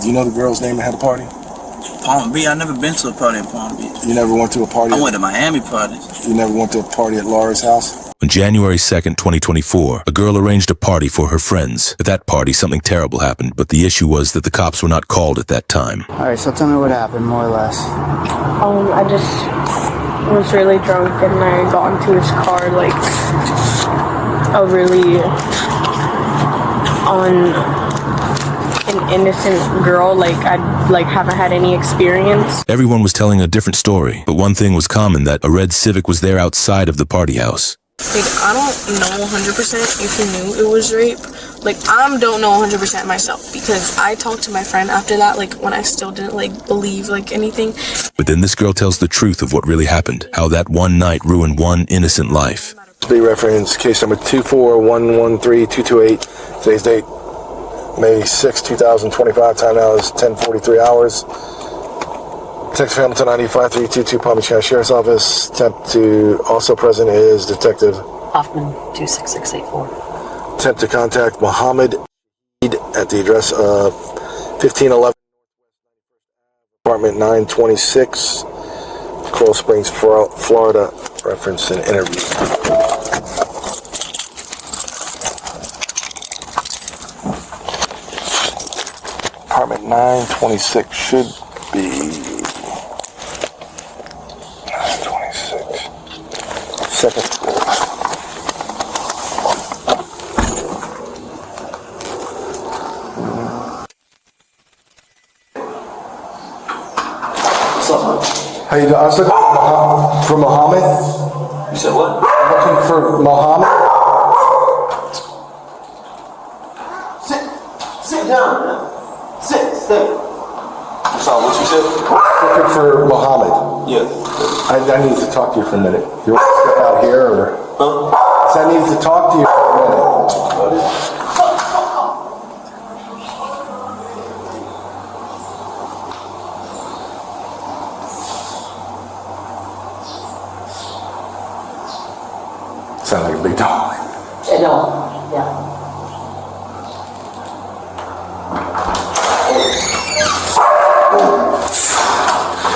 Do you know the girl's name that had a party? Palm Beach? I never been to a party in Palm Beach. You never went to a party? I went to Miami parties. You never went to a party at Laura's house? On January 2nd, 2024, a girl arranged a party for her friends. At that party, something terrible happened, but the issue was that the cops were not called at that time. Alright, so tell me what happened, more or less. I just was really drunk and I got into his car like a really an innocent girl, like I haven't had any experience. Everyone was telling a different story, but one thing was common, that a red Civic was there outside of the party house. Like, I don't know 100% if he knew it was rape. Like, I don't know 100% myself, because I talked to my friend after that, like, when I still didn't, like, believe, like, anything. But then this girl tells the truth of what really happened, how that one night ruined one innocent life. Be reference case number 241132228. Today's date, May 6, 2025. Time now is 10:43 hours. Text Hamilton 95322 Palm Beach County Sheriff's Office. Attempt to also present is Detective Hoffman 26684. Attempt to contact Mohammed at the address of 1511 Apartment 926, Coral Springs, Florida. Reference and interview. Apartment 926 should be 926. Second floor. How you doing? I was looking for Mohammed. You said what? I'm looking for Mohammed. Sit down, man. Stay. I'm sorry, what you said? Looking for Mohammed. Yeah. I need to talk to you for a minute. You want to step out here, or? Huh? So I need to talk to you for a minute. Sound like a big dog. No, yeah.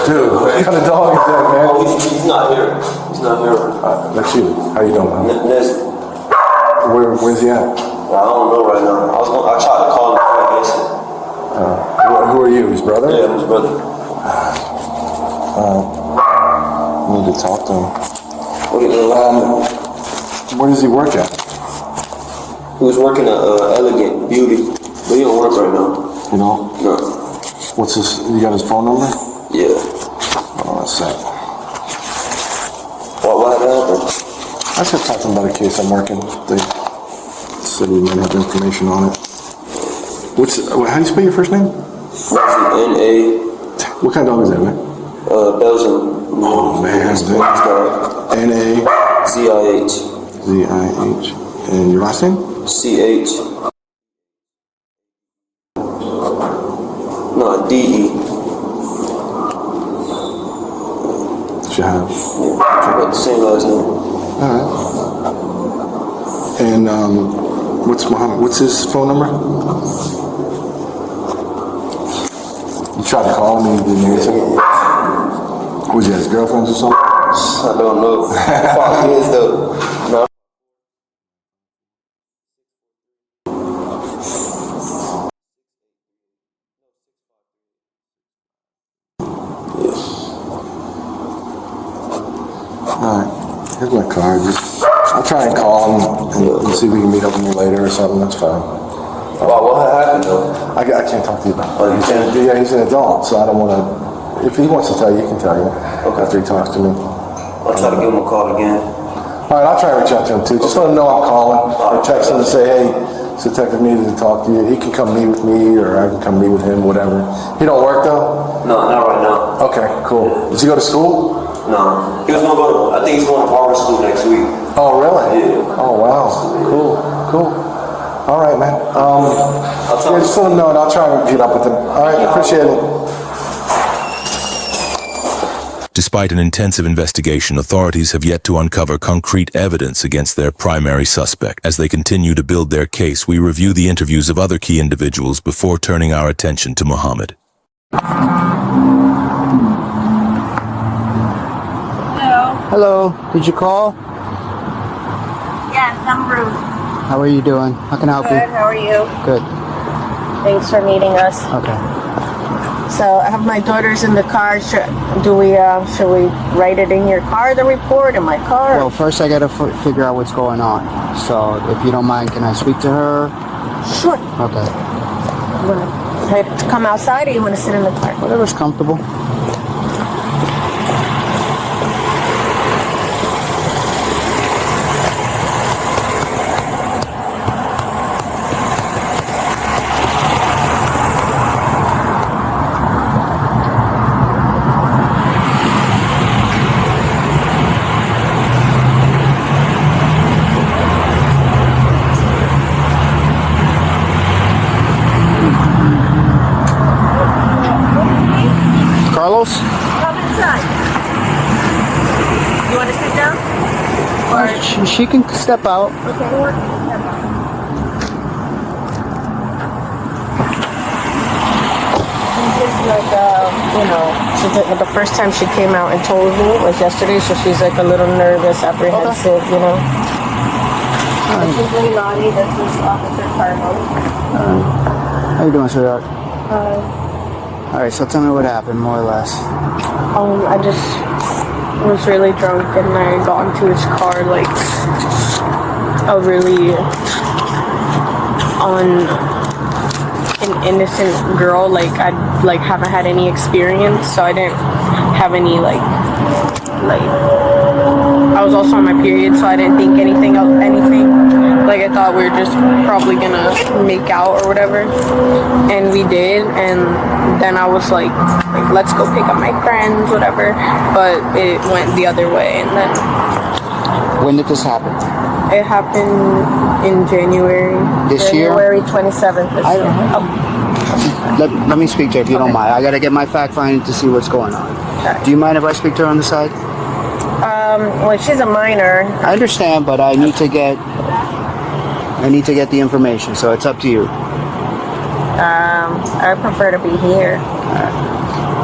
Dude, what kind of dog is that, man? Oh, he's not here. He's not here. That's you. How you doing, man? Where's he at? I don't know right now. I tried to call him, I guess. Who are you, his brother? Yeah, I'm his brother. I need to talk to him. Where does he work at? He was working at Elegant Beauty, but he don't work right now. You know? No. What's his, you got his phone number? Yeah. Hold on a sec. What happened? I was just talking about a case I'm working. They said we might have information on it. How do you spell your first name? N-A. What kind of dog is that, man? Belgian. Oh, man. N-A. Z-I-H. Z-I-H. And your last name? C-H. No, D-E. Should have. Yeah, got the same last name. Alright. And, what's his phone number? You tried to call him and he didn't answer? Was he his girlfriends or something? I don't know. Probably is though. No. Alright. Here's my card. I'll try and call him and see if we can meet up with me later or something. That's fine. Wow, what happened though? I can't talk to you about it. Oh, you can't? Yeah, he's an adult, so I don't want to. If he wants to tell you, he can tell you. Okay. After he talks to me. I'll try to give him a call again. Alright, I'll try and reach out to him too. Just let him know I'm calling. Or text him and say, hey, this detective needed to talk to you. He can come meet with me, or I can come meet with him, whatever. He don't work though? No, not right now. Okay, cool. Does he go to school? No. He was gonna go to, I think he's going to barber school next week. Oh, really? Yeah. Oh, wow. Cool. All right, man. Yeah, just let him know, and I'll try and get up with him. All right, appreciate it. Despite an intensive investigation, authorities have yet to uncover concrete evidence against their primary suspect. As they continue to build their case, we review the interviews of other key individuals before turning our attention to Muhammad. Hello. Did you call? Yes, I'm Ruth. How are you doing? How can I help Good, you? how are you? Good. Thanks for meeting us. Okay. So I have my daughters in the car. Should we write it in your car, the report, in my car? Well, first I gotta figure out what's going on. So, if you don't mind, can I speak to her? Sure. Okay. You want to come outside or you want to sit in the car? Whatever's comfortable. Carlos? Come inside. You want to sit down? She can step out. Okay. She's like, the first time she came out and told me was yesterday, so she's like a little nervous, apprehensive, you know. This is Lee Lottie, this is Officer Carlos. How you doing, sweetheart? Hi. Alright, so tell me what happened, more or less. I just was really drunk and I got into his car like a really an innocent girl. Like I haven't had any experience, so I didn't have any like I was also on my period, so I didn't think anything of anything. Like I thought we were just probably gonna make out or whatever, and we did. And then I was like let's go pick up my friends, whatever. But it went the other way, and then When did this happen? it happened in January. This year? January 27th. This year. Oh, Let me speak to her if you don't mind. I gotta get my fact finding to see what's going on. Okay. Do you mind if I speak to her on the side? well, she's a minor. I understand, but I need to get the information, so it's up to you. I prefer to be here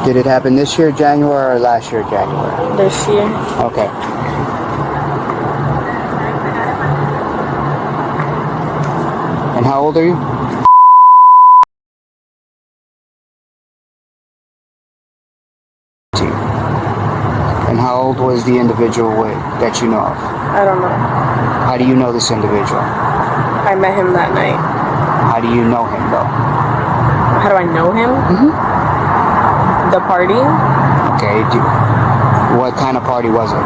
Did it happen this year, January, or last year, January? this year. Okay. And how old are you? And how old was the individual that you know of? I don't know. How do you know this individual? I met him that night. How do you know him, though? How do I know him? The party. Okay. What kind of party was it?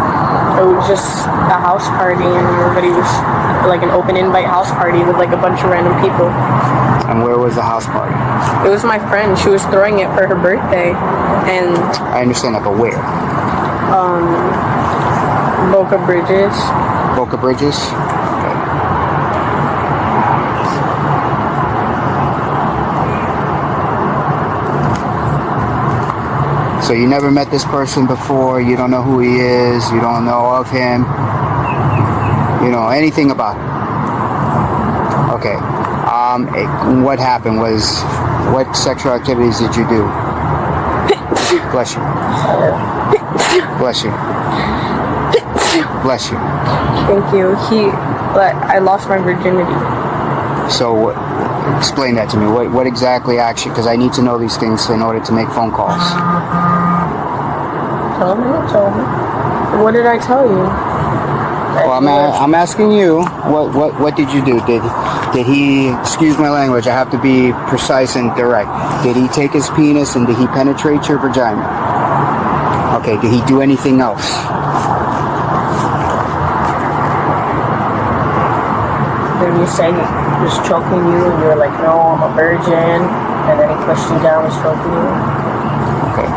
It was just a house party, and everybody was like an open invite house party with like a bunch of random people. And where was the house party? It was my friend. She was throwing it for her birthday, and I understand that, but where? Boca Bridges. Boca Bridges? Okay. So you never met this person before, you don't know who he is, you don't know of him, you know anything about him. Okay. What happened was, what sexual activities did you do? Bless you. Bless you. Bless you. Thank you. I lost my virginity. So, explain that to me. What exactly actually, because I need to know these things in order to make phone calls. Tell me. What did I tell you? Well, I'm asking you, what did you do? Did he, excuse my language, I have to be precise and direct. Did he take his penis and did he penetrate your vagina? Okay, did he do anything else? Then you said he was choking you, and you were like, no, I'm a virgin. And then he pushed you down and stroking you. Okay.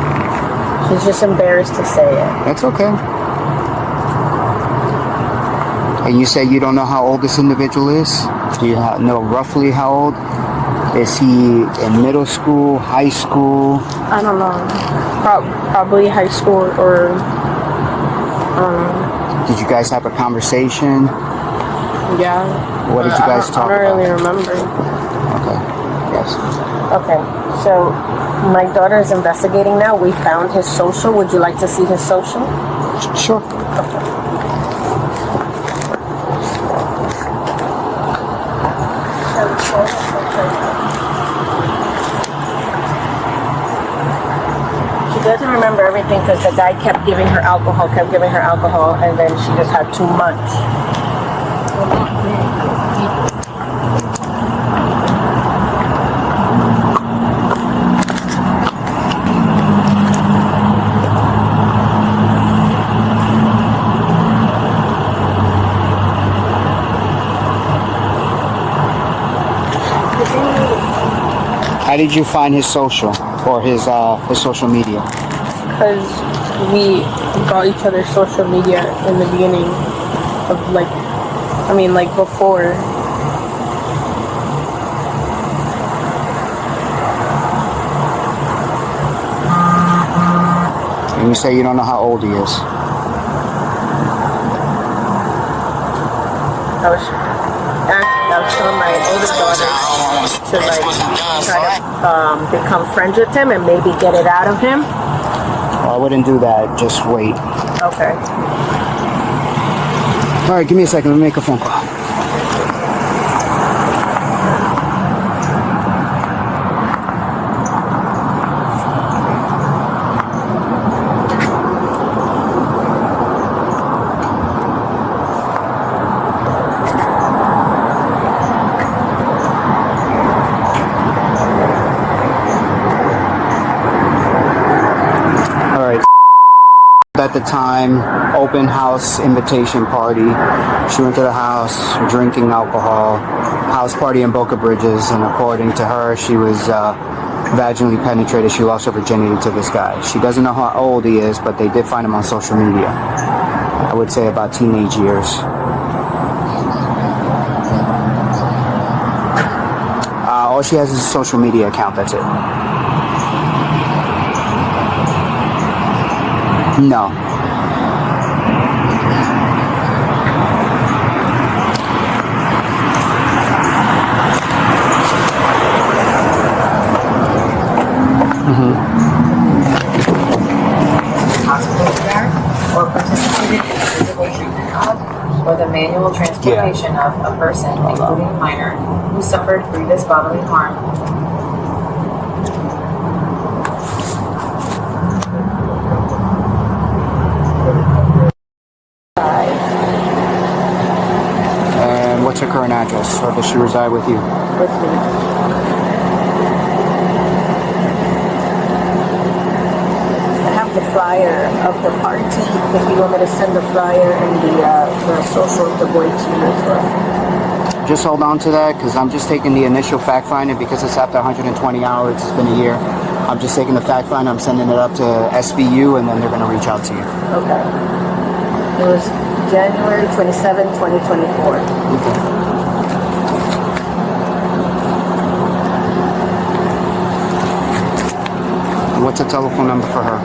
She's just embarrassed to say it. That's okay. And you say you don't know how old this individual is? Do you know roughly how old Is he in middle school, high school? I don't know. Probably high school or Did you guys have a conversation? yeah. What did you guys talk I don't about? really remember. Okay. Yes. Okay, so my daughter is investigating now. We found his social. Would you like to see his social? Sure. She doesn't remember everything because the guy kept giving her alcohol, and then she just had too much. How did you find his social or his social media? Because we got each other's social media in the beginning of like before. And you say you don't know how old he is. I was telling my oldest daughter to try to become friends with him and maybe get it out of him. Well, I wouldn't do that. Just wait. Okay. All right, give me a second. Let me make a phone call. At the time, open house invitation party. She went to the house drinking alcohol. House party in Boca Bridges, and according to her, she was vaginally penetrated. She lost her virginity to this guy. She doesn't know how old he is, but they did find him on social media. I would say about teenage years. All she has is a social media account. That's it. No. Or participated in the physical treatment of or the manual transportation of a person, including a minor, who suffered grievous bodily harm. And what's her current address? Or does she reside with you? With me. The flyer of the party, if you want me to send the flyer and the social of the boy to you as well. Just hold on to that, because I'm just taking the initial fact finding, because it's after 120 hours, it's been a year. I'm just taking the fact find, I'm sending it up to SVU, and then they're going to reach out to you. Okay. It was January 27, 2024. Okay. What's a telephone number for her?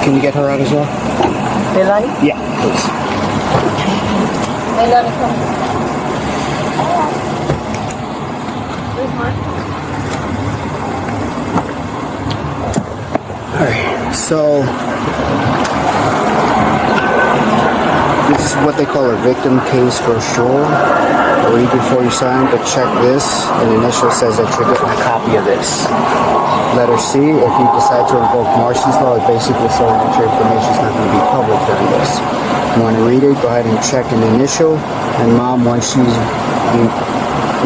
Can you get her out as well? Melanie? Yeah, please. Melanie, come. Alright, so This is what they call a victim case brochure. Read before you sign, but check this. An initial says that you're getting a copy of this. Letter C, if you decide to invoke Marcy's law, it basically saying that your information is not going to be public during this. You want to read it, go ahead and check an initial. And Mom, once you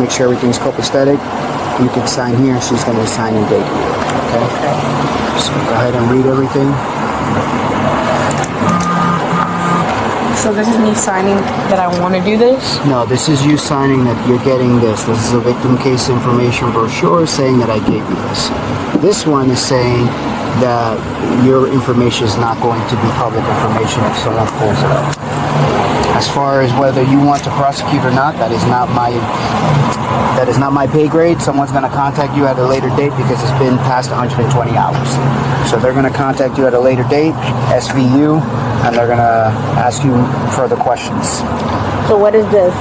make sure everything's copacetic, you can sign here. She's going to sign and date here. Okay? So go ahead and read everything. So this is me signing that I want to do this? No, this is you signing that you're getting this. This is a victim case information brochure saying that I gave you this. This one is saying that your information is not going to be public information if someone pulls it up. As far as whether you want to prosecute or not, that is not my pay grade. Someone's going to contact you at a later date because it's been past 120 hours. So they're going to contact you at a later date, SVU, and they're going to ask you further questions. So what is this?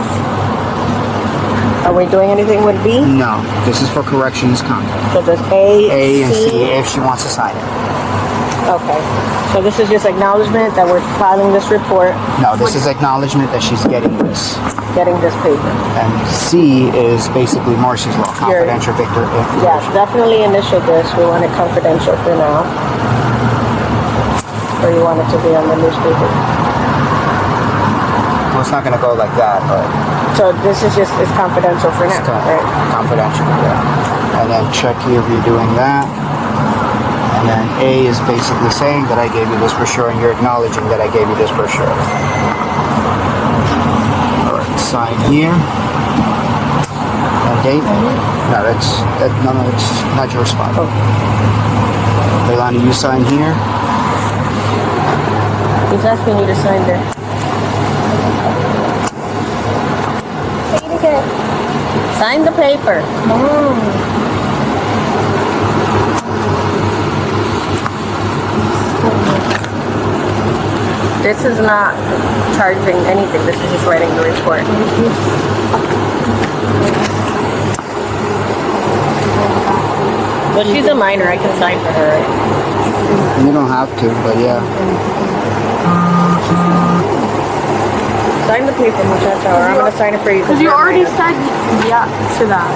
Are we doing anything with B? No, this is for corrections contact. So there's A, and C if she wants to sign it. Okay. So this is just acknowledgement that we're filing this report. No, this is acknowledgement that she's getting this. Getting this paper. And C is basically Marcy's law, confidential victor information. Yeah, definitely initial this. We want it confidential for now. Or you want it to be on the newspaper? Well, it's not going to go like that, but... So this is just, it's confidential for now, right? Confidential, yeah. And then check here if you're doing that. And then A is basically saying that I gave you this brochure and you're acknowledging that I gave you this brochure. Alright, sign here. And date. No, it's not your spot. Oh. Leilani, you sign here. He's asking you to sign there. Say it again. Sign the paper. This is not charging anything. This is just writing the report. Well, she's a minor. I can sign for her, right? You don't have to, but yeah. Sign the paper, muchacha, or I'm going to sign it for you. Because you already said yeah to that.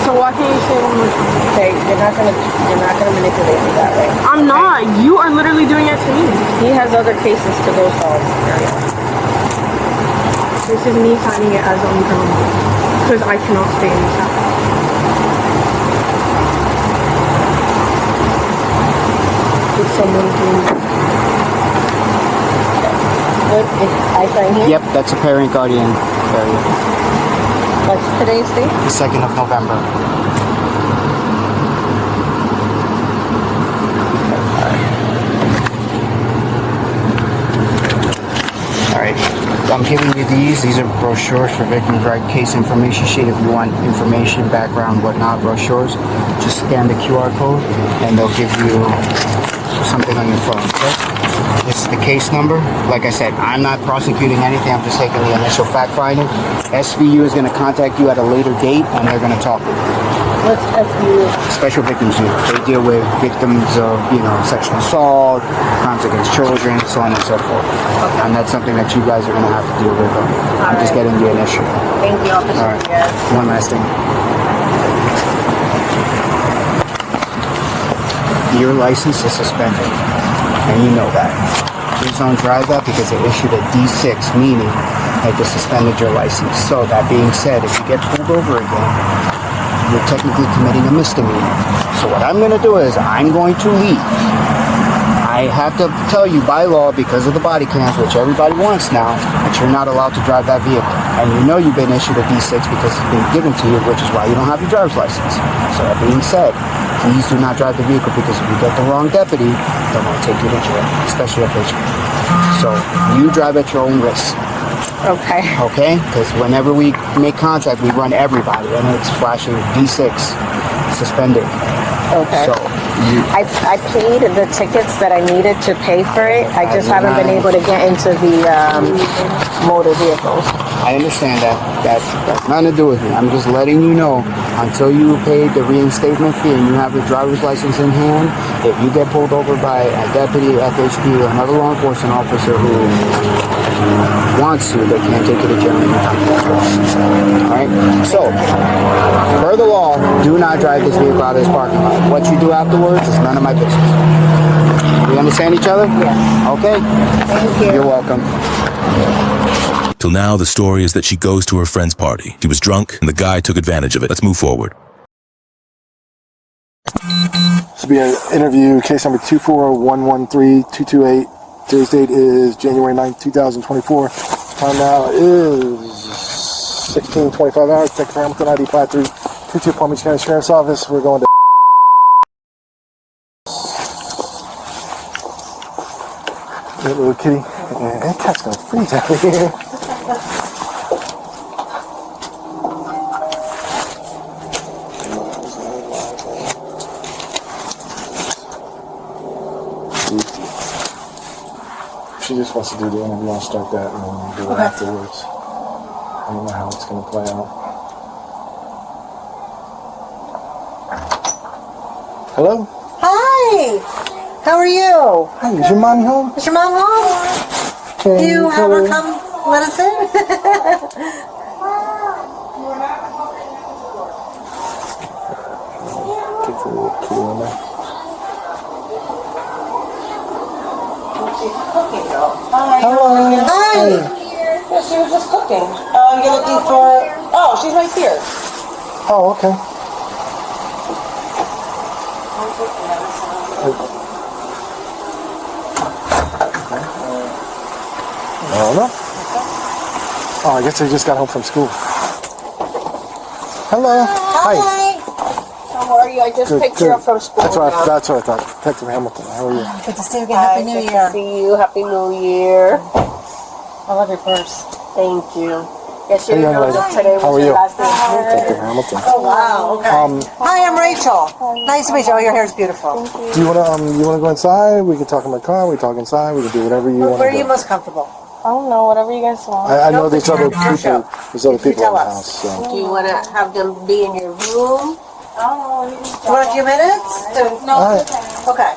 So why can't you say one more time? Okay, you're not gonna manipulate me that way. I'm not. You are literally doing it to me. He has other cases to go solve. This is me signing it as on criminal. Because I cannot stay in this house. With someone doing Good. If I sign here? Yep, that's a parent guardian area. What's today's date? The 2nd of November. Alright, I'm giving you these. These are brochures for victims' right case information sheet. If you want information, background, whatnot, brochures, just scan the QR code and they'll give you something on your phone, okay? This is the case number. Like I said, I'm not prosecuting anything. I'm just taking the initial fact finding. SVU is going to contact you at a later date and they're going to talk with you. What's SVU? Special Victims Unit. They deal with victims of, sexual assault, crimes against children, so on and so forth. Okay. And that's something that you guys are going to have to deal with. I'm just getting the initial. Thank you, officer. All right. Yes. One last thing. Your license is suspended, and you know that. Please don't drive that because they issued a D6, meaning that they suspended your license. So that being said, if you get pulled over again, you're technically committing a misdemeanor. So what I'm going to do is I'm going to leave. I have to tell you by law, because of the body cams, which everybody wants now, that you're not allowed to drive that vehicle. And you know you've been issued a D6 because it's been given to you, which is why you don't have your driver's license. So that being said, please do not drive the vehicle because if you get the wrong deputy, they're going to take you to jail, especially if it's so you drive at your own risk. Okay. Okay? Because whenever we make contact, we run everybody, and it's flashing D6 suspended. Okay. So I paid the tickets that I needed to pay for it. I just haven't been able to get into the motor vehicles. I understand that. That's nothing to do with me. I'm just letting you know, until you paid the reinstatement fee and you have your driver's license in hand, if you get pulled over by a deputy, FHP, or another law enforcement officer who wants to, they can't take you to jail anytime. Alright? So, per the law, do not drive this vehicle out of this parking lot. What you do afterwards is none of my business. We understand each other? Yeah. Okay? Thank you. You're welcome. Till now, the story is that she goes to her friend's party. She was drunk, and the guy took advantage of it. Let's move forward. This will be an interview, case number 24113-228. Today's date is January 9th, 2024. Time now is 16:25 hours. Tech Hamilton, ID 5322, Palm Beach County Sheriff's Office. We're going to... That little kitty. Man, that cat's gonna freeze out here. She just wants to do the interview. I'll start that and then we'll do it afterwards. I don't know how it's going to play out. Hello? Hi! How are you? Hi, is your mommy home? Is your mom home? Can You have her come let us in? Keep the little kitty in there. Hello. Hi! Yeah, she was just cooking. You're looking for... Oh, she's right here. Oh, okay. I don't know. Oh, I guess I just got home from school. Hello. Hi. How are you? I just picked her up from school. That's what I thought. Detective Hamilton, how are you? Good to see you again. Happy New Year. Good to see you. Happy New Year. I love your purse. Thank you. Yes, you Hey, young know lady. today How are was you? your last day. Detective Hamilton. Oh, wow. Okay. Hi, I'm Rachel. Nice to meet you. Oh, your hair is beautiful. Do you wanna go inside? We can talk in my car. We can talk inside. We can do whatever you want. Where are you most comfortable? I don't know, whatever you guys want. I know there's other Your show. people. There's other people in tell the us. house. So. Do you want to have them be in your room? Do you want a few minutes? No. All right. Okay.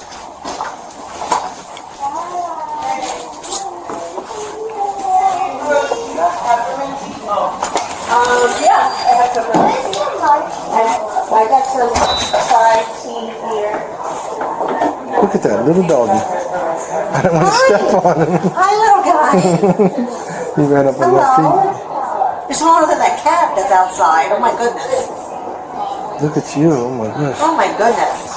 Yeah, I have some. I got some fried tea here. Look at that little doggy. I don't want to step on him. Hi, little guy. He ran up on my feet. You're smaller than that cat that's outside. Oh, my goodness. Look at you. Oh my gosh. Oh, my goodness.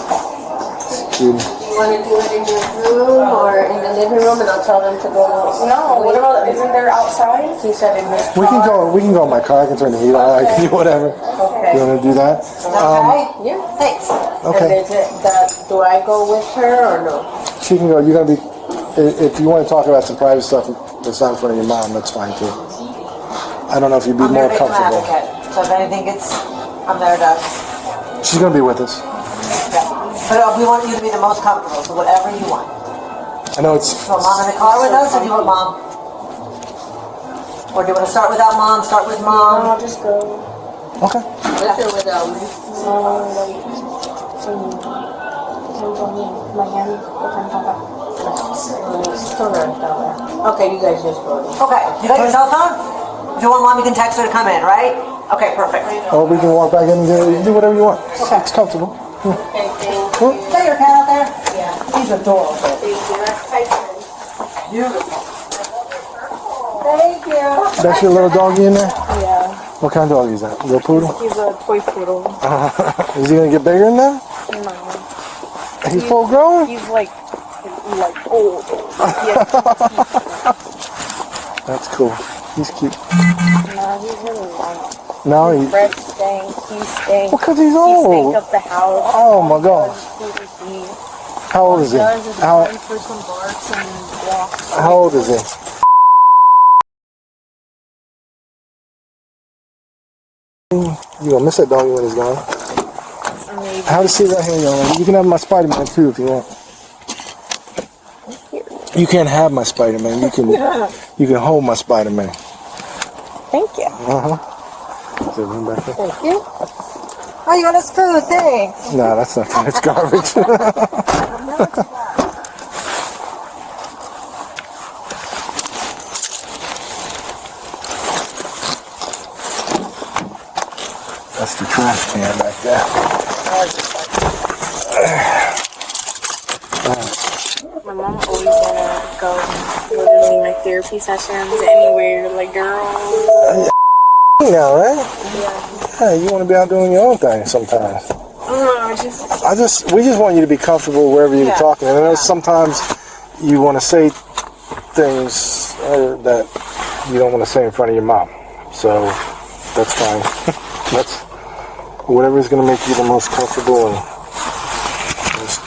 Cute. You want to do it in your room or in the living room, and I'll tell them to go. No, what about, isn't there outside? He said in this. We can go in my car. I can turn the heat on. I can do whatever. Okay. You want to do that? Okay. Yeah. Thanks. Okay. And is it that? Do I go with her or no? She can go. You're gonna be. If you want to talk about some private stuff that's not in front of your mom, that's fine too. I don't know if you'd be I'm more there to make my comfortable. advocate. So if anything gets, I'm there to. She's gonna be with us. Yeah. But we want you to be the most comfortable, so whatever you want. I know it's. You want mom in the car with us, or do you want mom? Or do you want to start without mom, start with mom? I'll just go. Okay. With or without me. Okay, you guys just go. Okay, you got your cell phone? If you want mom, you can text her to come in, right? Okay, perfect. Or we can walk back in and do whatever you want. Okay. It's comfortable. Okay, thank you. Is that your cat out there? Yeah. He's adorable. Thank you. That's Tyson. Beautiful. Thank you. That's your little doggy in there? Yeah, What kind of dog is that? Little poodle? he's a toy poodle. Is he gonna get bigger in there? No, He's full grown? he's like old. Yeah, That's cool. He's cute. nah, he's really light. No, he. Breath stank, he stank. Well, 'cause he's He old. stank up the house. Oh my gosh. How old is he? Does is How one person barks and walks. How old is he? You gonna miss that doggy when he's gone. Maybe. Have a seat right here, young lady. You can have my Spider-Man too if you want. You can't have my Spider-Man. You can hold my Spider-Man. Thank you. Is there room back there? Thank you. Oh, you got us food, thanks. No, that's not fun. It's garbage. That's the trash can back there. My mom always wanna go literally my therapy sessions anywhere, like girl. You know, right? Yeah. Hey, you want to be out doing your own thing sometimes. We just want you to be comfortable wherever you're talking. And I know sometimes you want to say things that you don't want to say in front of your mom. So that's fine. That's whatever's going to make you the most comfortable and just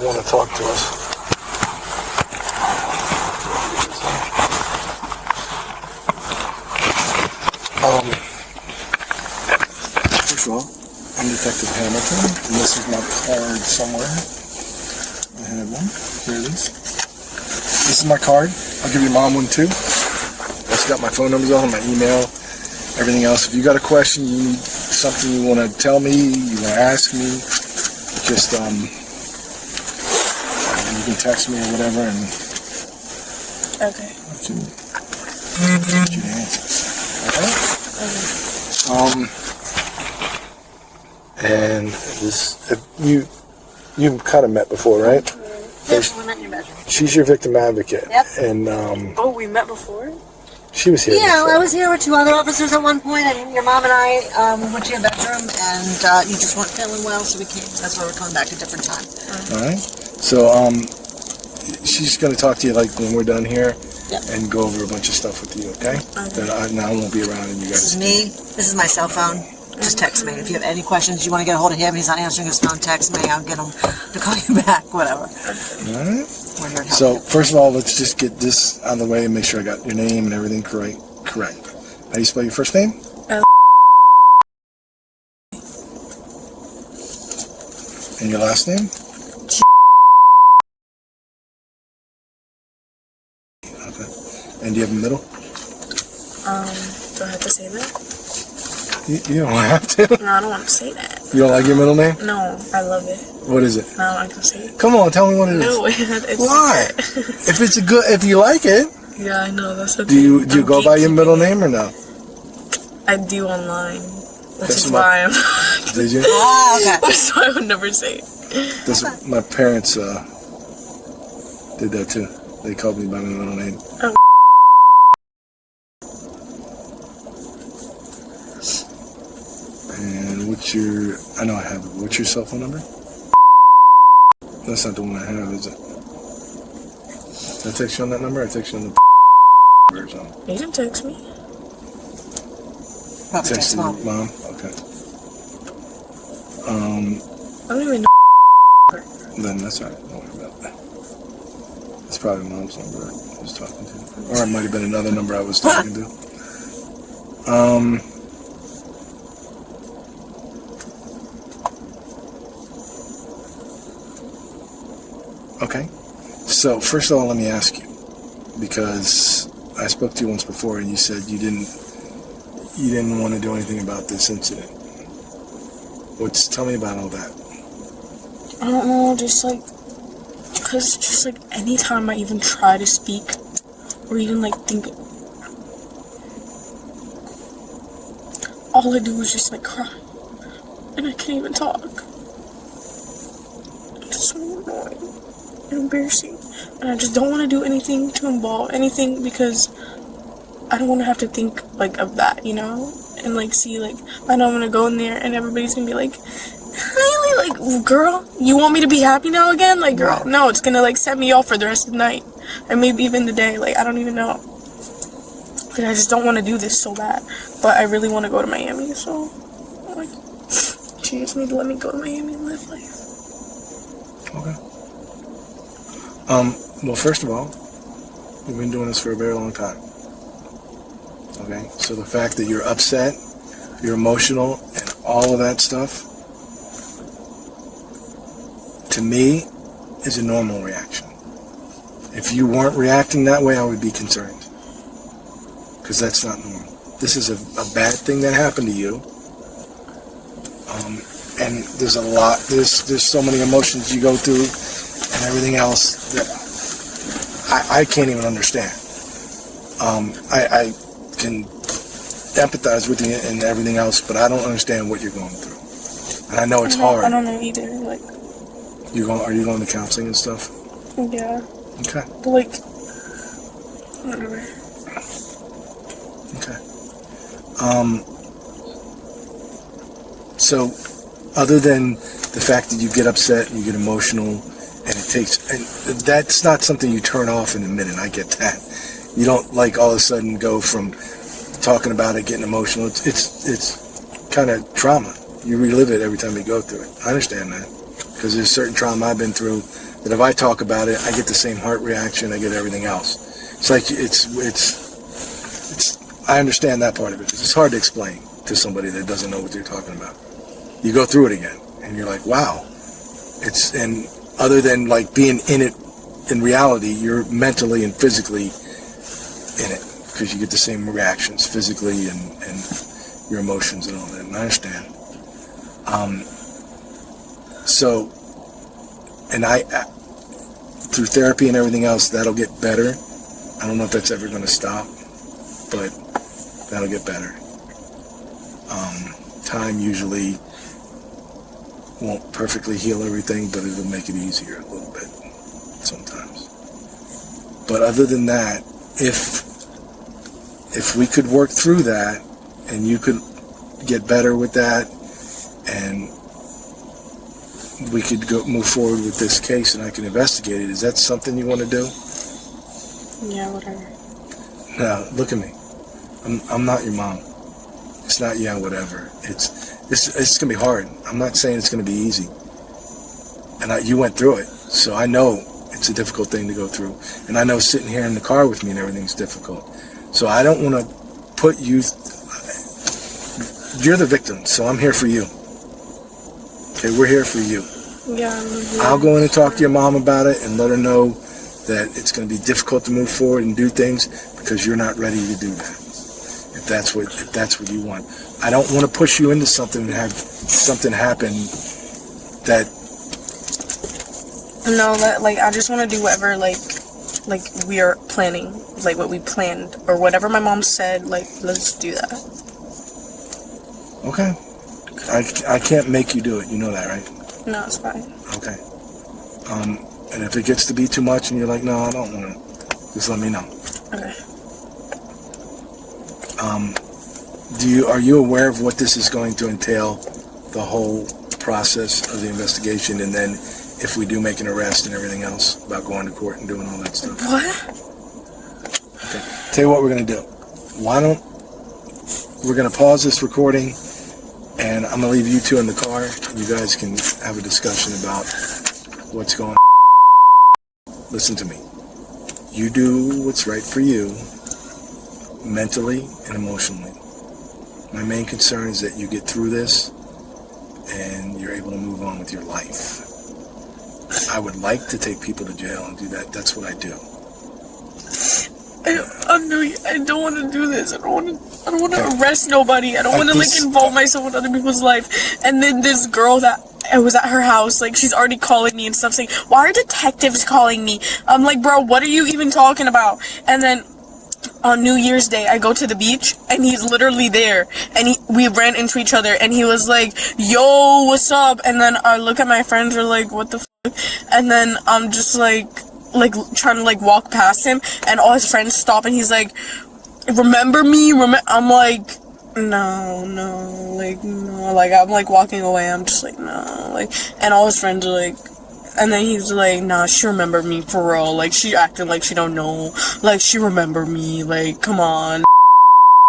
want to talk to us. First of all, I'm Detective Hamilton, and this is my card somewhere. I have one. Here it is. This is my card. I'll give your mom one too. It's got my phone numbers on, my email, everything else. If you got a question, you need something you want to tell me, you want to ask me, just you can text me or whatever, and Okay. I can get you the answers. Okay? And this, you kind of met before, right? Yep, we met in your bedroom. She's your victim advocate. Yep. And Oh, we met before? she was here. Yeah, before. I was here with 2 other officers at one point, and your mom and I went to your bedroom, and you just weren't feeling well, so we came. That's why we're coming back a different time. All right. So she's going to talk to you like when we're done here, and go over a bunch of stuff with you. Okay? Then I won't be around, and you guys. This is me. This is my cell phone. Just text me. If you have any questions, you want to get a hold of him, he's not answering his phone, text me. I'll get him to call you back, whatever. All right. We're here to help So you. first of all, let's just get this out of the way and make sure I got your name and everything correct. How do you spell your first name? And your last name? Okay. And do you have a middle? Do I have to say that? You don't have to. No, I don't want to say that. You don't like your middle name? No, I love it. What is it? No, I can say it. Come on, tell me what it is. No, it's Why? If you like it. Yeah, I know, that's okay. Do you go by your middle name or no? I do online. Which That's is my- why I'm Did you? Oh, okay. that's why I would never say it. That's my parents did that too. They called me by my middle name. Oh. And what's your? I know I have it. What's your cell phone number? That's not the one I have, is it? Did I text you on that number? I text you on the version. You can text me. Probably text Text mom. mom. Okay. I don't even know. Then that's all right. Don't worry about that. It's probably mom's number I was talking to, or it might have been another number I was talking to. Okay. So first of all, let me ask you, because I spoke to you once before, and you said you didn't want to do anything about this incident. Tell me about all that. I don't know, just like, because just like anytime I even try to speak or even like think, all I do is just like cry and I can't even talk. It's so annoying and embarrassing, and I just don't want to do anything to involve anything because I don't want to have to think like of that, you know, and like see like I know I'm gonna go in there and everybody's gonna be like, really, like, girl, you want me to be happy now again? Like, girl, no, it's gonna like set me off for the rest of the night and maybe even the day. Like, I don't even know. Like, I just don't want to do this so bad, but I really want to go to Miami. So, like, she just need to let me go to Miami and live life. Okay. Well, first of all, we've been doing this for a very long time. Okay? So the fact that you're upset, you're emotional, and all of that stuff, to me, is a normal reaction. If you weren't reacting that way, I would be concerned. Because that's not normal. This is a bad thing that happened to you. And there's a lot, there's so many emotions you go through and everything else that I can't even understand. I can empathize with you and everything else, but I don't understand what you're going through. And I know it's hard. I don't know either. Like, Are you going to counseling and stuff? yeah. Okay. But like, whatever. Okay. So, other than the fact that you get upset and you get emotional, and that's not something you turn off in a minute. I get that. You don't like all of a sudden go from talking about it, getting emotional. It's kind of trauma. You relive it every time you go through it. I understand that, because there's certain trauma I've been through that if I talk about it, I get the same heart reaction. I get everything else. It's like it's. I understand that part of it. It's hard to explain to somebody that doesn't know what you're talking about. You go through it again, and you're like, wow. And other than like being in it in reality, you're mentally and physically in it, because you get the same reactions physically and your emotions and all that. And I understand. So, and I through therapy and everything else, that'll get better. I don't know if that's ever going to stop, but that'll get better. Time usually won't perfectly heal everything, but it'll make it easier a little bit sometimes. But other than that, if we could work through that and you could get better with that and we could move forward with this case and I can investigate it, is that something you want to do? Yeah, whatever. No, look at me. I'm not your mom. It's not whatever. It's gonna be hard. I'm not saying it's gonna be easy. And you went through it, so I know it's a difficult thing to go through. And I know sitting here in the car with me and everything's difficult. So I don't want to put you. You're the victim, so I'm here for you. Okay, we're here for you. Yeah. I'll go in and talk to your mom about it and let her know that it's going to be difficult to move forward and do things because you're not ready to do that. If that's what you want. I don't want to push you into something and have something happen that. No, like I just want to do whatever like we are planning, like what we planned or whatever my mom said. Like, let's do that. Okay. I can't make you do it. You know that, right? No, it's fine. Okay. And if it gets to be too much and you're like, no, I don't want to, just let me know. Okay. Are you aware of what this is going to entail, the whole process of the investigation, and then if we do make an arrest and everything else about going to court and doing all that stuff? What? Okay. Tell you what we're going to do. We're going to pause this recording, and I'm going to leave you two in the car. You guys can have a discussion about what's going on. Listen to me. You do what's right for you, mentally and emotionally. My main concern is that you get through this and you're able to move on with your life. I would like to take people to jail and do that. That's what I do. I don't want to do this. I don't want to arrest nobody. I don't want to like involve myself with other people's life. And then this girl that I was at her house, like she's already calling me and stuff saying, why are detectives calling me? I'm like, bro, what are you even talking about? And then on New Year's Day, I go to the beach and he's literally there, and we ran into each other and he was like, yo, what's up? And then I look at my friends, are like, what the fuck? And then I'm just like trying to like walk past him, and all his friends stop and he's like, remember me? I'm like, no, like, no, like I'm like walking away. I'm just like, no, like, and all his friends are like, and then he's like, nah, she remember me for real. Like, she acting like she don't know. Like, she remember me. Like, come on.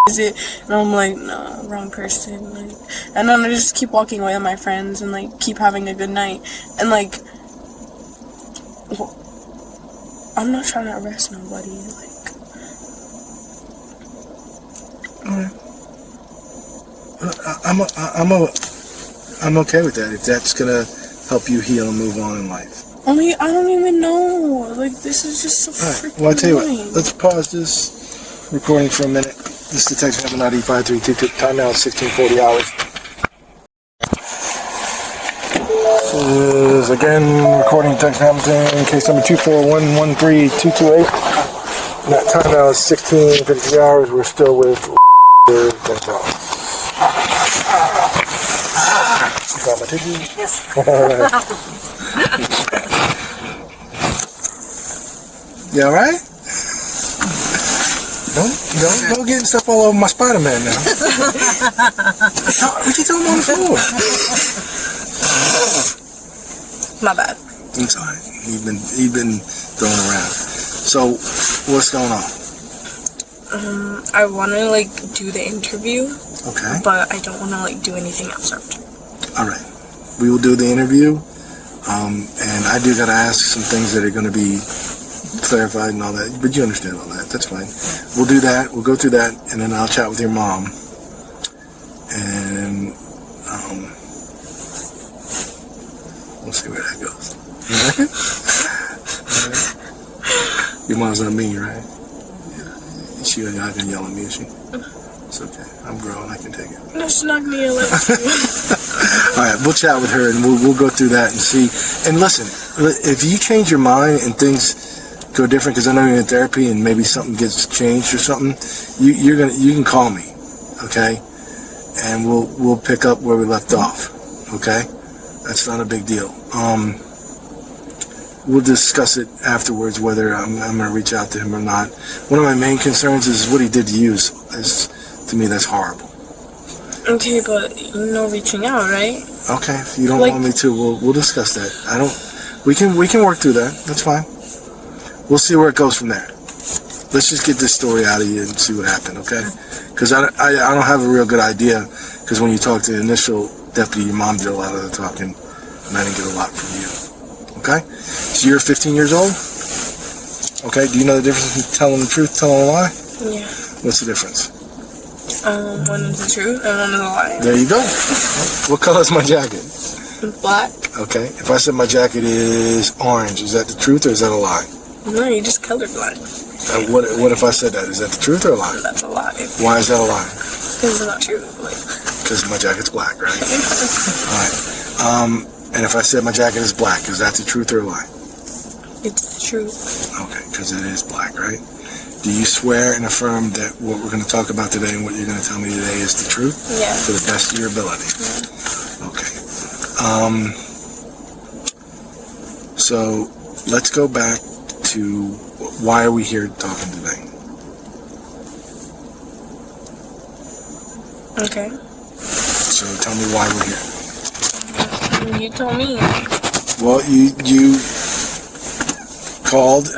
Is it? And I'm like, no, wrong person. Like, and then I just keep walking away with my friends and, like, keep having a good night. And, like, I'm not trying to arrest nobody. Like. Alright. I'm okay with that. If that's going to help you heal and move on in life. I mean, I don't even know. Like, this is just so freaking Well, I'll tell you annoying. what. Let's pause this recording for a minute. This is the text number 95322. Time now is 1640 hours. This is, again, recording text Hamilton, case number 241132228. That time now is 1653 hours. We're still with $10. You got my tissue? Yes. You alright? Don't get stuff all over my Spider-Man now. What you doing on the floor? My bad. It's alright. You've been thrown around. So, what's going on? I want to like do the interview, Okay. but I don't want to like do anything else after. Alright. We will do the interview. And I do gotta ask some things that are gonna be clarified and all that, but you understand all that. That's fine. We'll do that. We'll go through that, and then I'll chat with your mom. And we'll see where that goes. Your mom's not me, right? Yeah. She not gonna yell at me, is she? It's okay. I'm grown. I can take it. No, she's not gonna yell at you. All right, we'll chat with her, and we'll go through that and see. And listen, if you change your mind and things go different, because I know you're in therapy and maybe something gets changed or something, you can call me, okay? And we'll pick up where we left off, okay? That's not a big deal. We'll discuss it afterwards, whether I'm going to reach out to him or not. One of my main concerns is what he did to you. To me, that's horrible. Okay, but reaching out, right? Okay, if you don't want me to, we'll discuss that. We can work through that. That's fine. We'll see where it goes from there. Let's just get this story out of you and see what happened, okay? Because I don't have a real good idea, because when you talked to the initial deputy, your mom did a lot of the talking, and I didn't get a lot from you, okay? So you're 15 years old? Okay, do you know the difference between telling the truth, telling a lie? Yeah. What's the difference? One is the truth and one is a lie. There you go. What color is my jacket? Black. Okay, if I said my jacket is orange, is that the truth or is that a lie? No, you're just colorblind. What if I said that? Is that the truth or a lie? That's a lie. Why is that a lie? Because it's not true. Because my jacket's black, right? Alright. And if I said my jacket is black, is that the truth or a lie? It's the truth. Okay, because it is black, right? Do you swear and affirm that what we're going to talk about today and what you're going to tell me today is the truth? Yeah. To the best of your ability? Yeah. Okay. So, let's go back to why are we here talking today? Okay. So tell me why we're here. You told me. Well, you called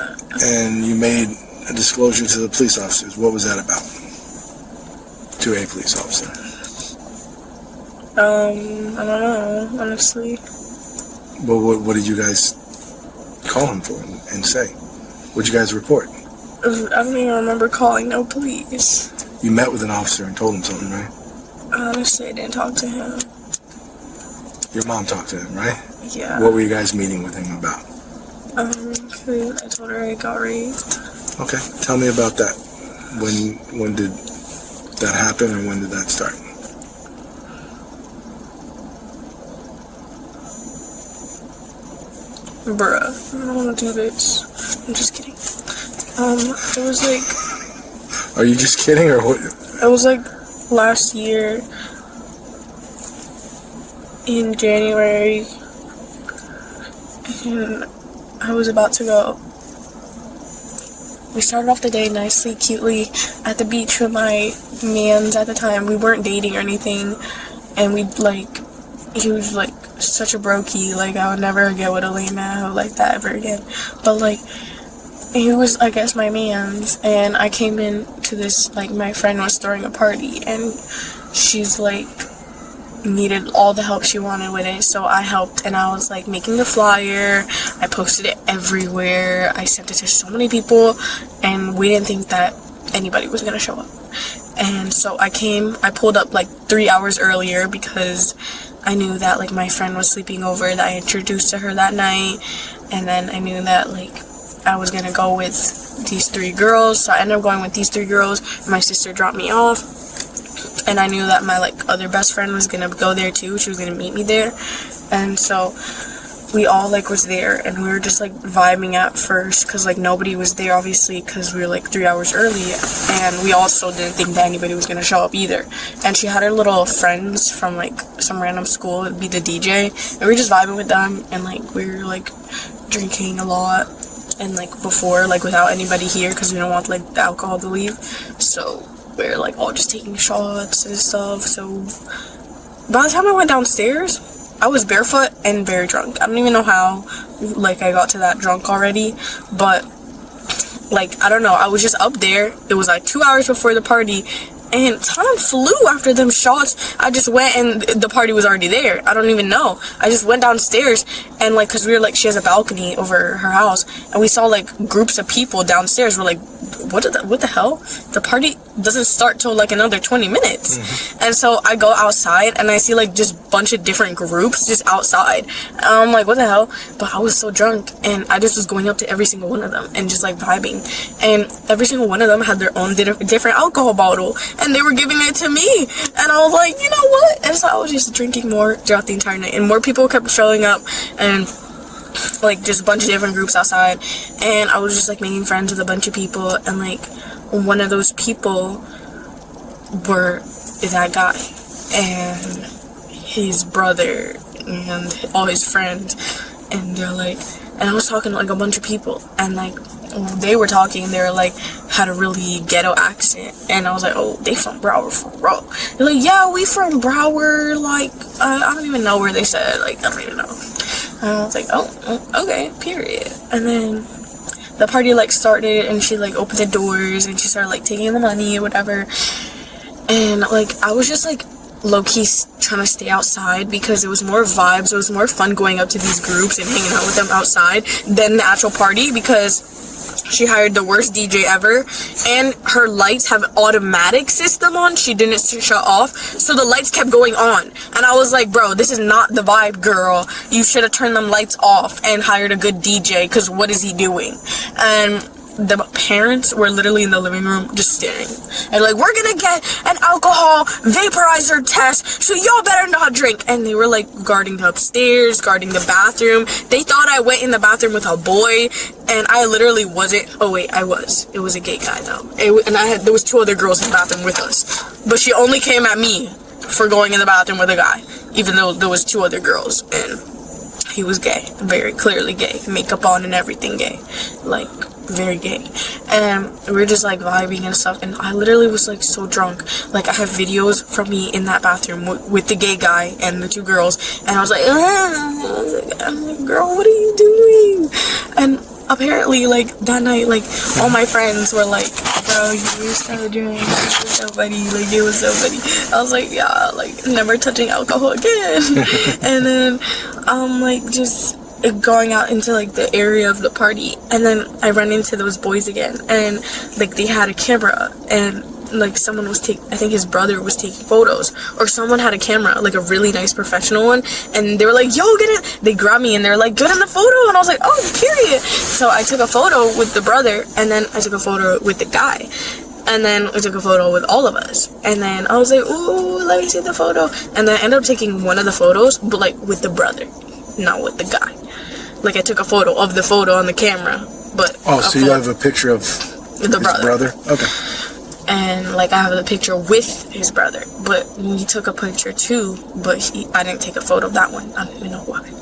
and you made a disclosure to the police officers. What was that about? To a police officer. I don't know, honestly. Well, what did you guys call him for and say? What'd you guys report? I don't even remember calling no police. You met with an officer and told him something, right? Honestly, I didn't talk to him. Your mom talked to him, right? Yeah. What were you guys meeting with him about? I told her I got raped. Okay, tell me about that. When did that happen and when did that start? Bruh, I don't want to do this. I'm just kidding. It was like... Are you just kidding or what? It was like last year in January, and I was about to go. We started off the day nicely, cutely, at the beach with my mans at the time. We weren't dating or anything, and he was like such a brokey, like I would never get with a lame man like that ever again. But like, he was, I guess, my man's, and I came in to this, like, my friend was throwing a party, and she's like needed all the help she wanted with it, so I helped, and I was like making the flyer. I posted it everywhere. I sent it to so many people, and we didn't think that anybody was gonna show up. And so I pulled up like 3 hours earlier because I knew that like my friend was sleeping over that I introduced to her that night, and then I knew that like I was gonna go with these 3 girls, so I ended up going with these 3 girls. My sister dropped me off, and I knew that my like other best friend was gonna go there too. She was gonna meet me there, and so we all like was there, and we were just like vibing at first because like nobody was there, obviously, because we were like 3 hours early, and we also didn't think that anybody was gonna show up either. And she had her little friends from like some random school, it'd be the DJ, and we were just vibing with them, and like we were like drinking a lot, and like before, like without anybody here, because we don't want like the alcohol to leave. So we were like all just taking shots and stuff. So by the time I went downstairs, I was barefoot and very drunk. I don't even know how like I got to that drunk already, but like I don't know, I was just up there. It was like 2 hours before the party, and time flew after them shots. I just went, and the party was already there. I don't even know. I just went downstairs, and like, cause we were like, she has a balcony over her house, and we saw like groups of people downstairs. We're like, what the hell? The party doesn't start till like another 20 minutes. And so I go outside, and I see like just bunch of different groups just outside. And I'm like, what the hell? But I was so drunk, and I just was going up to every single one of them and just like vibing. And every single one of them had their own different alcohol bottle, and they were giving it to me. And I was like, you know what? And so I was just drinking more throughout the entire night, and more people kept showing up, and like just a bunch of different groups outside, and I was just like making friends with a bunch of people. And like one of those people were that guy and his brother and all his friends, and they're like, and I was talking to like a bunch of people, and like they were talking, they were like had a really ghetto accent, and I was like, oh, they from Broward for real. They're like, yeah, we from Broward, like I don't even know where they said, like I don't even know. And I was like, oh, okay, period. And then the party like started, and she like opened the doors, and she started like taking the money or whatever. And like I was just like low-key trying to stay outside because it was more vibes, it was more fun going up to these groups and hanging out with them outside than the actual party, because she hired the worst DJ ever, and her lights have an automatic system on. She didn't shut off, so the lights kept going on. And I was like, bro, this is not the vibe, girl. You should have turned them lights off and hired a good DJ, because what is he doing? And the parents were literally in the living room just staring. And like, we're gonna get an alcohol vaporizer test, so y'all better not drink. And they were like guarding the upstairs, guarding the bathroom. They thought I went in the bathroom with a boy, and I literally wasn't. Oh wait, I was. It was a gay guy though. There was 2 other girls in the bathroom with us, but she only came at me for going in the bathroom with a guy, even though there was 2 other girls, and he was gay, very clearly gay, makeup on and everything gay, like very gay. And we were just like vibing and stuff, and I literally was like so drunk. Like I have videos from me in that bathroom with the gay guy and the 2 girls, and I was like, I'm like, girl, what are you doing? And apparently like that night, like all my friends were like, bro, you were so drunk, it was so funny, like it was so funny. I was like, yeah, like never touching alcohol again. And then like just going out into like the area of the party, and then I ran into those boys again, and like they had a camera, and like someone was I think his brother was taking photos, or someone had a camera, like a really nice professional one, and they were like, yo, get it. They grabbed me and they were like, get in the photo, and I was like, oh, period. So I took a photo with the brother, and then I took a photo with the guy, and then I took a photo with all of us, and then I was like, ooh, let me see the photo. And then I ended up taking one of the photos, but like with the brother, not with the guy. Like I took a photo of the photo on the camera, but so you have a picture of the brother. Okay. And like I have the picture with his brother, but we took a picture too, but I didn't take a photo of that one. I don't even know why.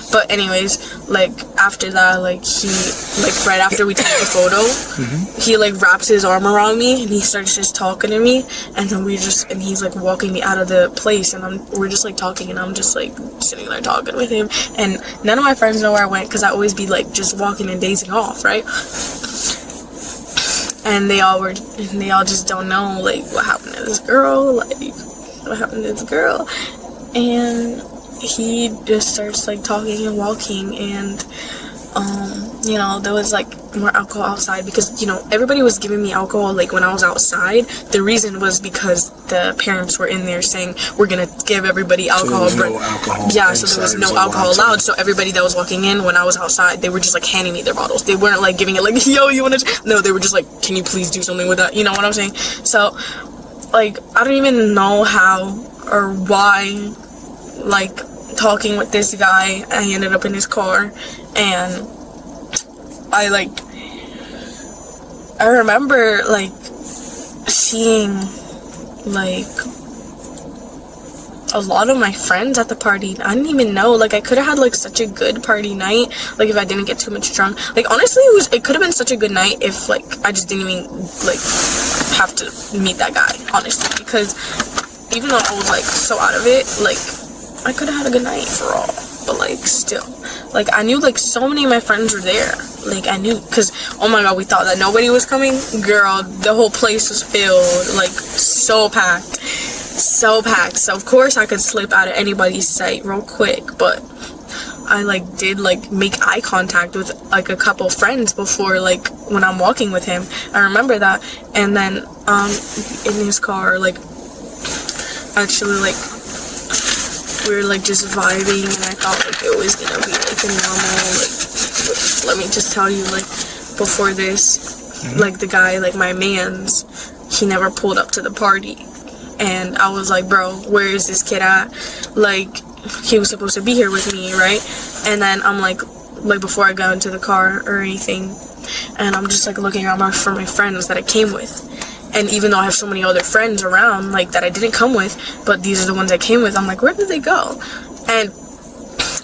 But anyways, like after that, like he, like right after we take the photo, he like wraps his arm around me and he starts just talking to me, and then and he's like walking me out of the place, and we're just like talking, and I'm just like sitting there talking with him, and none of my friends know where I went, because I always be like just walking and dazing off, right? And they all just don't know like what happened to this girl, and he just starts like talking and walking, and you know, there was like more alcohol outside, because you know everybody was giving me alcohol like when I was outside. The reason was because the parents were in there saying we're gonna give everybody alcohol. So there was no alcohol. Yeah, so there was no alcohol allowed. So everybody that was walking in when I was outside, they were just like handing me their bottles. They weren't like giving it like, yo, you wanna? No, they were just like, can you please do something with that? You know what I'm saying? So like I don't even know how or why like talking with this guy. I ended up in his car, and I remember like seeing like a lot of my friends at the party. I didn't even know, like I could have had like such a good party night, like if I didn't get too much drunk. Like honestly, it could have been such a good night if like I just didn't even like have to meet that guy, honestly, because even though I was like so out of it, like I could have had a good night for all. But like still, like I knew like so many of my friends were there. Like I knew, because oh my god, we thought that nobody was coming. Girl, the whole place was filled, like so packed. So packed. So of course I could slip out of anybody's sight real quick, but I like did like make eye contact with like a couple friends before, like when I'm walking with him. I remember that. And then in his car, like actually like we were like just vibing, and I thought like it was gonna be like a normal, like let me just tell you, like before this, like the guy, like my man's, he never pulled up to the party. And I was like, bro, where is this kid at? Like, he was supposed to be here with me, right? And then I'm like before I got into the car or anything, and I'm just like looking around for my friends that I came with. And even though I have so many other friends around, like that I didn't come with, but these are the ones I came with, I'm like, where did they go? And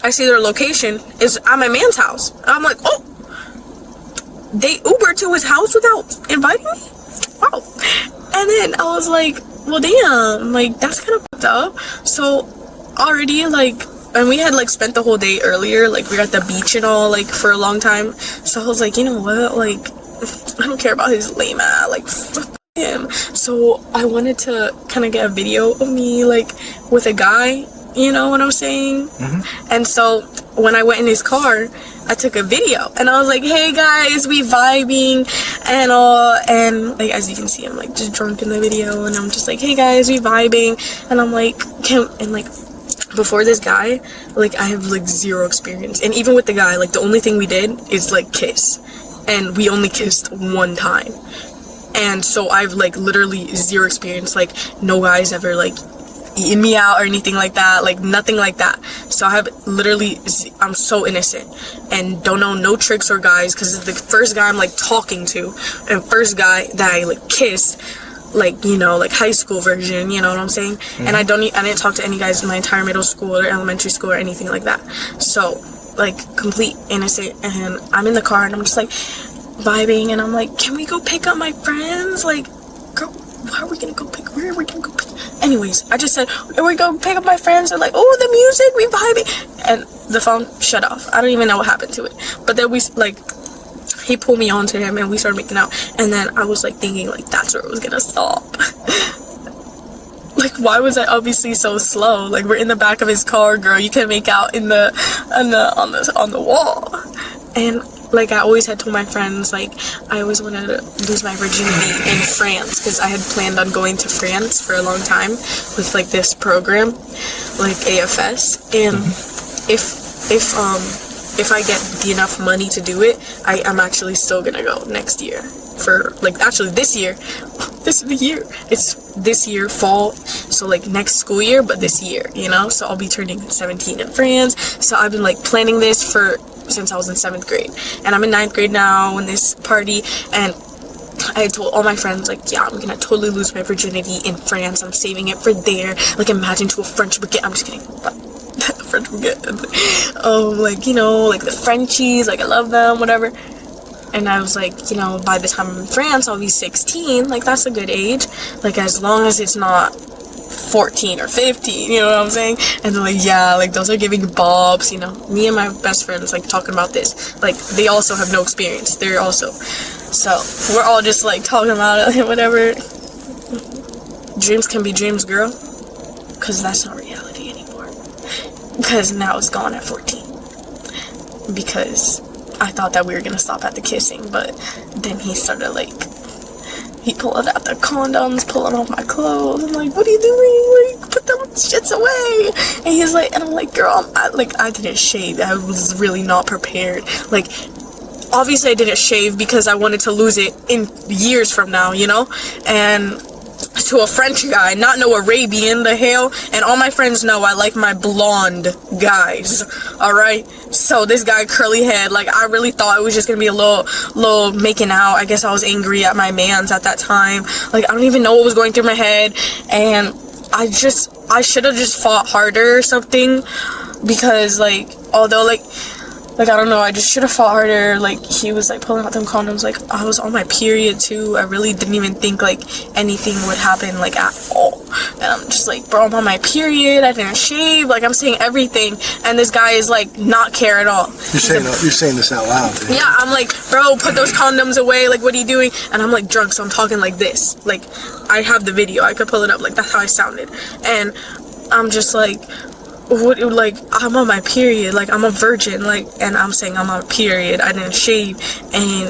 I see their location is at my man's house. I'm like, oh, they Ubered to his house without inviting me? Wow. And then I was like, well damn, like that's kind of fucked up. So already like, and we had like spent the whole day earlier, like we were at the beach and all, like for a long time. So I was like, you know what, like I don't care about his lame ass, like fuck him. So I wanted to kind of get a video of me like with a guy, you know what I'm saying? And so when I went in his car, I took a video, and I was like, hey guys, we vibing and all, and like as you can see, I'm like just drunk in the video, and I'm just like, hey guys, we vibing, and I'm like, and like before this guy, like I have like zero experience, and even with the guy, like the only thing we did is like kiss, and we only kissed one time. And so I've like literally zero experience, like no guy's ever like eating me out or anything like that, like nothing like that. So I have literally, I'm so innocent and don't know no tricks or guys, because it's the first guy I'm like talking to, and first guy that I like kissed, like, you know, like high school version, you know what I'm saying? And I didn't talk to any guys in my entire middle school or elementary school or anything like that. So like complete innocent, and I'm in the car and I'm just like vibing, and I'm like, can we go pick up my friends? Like, girl, where are we gonna go pick? Anyways, I just said, we're gonna pick up my friends. They're like, oh, the music, we vibing, and the phone shut off. I don't even know what happened to it. But then we like, he pulled me onto him and we started making out, and then I was like thinking like that's where it was gonna stop. Like, why was I obviously so slow? Like, we're in the back of his car, girl. You can make out on the wall. And like I always had told my friends, like I always wanted to lose my virginity in France, because I had planned on going to France for a long time with like this program, like AFS. And if I get enough money to do it, I'm actually still gonna go next year. For like, actually this year, this is the year, it's this year fall, so like next school year, but this year, you know. So I'll be turning 17 in France. So I've been like planning this since I was in 7th grade, and I'm in 9th grade now in this party. And I told all my friends, like, yeah, I'm gonna totally lose my virginity in France. I'm saving it for there. Like, imagine to a French baguette. I'm just kidding. French baguette. Oh, like, you know, like the Frenchies, like I love them, whatever. And I was like, you know, by the time I'm in France, I'll be 16. Like, that's a good age. Like, as long as it's not 14 or 15, you know what I'm saying? And they're like, yeah, like those are giving bobs, you know. Me and my best friends like talking about this, like they also have no experience, they're also, so we're all just like talking about it, whatever. Dreams can be dreams, girl, because that's not reality anymore, because now it's gone at 14, because I thought that we were gonna stop at the kissing, but then he started like, he pulled out the condoms, pulling off my clothes. I'm like, what are you doing? Like, put them shits away. And he's like, and I'm like, girl, I didn't shave. I was really not prepared. Like, obviously I didn't shave because I wanted to lose it in years from now, you know? And to a French guy, not no Arabian, the hell. And all my friends know I like my blonde guys, alright? So this guy, curly head, like, I really thought it was just gonna be a little making out. I guess I was angry at my mans at that time. Like, I don't even know what was going through my head, and I should have just fought harder or something, because, like, although, like, I don't know, I just should have fought harder. Like, he was, like, pulling out them condoms, like, I was on my period, too. I really didn't even think, like, anything would happen, like, at all. And I'm just like, bro, I'm on my period, I didn't shave, like, I'm saying everything, and this guy is, like, not care at all. You're saying this out loud. Dude. Yeah, I'm like, bro, put those condoms away, like, what are you doing? And I'm, like, drunk, so I'm talking like this. Like, I have the video, I could pull it up, like, that's how I sounded. And I'm just like, what, like, I'm on my period, like, I'm a virgin, like, and I'm saying I'm on a period, I didn't shave, and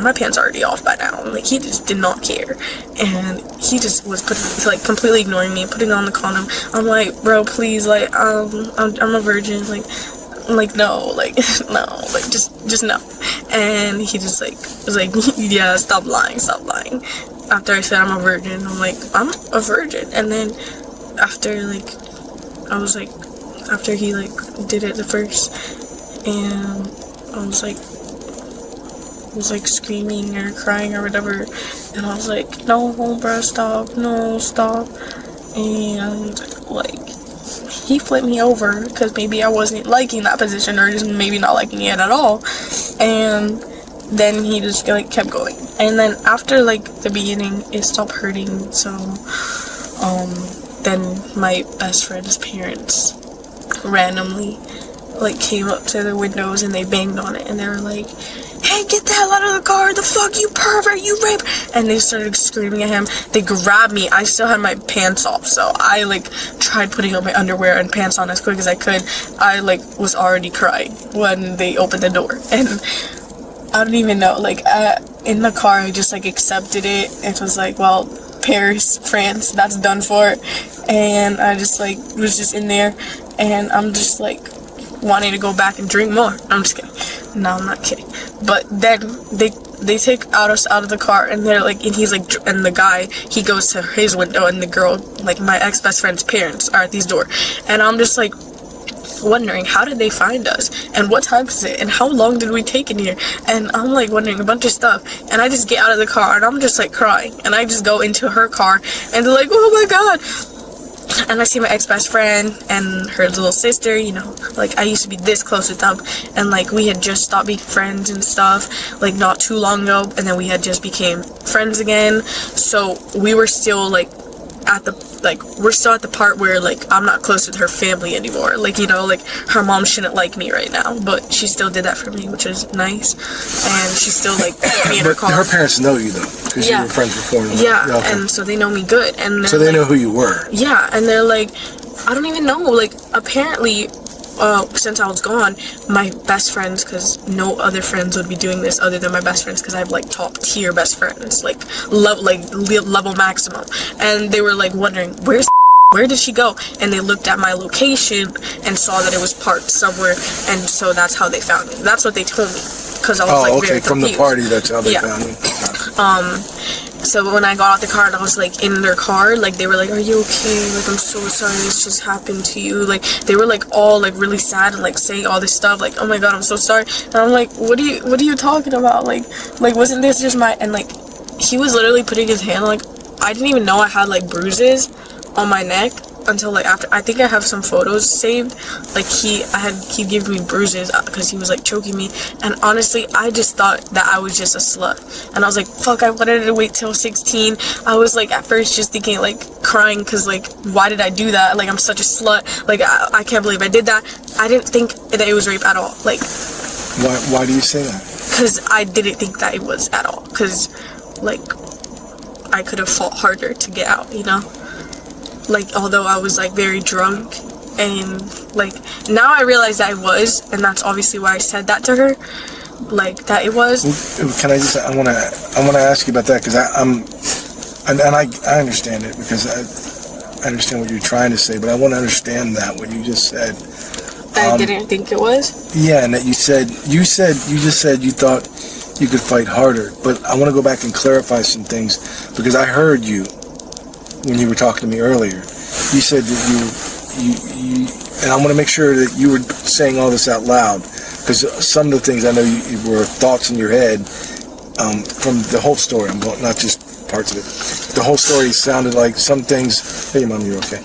my pants already off by now, like, he just did not care, and he just was like, completely ignoring me, putting on the condom. I'm like, bro, please, like, I'm a virgin, like, no, like, no, like, just no. And he just, like, was like, yeah, stop lying, after I said I'm a virgin. I'm like, I'm a virgin. And then after, like, I was like, after he, like, did it the first, and I was like screaming or crying or whatever, and I was like, no, bro, stop, no, stop. And, like, he flipped me over, because maybe I wasn't liking that position, or just maybe not liking it at all, and then he just, like, kept going. And then after, like, the beginning, it stopped hurting, so, then my best friend's parents randomly, like, came up to the windows and they banged on it, and they were like, hey, get the hell out of the car, the fuck, you pervert, you rape. And they started screaming at him. They grabbed me. I still had my pants off, so I, like, tried putting on my underwear and pants on as quick as I could. I, like, was already crying when they opened the door, and I don't even know, like, in the car, I just, like, accepted it. It was like, well, Paris, France, that's done for. And I just, like, was just in there, and I'm just, like, wanting to go back and drink more. I'm just kidding. No, I'm not kidding. But then they take us out of the car, and they're like, and he's like, and the guy, he goes to his window, and the girl, like, my ex-best friend's parents are at these door, and I'm just like wondering, how did they find us, and what time is it, and how long did we take in here? And I'm like wondering a bunch of stuff, and I just get out of the car, and I'm just like crying, and I just go into her car, and they're like, oh my god. And I see my ex-best friend and her little sister, you know, like, I used to be this close with them, and, like, we had just stopped being friends and stuff, like, not too long ago, and then we had just became friends again. So we were still, like, we're still at the part where, like, I'm not close with her family anymore. Like, you know, like, her mom shouldn't like me right now, but she still did that for me, which is nice. And she still, like, put me in her car. Her parents know you, though, because you were friends before. Yeah, okay. And so they know me good. And so they know who you were. Yeah, and they're like, I don't even know, like, apparently, since I was gone, my best friends, because no other friends would be doing this other than my best friends, because I have, like, top tier best friends, like, level maximum, and they were, like, wondering, where did she go? And they looked at my location and saw that it was parked somewhere, and so that's how they found me. That's what they told me, because I was, like, very confused. From the party, that's how they found me. So when I got out the car and I was, like, in their car, like, they were like, are you okay? Like, I'm so sorry this just happened to you. Like, they were, like, all, like, really sad and, like, saying all this stuff, like, oh my god, I'm so sorry. And I'm like, what are you talking about? Like, wasn't this just my, and, like, he was literally putting his hand, like, I didn't even know I had, like, bruises on my neck until, like, after. I think I have some photos saved, like, he gave me bruises because he was, like, choking me, and honestly, I just thought that I was just a slut, and I was like, fuck, I wanted to wait till 16. I was, like, at first just thinking, like, crying, because, like, why did I do that? Like, I'm such a slut, like, I can't believe I did that. I didn't think that it was rape at all. Like, why do you say that? Because I didn't think that it was at all, because, like, I could have fought harder to get out, you know? Like, although I was, like, very drunk, and, like, now I realize that I was, and that's obviously why I said that to her, like, that it was. Can I just, I want to ask you about that, because I understand it, because I understand what you're trying to say, but I want to understand that, what you just said. I didn't think it was? Yeah, and that you just said you thought you could fight harder, but I want to go back and clarify some things, because I heard you, when you were talking to me earlier. You said that you and I want to make sure that you were saying all this out loud, because some of the things I know you were thoughts in your head from the whole story. I'm going, not just parts of it. The whole story sounded like some things. Hey, Mom, you're okay.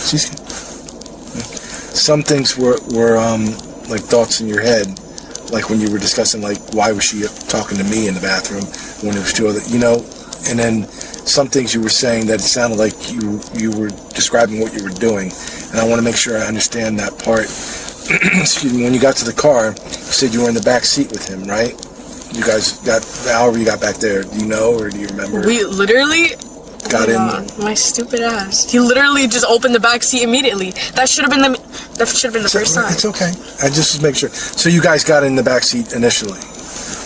She's good. Some things were like thoughts in your head, like when you were discussing, like, why was she talking to me in the bathroom when there was two other, and then some things you were saying that it sounded like you were describing what you were doing, and I want to make sure I understand that part. Excuse me. When you got to the car, you said you were in the back seat with him, right? You guys got, however you got back there, do you know, or do you remember? We literally got in. My stupid ass. He literally just opened the back seat immediately. That should have been the first time. It's okay. I just make sure. So you guys got in the back seat initially.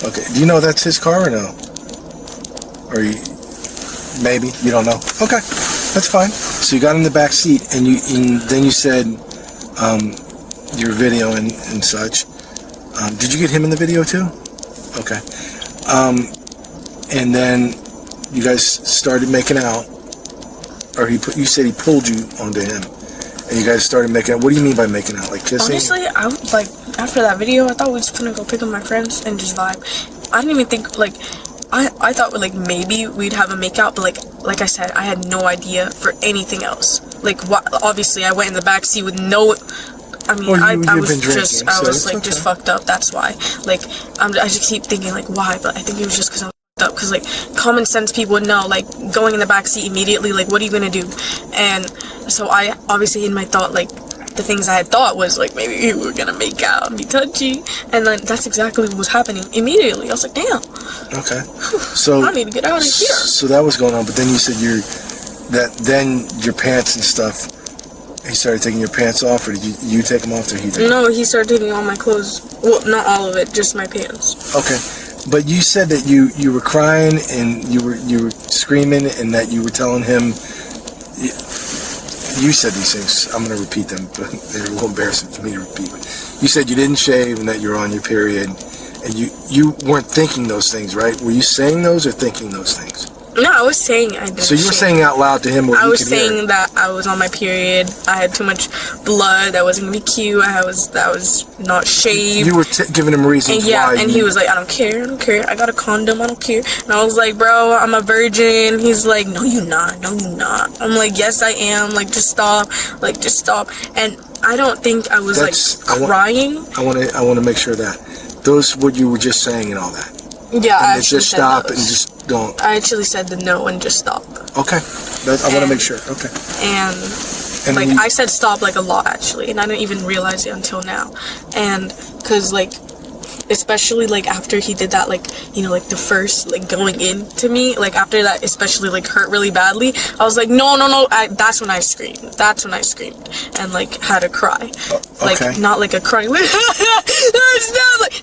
Okay. Do you know that's his car or no? Or maybe you don't know. Okay, that's fine. So you got in the back seat, and then you said your video and such. Did you get him in the video too? Okay. And then you guys started making out, or you said he pulled you onto him, and you guys started making out. What do you mean by making out? Like kissing? Honestly, I was like, after that video, I thought we were just gonna go pick up my friends and just vibe. I didn't even think, like, I thought, like, maybe we'd have a makeout, but like I said, I had no idea for anything else. Like, obviously, I went in the back seat with no. I mean, I was just fucked up. That's why. Like, I just keep thinking, like, why? But I think it was just because I was fucked up. Because, like, common sense people would know, like, going in the back seat immediately, like, what are you gonna do? And so I obviously in my thought, like, the things I had thought was, like, maybe we were gonna make out and be touchy, and then that's exactly what was happening immediately. I was like, damn. Okay. So I need to get out of here. So that was going on, but then you said then your pants and stuff. He started taking your pants off, or did you take them off, or he did? No, he started taking all my clothes. Well, not all of it, just my pants. Okay, but you said that you were crying and you were screaming, and that you were telling him. You said these things. I'm going to repeat them, but they're a little embarrassing for me to repeat. You said you didn't shave and that you were on your period, and you weren't thinking those things, right? Were you saying those or thinking those things? No, I was saying I didn't. So you were saying out loud to him what I you was could saying hear. that I was on my period. I had too much blood. That wasn't gonna be cute. That was not shaved. You were giving him reasons why. And he was like, I don't care. I got a condom. I don't care. And I was like, bro, I'm a virgin. He's like, no, you not. No, you not. I'm like, yes, I am. Like, just stop. Like, just stop. And I don't think I was crying. I want to make sure that those what you were just saying and all that. Yeah, and I just stop and just don't. I actually said the no and just stop. Okay, I want to make sure. Okay. And like I said stop like a lot actually, and I didn't even realize it until now. And cause like, especially like after he did that, like, you know, like the first like going in to me, like after that especially like hurt really badly, I was like no. That's when I screamed. And like had to cry. Like not like a cry like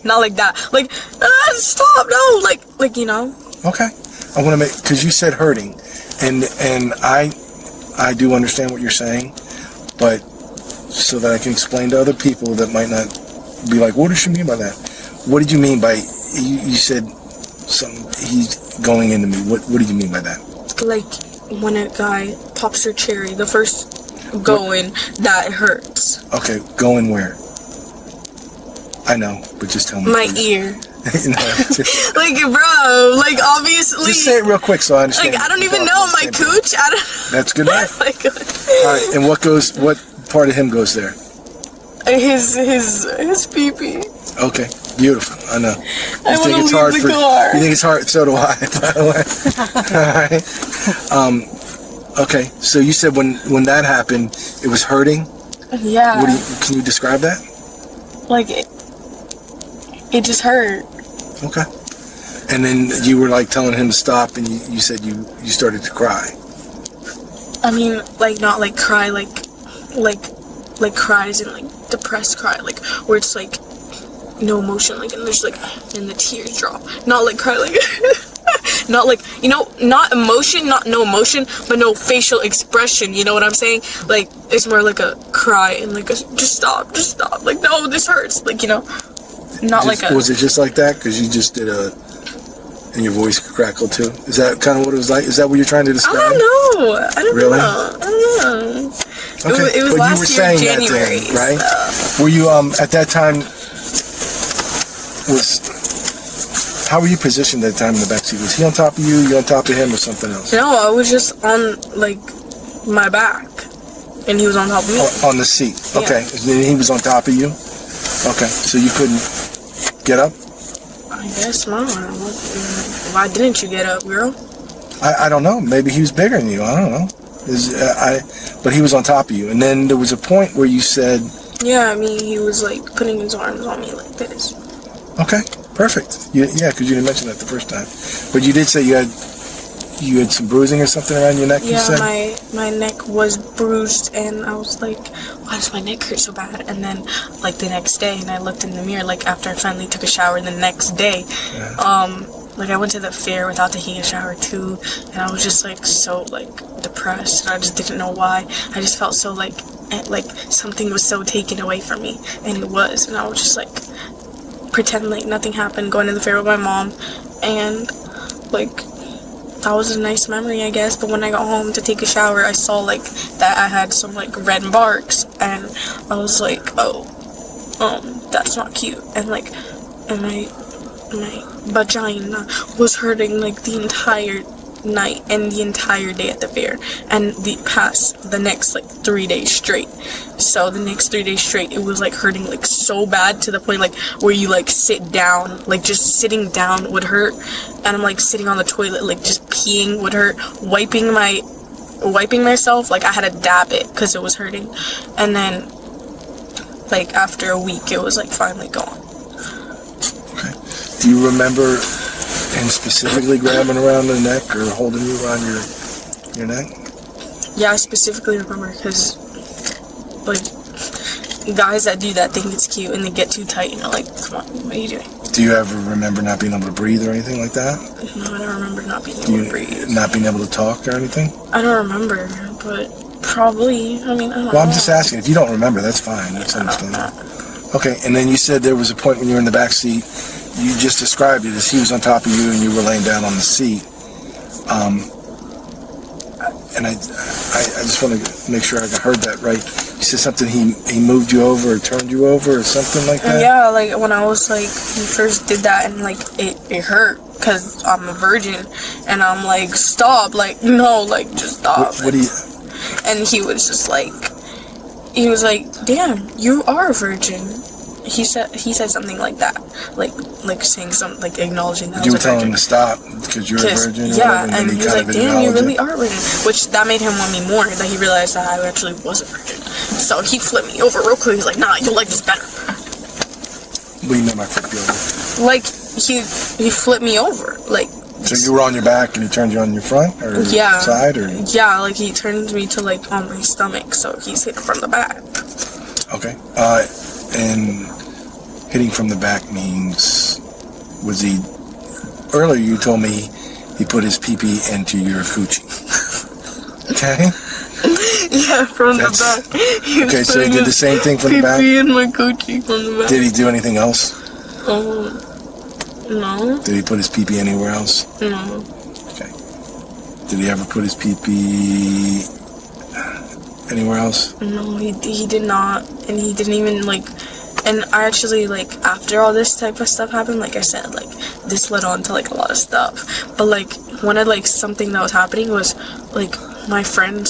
not like that. Like stop, no, like you know. Okay. I want to make, because you said hurting, and I do understand what you're saying, but so that I can explain to other people that might not be like, what does she mean by that? What did you mean by, you said something, he's going into me. What did you mean by that? Like when a guy pops your cherry, the first going, that hurts. Okay, going where? I know, but just tell me. My please. ear. Like, bro, like, obviously. Just say it real quick so I understand. Like, I don't even know my cooch. That's good enough. Like, alright, and what part of him goes there? His pee-pee. Okay, beautiful. I know. I want to leave the car. You think it's hard? So do I, by the way. Alright. Okay, so you said when that happened, it was hurting? Yeah. Can you describe that? Like, it just hurt. Okay. And then you were like telling him to stop, and you said you started to cry. I mean, like, not like cry, like cries and like depressed cry, like where it's like no emotion, like, and there's like, and the tears drop. Not like cry, like not like, you know, not emotion, not no emotion, but no facial expression, you know what I'm saying? Like, it's more like a cry and like a just stop, like, no, this hurts, like, you know, not like a. Was it just like that? Because you just did And your voice crackled too? Is that kind of what it was like? Is that what you're trying to describe? I don't know. I don't Really? know. I don't know. Okay, It was but last you were year, saying January. that then, right? So. Were you at that time? How were you positioned at that time in the backseat? Was he on top of you? You on top of him, or something else? No, I was just on like my back, and he was on top of me. On the seat. Yeah. Okay, and then he was on top of you. Okay, so you couldn't get up? I guess not. Why didn't you get up, girl? I don't know. Maybe he was bigger than you. I don't know. But he was on top of you. And then there was a point where you said... Yeah, I mean, he was like putting his arms on me like this. Okay, perfect. Yeah, because you didn't mention that the first time. But you did say you had some bruising or something around your neck, you Yeah, said? my neck was bruised, and I was like, why does my neck hurt so bad? And then, like, the next day, and I looked in the mirror, like, after I finally took a shower the next day, like, I went to the fair without taking a shower, too, and I was just, like, so, like, depressed, and I just didn't know why. I just felt so, like something was so taken away from me, and it was, and I was just, like, pretend like nothing happened, going to the fair with my mom, and, like... That was a nice memory, I guess, but when I got home to take a shower, I saw, like, that I had some, like, red marks, and I was like, oh, that's not cute, and, like, and my vagina was hurting, like, the entire night and the entire day at the fair, and the next, like, 3 days straight. So the next 3 days straight, it was, like, hurting, like, so bad to the point, like, where you, like, sit down, like, just sitting down would hurt, and I'm, like, sitting on the toilet, like, just peeing would hurt, wiping myself, like, I had to dab it, because it was hurting, and then, like, after a week, it was, like, finally gone. Okay. Do you remember him specifically grabbing around the neck or holding you around your neck? Yeah, I specifically remember, because, like, guys that do that think it's cute, and they get too tight, and they're like, come on, what are you doing? Do you ever remember not being able to breathe or anything like that? No, I don't remember not being able to breathe. Not being able to talk or anything? I don't remember, but probably, I mean, I don't know. Well, I'm just asking. If you don't remember, that's fine. That's understandable. Okay, and then you said there was a point when you were in the back seat. You just described it as he was on top of you and you were laying down on the seat. And I just want to make sure I heard that right. You said something, he moved you over or turned you over or something like that? Yeah, like when I was like, he first did that and like it hurt because I'm a virgin. And I'm like, stop, like, no, like, just stop. What do you... And he was just like, damn, you are a virgin. He said something like that, like saying something, like acknowledging that I was a virgin. You were telling him to stop because you're a virgin? Yeah, and he was like, damn, you really are a virgin. Which, that made him want me more, that he realized that I actually was a virgin. So he flipped me over real quick. He's like, nah, you'll like this better. What do you mean by flip you over? Like, he flipped me over, like. So you were on your back and he turned you on your front or side? Or? Yeah, like he turned me to like on my stomach, so he's hitting from the back. Okay. And hitting from the back means, was he, earlier you told me he put his pee-pee into your coochie. Okay? Yeah, from the back. Okay, so he did the same thing from the back? Pee-pee in my coochie from the back. Did he do anything else? No. Did he put his pee-pee anywhere else? No. Okay. Did he ever put his pee-pee anywhere else? No, he did not, and he didn't even like. And I actually, like, after all this type of stuff happened, like I said, like, this led on to, like, a lot of stuff. But, like, one of, like, something that was happening was, like, my friend,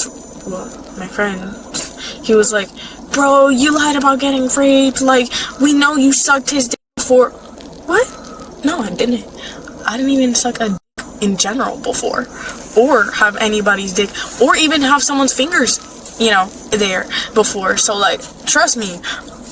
he was like, bro, you lied about getting raped. Like, we know you sucked his dick before. What? No, I didn't. I didn't even suck a dick in general before. Or have anybody's dick. Or even have someone's fingers, you know, there before. So, like, trust me.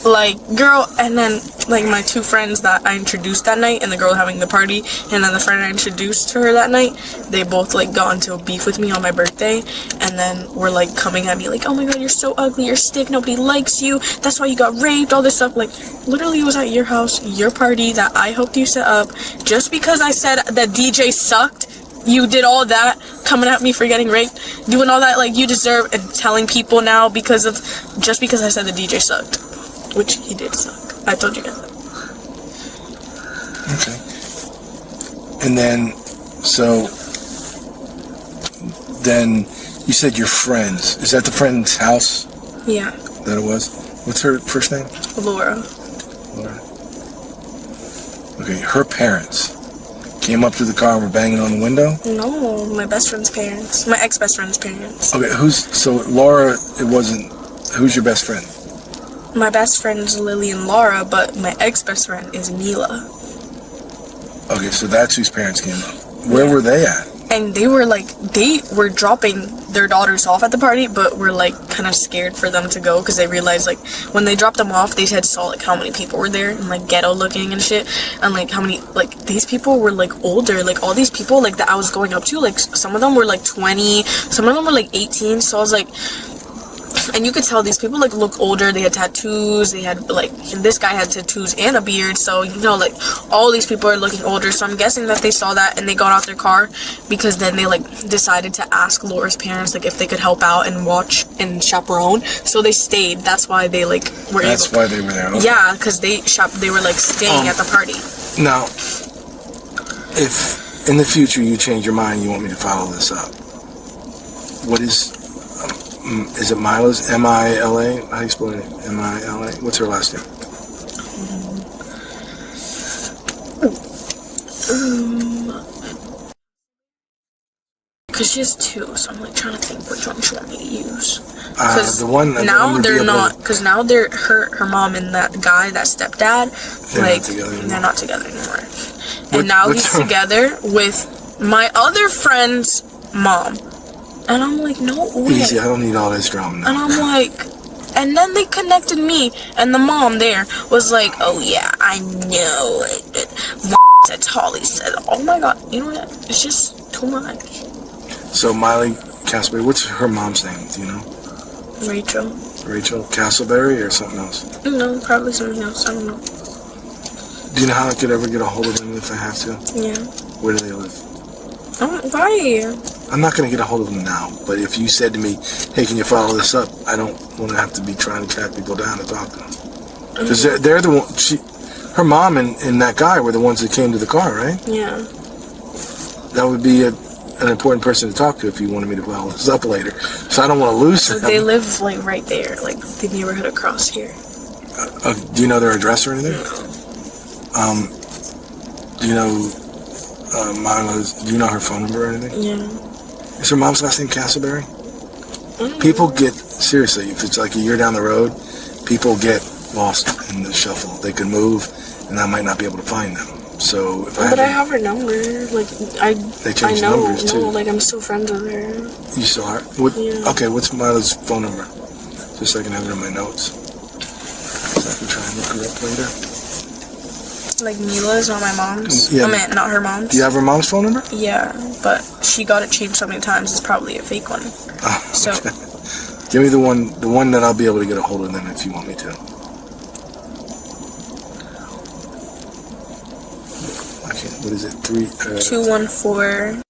Like, girl, and then, like, my two friends that I introduced that night, and the girl having the party, and then the friend I introduced to her that night, they both, like, got into a beef with me on my birthday, and then were, like, coming at me, like, oh my god, you're so ugly, you're stick, nobody likes you, that's why you got raped, all this stuff. Like, literally it was at your house, your party, that I helped you set up, just because I said that DJ sucked, you did all that, coming at me for getting raped, doing all that, like, you deserve, and telling people now just because I said the DJ sucked. Which he did suck. I told you guys that. Okay. And then So then you said your friends. Is that the friend's house Yeah. that it was? What's her first name? Laura. Laura. Okay, her parents came up to the car and were banging on the window? No, my best friend's parents. My ex-best friend's parents. Okay, so Laura, it wasn't, who's your best friend? My best friend's Lily and Laura, but my ex-best friend is Mila. Okay, so that's whose parents came up. Where were they at? And they were dropping their daughters off at the party, but were like kind of scared for them to go because they realized like when they dropped them off, they had saw like how many people were there and like ghetto looking and shit, and like how many like these people were like older, like all these people like that I was going up to, like some of them were like 20, some of them were like 18, so I was like. And you could tell these people like look older. They had tattoos. They had like, and this guy had tattoos and a beard. So you know, like all these people are looking older. So I'm guessing that they saw that and they got out their car because then they like decided to ask Laura's parents like if they could help out and watch and chaperone. So they stayed. That's why they like were. That's why they were there. Okay. Yeah, because they were like staying at the party. Now, if in the future you change your mind, you want me to follow this up. What is it Mila's? M-I-L-A? How do you spell it? M-I-L-A? What's her last name? Because she has two, so I'm like trying to think which one she want me to use. The one that now they're not, because now they're her mom and that guy, that stepdad, they're not together anymore. And now he's together with my other friend's mom. And I'm like, no way. Easy, I don't need all this drama now. And I'm like, and then they connected me, and the mom there was like, oh yeah, I know it. Said Holly said, oh my god, you know what? It's just too much. So Miley Castleberry, what's her mom's name? Do you know? Rachel. Rachel Castleberry or something else? No, probably something else. I don't know. Do you know how I could ever get a hold of them if I have to? Yeah. Where do they live? Why? I'm not going to get a hold of them now, but if you said to me, hey, can you follow this up? I don't want to have to be trying to track people down to talk to them. Because they're the one, her mom and that guy were the ones that came to the car, right? Yeah. That would be an important person to talk to if you wanted me to follow this up later. So I don't want to lose them. They live like right there, like the neighborhood across here. Do you know their address or anything? No. Do you know Mila's, do you know her phone number or anything? Yeah. Is her mom's last name Castleberry? People get, seriously, if it's like a year down the road, people get lost in the shuffle. They could move, and I might not be able to find them. So if I have her number. Like they changed numbers too. No, like I'm still friends with her. You still are? Yeah. Okay, what's Mila's phone number? Just so I can have it in my notes. So I can try and look her up later. Like Mila's, not my mom's. Yeah. I mean, not her mom's. Do you have her mom's phone number? Yeah, but she got it changed so many times. It's probably a fake one. Oh, so, okay. Give me the one that I'll be able to get a hold of them if you want me to. Okay, what is it? 214.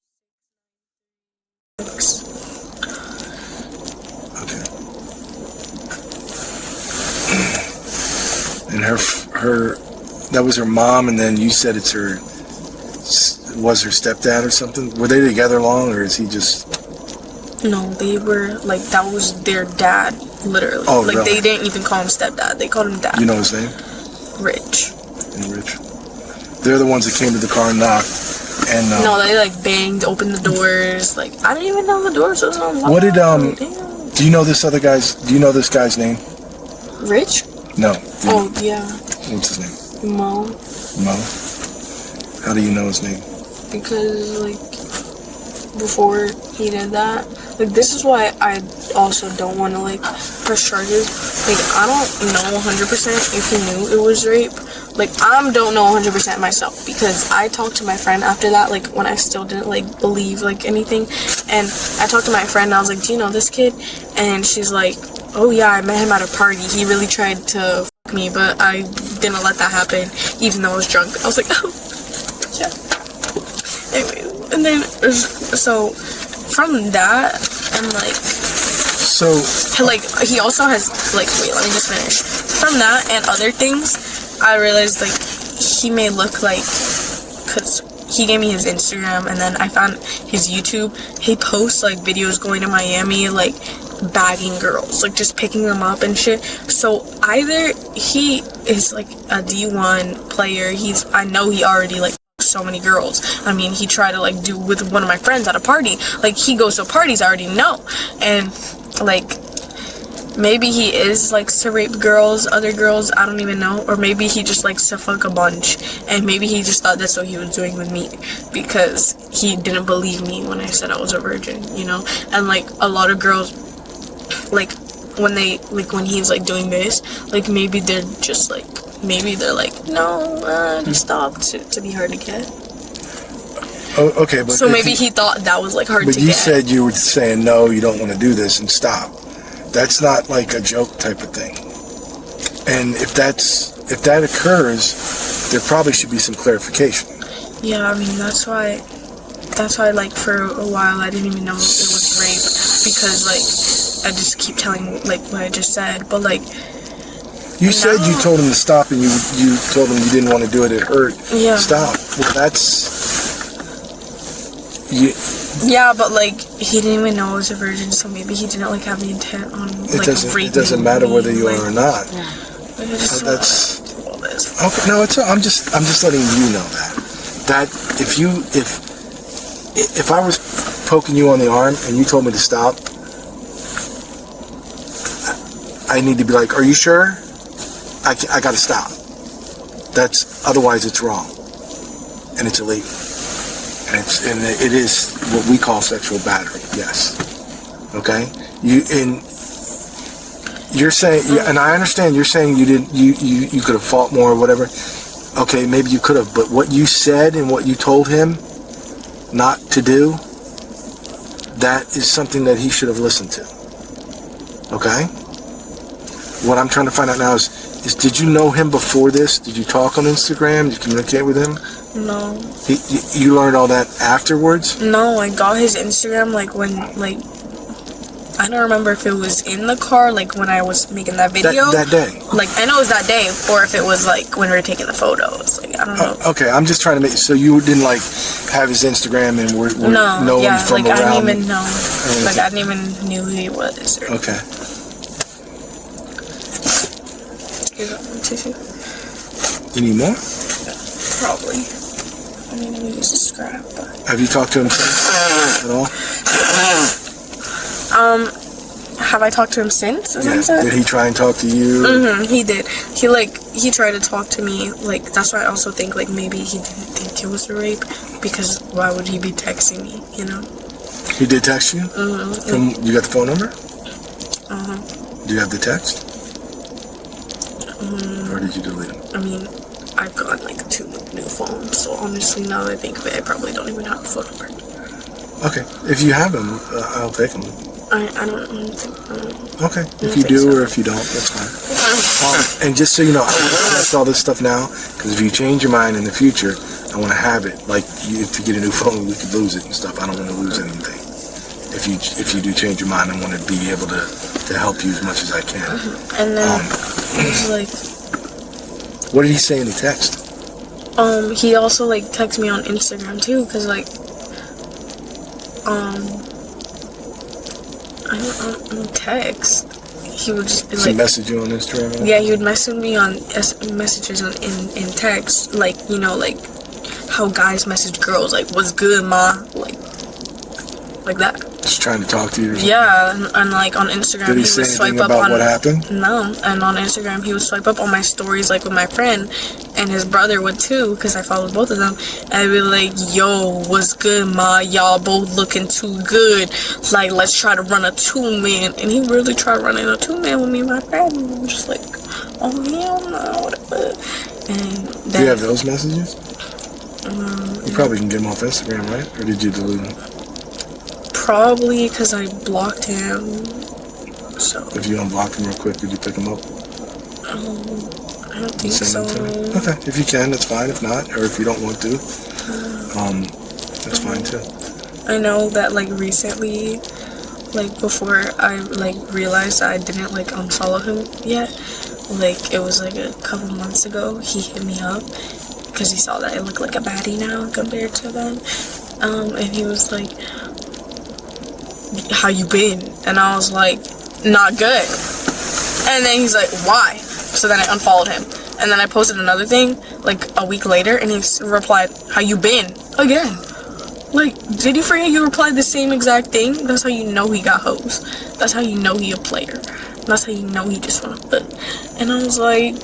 Okay. And her that was her mom, and then you said was her stepdad or something? Were they together long, or is he just? No, they were like that was their dad, literally. Oh, like really? they didn't even call him stepdad; they called him dad. You know his name? Rich. And Rich. They're the ones that came to the car and knocked, and no, they like banged, opened the doors. Like I didn't even know the doors was unlocked. What did Do you know this other guy's? Do you know this guy's name? Rich? No. Oh yeah. What's his name? Mo. Mo. How do you know his name? Because like before he did that, like this is why I also don't want to like press charges. Like I don't know 100% if he knew it was rape. Like I don't know 100% myself because I talked to my friend after that, like when I still didn't like believe like anything, and I talked to my friend and I was like, do you know this kid? And she's like, oh yeah, I met him at a party. He really tried to fuck me, but I didn't let that happen even though I was drunk. I was like, oh yeah. Anyway, and then so from that and like he also has like wait, let me just finish. From that and other things, I realized like he may look like, because he gave me his Instagram, and then I found his YouTube. He posts like videos going to Miami, like bagging girls, like just picking them up and shit. So either he is like a D1 player, I know he already like so many girls. I mean, he tried to like do with one of my friends at a party. Like, he goes to parties, I already know. And like, maybe he is likes to rape girls, other girls, I don't even know. Or maybe he just likes to fuck a bunch, and maybe he just thought that's what he was doing with me, because he didn't believe me when I said I was a virgin, you know. And like, a lot of girls, like when he's like doing this, like maybe they're just like, no, just stop to be hard to get. Oh, okay, but so maybe he thought that was like hard to get. But you said you were saying no, you don't want to do this, and stop. That's not like a joke type of thing. And if that occurs, there probably should be some clarification. Yeah, I mean, that's why like for a while I didn't even know it was rape, because like I just keep telling like what I just said. But like, you said you told him to stop, and you told him you didn't want to do it. It hurt. Yeah. Stop. Well, that's yeah, but like, he didn't even know I was a virgin, so maybe he didn't like have the intent on like raping. It doesn't matter whether you are or not. Like, I just that's okay. No, it's. I'm just letting you know that if I was poking you on the arm and you told me to stop, I need to be like, are you sure? I got to stop. Otherwise it's wrong, and it's illegal, and it is what we call sexual battery. Yes. Okay. You're saying, and I understand. You're saying you didn't. You could have fought more or whatever. Okay, maybe you could have, but what you said and what you told him not to do, that is something that he should have listened to. Okay? What I'm trying to find out now is did you know him before this? Did you talk on Instagram? Did you communicate with him? No. You learned all that afterwards? No, I got his Instagram like when, like, I don't remember if it was in the car, like when I was making that video. That day. Like, I know it was that day, or if it was like when we were taking the photos. Like, I don't know. Okay, I'm just trying to make, so you didn't like have his Instagram and know him from like, around? I didn't even know. Like, I didn't even knew who he was. Okay. You got one tissue? You need more? Probably. I mean, we use a scrap, but... Have you talked to him at all? Have I talked to him since? Yeah. Did he try and talk to you? Mm-hmm, he did. He tried to talk to me. Like, that's why I also think, like, maybe he didn't think it was a rape, because why would he be texting me, you know? He did text you? Mm-hmm. You got the phone number? Uh-huh. Do you have the text? Or did you delete them? I mean, I've got, like, 2 new phones, so honestly, now that I think of it, I probably don't even have a phone number. Okay. If you have them, I'll take them. I don't think... Okay. If you do or if you don't, that's fine. And just so you know, I want all this stuff now, because if you change your mind in the future, I want to have it. Like, if you get a new phone, we could lose it and stuff. I don't want to lose anything. If you do change your mind, I want to be able to help you as much as I can. And then he was like... What did he say in the text? He also, like, texted me on Instagram, too, because, like, I don't text. He would just be like... message you on Instagram? Yeah, he would message me on messages in text, like, you know, like how guys message girls, like, what's good, ma? Like that. Just trying to talk to you or something? Yeah, and like on Instagram, did he say anything about what happened? No, and on Instagram, he would swipe up on my stories, like with my friend, and his brother would too, because I followed both of them, and I'd be like, yo, what's good, ma? Y'all both looking too good. Like, let's try to run a 2-man. And he really tried running a 2-man with me and my friend, and I'm just like, oh, hell no, whatever. And then, do you have those messages? You probably can get them off Instagram, right? Or did you delete them? Probably because I blocked him. So. If you unblocked him real quick, could you pick him up? I don't think so. Okay, if you can, that's fine. If not, or if you don't want to, that's fine too. I know that, like, recently, like, before I, like, realized that I didn't, like, unfollow him yet, like, it was, like, a couple months ago, he hit me up, because he saw that I look like a baddie now compared to then. And he was like, how you been? And I was like, not good. And then he's like, why? So then I unfollowed him. And then I posted another thing, like, a week later, and he replied, how you been? Again. Like, did you forget you replied the same exact thing? That's how you know he got hoes. That's how you know he a player. That's how you know he just wanna put. And I was like,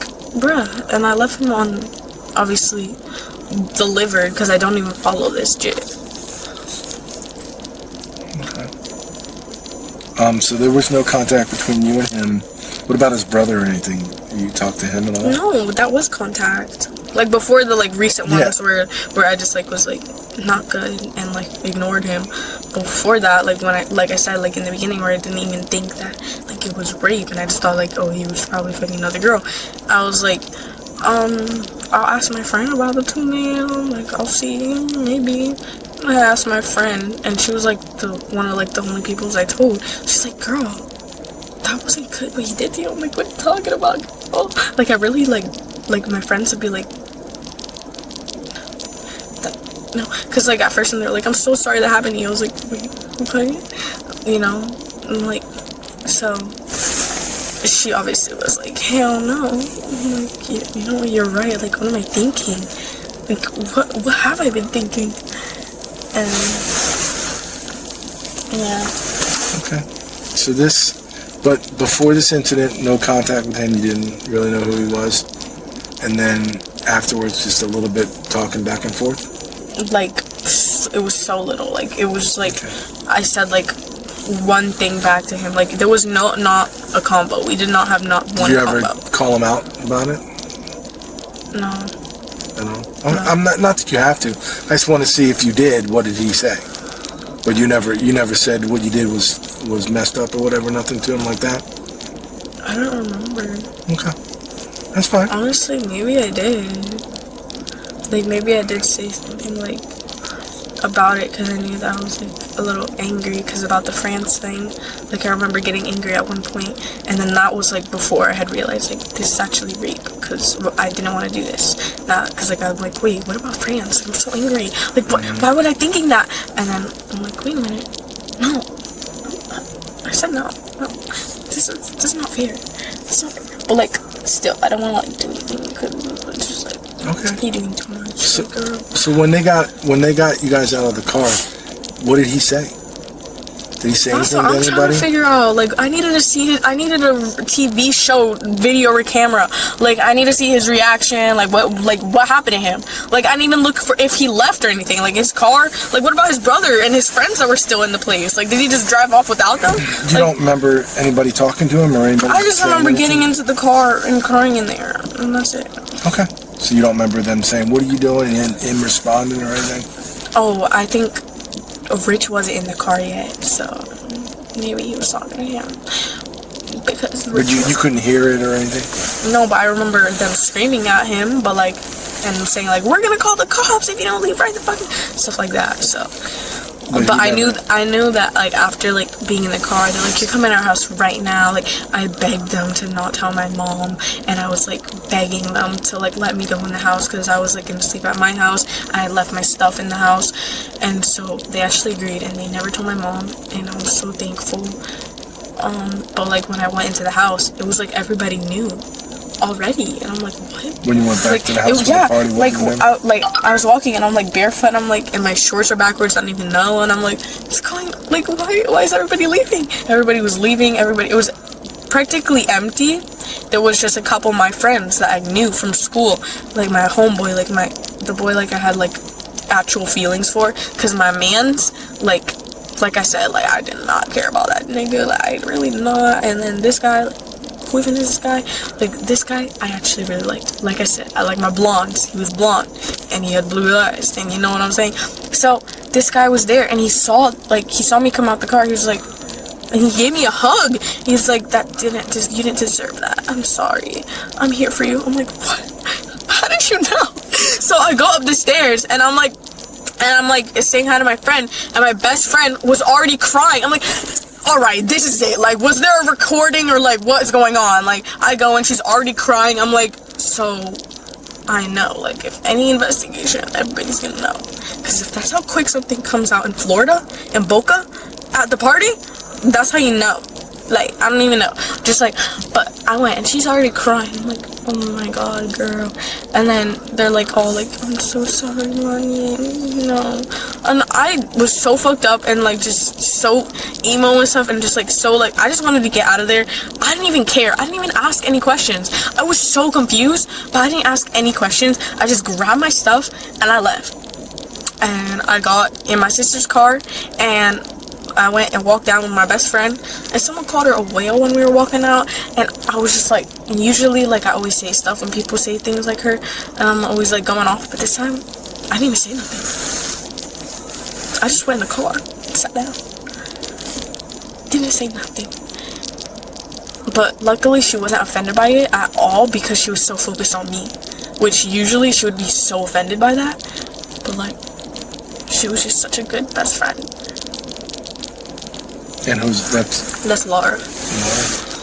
bruh. And I left him on, obviously, delivered, because I don't even follow this jit. Okay. So there was no contact between you and him. What about his brother or anything? You talked to him at all? No, that was contact. Like, before the, like, recent ones where I just, like, was, like, not good and, like, ignored him. Before that, like, when I said, like, in the beginning where I didn't even think that, like, it was rape, and I just thought, like, oh, he was probably fucking another girl. I was like, I'll ask my friend about the 2 million, like, I'll see, maybe. I asked my friend, and she was, like, one of, like, the only people I told. She's like, girl, that wasn't good what he did to you. I'm like, what are you talking about, girl? Like, I really, like, my friends would be like, no, because, like, at first, and they're like, I'm so sorry that happened to you. I was like, wait, what? You know? And, like, so, she obviously was like, hell no. I'm like, you know what, you're right. Like, what am I thinking? Like, what have I been thinking? And, yeah. Okay. So but before this incident, no contact with him. You didn't really know who he was. And then afterwards, just a little bit talking back and forth? Like, it was so little. Like, it was like, I said, like, one thing back to him. Like, there was not a combo. We did not have not one combo. Did you ever call him out about it? No. No. I'm not that you have to. I just want to see if you did, what did he say? But you never said what you did was messed up or whatever, nothing to him like that? I don't remember. Okay. That's fine. Honestly, maybe I did. Like, maybe I did say something, like, about it, because I knew that I was, like, a little angry, because about the France thing. Like, I remember getting angry at one point, and then that was, like, before I had realized, like, this is actually rape, because I didn't want to do this. Because, like, I'm like, wait, what about France? I'm so angry. Like, why would I thinking that? And then I'm like, wait a minute. No. I said no. This is not fair. It's not fair. But, like, still, I don't want to, like, do anything, because it's just, like, you're doing too much. So when they got you guys out of the car, what did he say? Did he say anything to anybody? I'm trying to figure out, like, I needed a TV show video or camera. Like, I need to see his reaction, like what happened to him. Like, I didn't even look for if he left or anything, like his car. Like, what about his brother and his friends that were still in the place? Like, did he just drive off without them? You don't remember anybody talking to him or anybody? I just remember getting into the car and crying in there, and that's it. Okay. So you don't remember them saying, what are you doing, and him responding or anything? Oh, I think Rich wasn't in the car yet, so maybe he was talking to him. Because But you couldn't hear it or anything? No, but I remember them screaming at him, but like, and saying like, we're gonna call the cops if you don't leave right the fucking, stuff like that, so. But I knew that, like, after, like, being in the car, they're like, you're coming to our house right now. Like, I begged them to not tell my mom, and I was, like, begging them to, like, let me go in the house, because I was, like, gonna sleep at my house. I had left my stuff in the house, and so they actually agreed, and they never told my mom, and I was so thankful. But, like, when I went into the house, it was, like, everybody knew already, and I'm like, what? When you went back to the house, yeah, the party, I was walking, and I'm like barefoot, and I'm like, and my shorts are backwards, I don't even know, and I'm like, what's going, like, why is everybody leaving? Everybody was leaving. It was practically empty. There was just a couple of my friends that I knew from school, like my homeboy, like the boy, like I had like actual feelings for, because my man's like I said, like, I did not care about that nigga, like, I really did not. And then this guy, who even is this guy? Like, this guy, I actually really liked. Like I said, I like my blondes. He was blonde, and he had blue eyes, and you know what I'm saying? So, this guy was there, and he saw me come out the car. He was like, and he gave me a hug. He's like, you didn't deserve that. I'm sorry. I'm here for you. I'm like, what? How did you know? So, I go up the stairs, and I'm like saying hi to my friend, and my best friend was already crying. I'm like, alright, this is it. Like, was there a recording or, like, what is going on? Like, I go and she's already crying. I'm like, so, I know. Like, if any investigation, everybody's gonna know. Because if that's how quick something comes out in Florida, in Boca, at the party, that's how you know. Like, I don't even know. Just like, but I went and she's already crying. I'm like, oh my god, girl. And then they're like, all like, I'm so sorry, mommy. No. And I was so fucked up and like just so emo and stuff and just like so like, I just wanted to get out of there. I didn't even care. I didn't even ask any questions. I was so confused, but I didn't ask any questions. I just grabbed my stuff and I left. And I got in my sister's car and I went and walked down with my best friend, and someone called her a whale when we were walking out, and I was just like, and usually like I always say stuff when people say things like her, and I'm always like going off, but this time I didn't even say nothing. I just went in the car and sat down. Didn't say nothing. But luckily she wasn't offended by it at all because she was so focused on me, which usually she would be so offended by that, but like she was just such a good best friend. And that's Laura. Laura?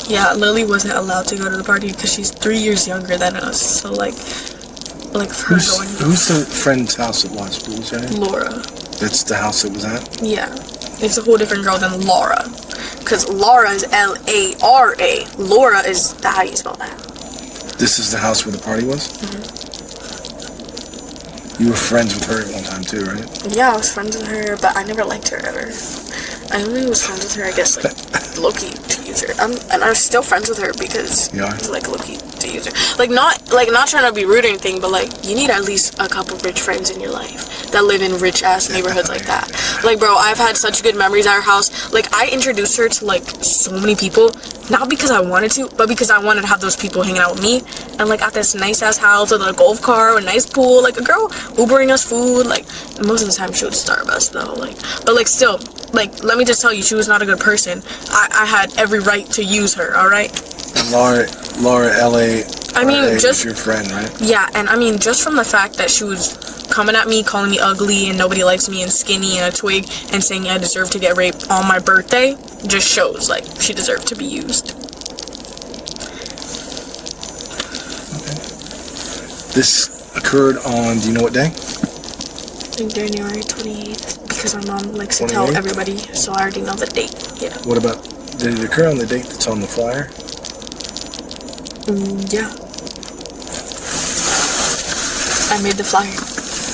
Yeah, Lily wasn't allowed to go to the party because she's 3 years younger than us. So like for her going. Who's the friend's house it was? What was her name? Laura. That's the house it was at? Yeah, it's a whole different girl than Laura, because Laura is Lara. Laura is how you spell that. This is the house where the party was? You were friends with her at one time too, right? Yeah, I was friends with her, but I never liked her ever. I only was friends with her, I guess, like, low-key to use her. And I'm still friends with her because, like, low-key to use her. Like, not trying to be rude or anything, but, like, you need at least a couple rich friends in your life that live in rich-ass neighborhoods like that. Like, bro, I've had such good memories at her house. Like, I introduced her to, like, so many people, not because I wanted to, but because I wanted to have those people hanging out with me. And, like, at this nice-ass house with a golf car, a nice pool, like, a girl Ubering us food, like, most of the time she would starve us, though, like, but, like, still, like, let me just tell you, she was not a good person. I had every right to use her, alright? And Laura L.A. I mean, just your friend, right? Yeah, and I mean, just from the fact that she was coming at me, calling me ugly and nobody likes me and skinny and a twig and saying I deserve to get raped on my birthday, just shows, like, she deserved to be used. Okay. This occurred on, do you know what day? In January 28th, because my mom likes to tell everybody, so I already know the date. Yeah. What about, did it occur on the date that's on the flyer? Yeah. I made the flyer.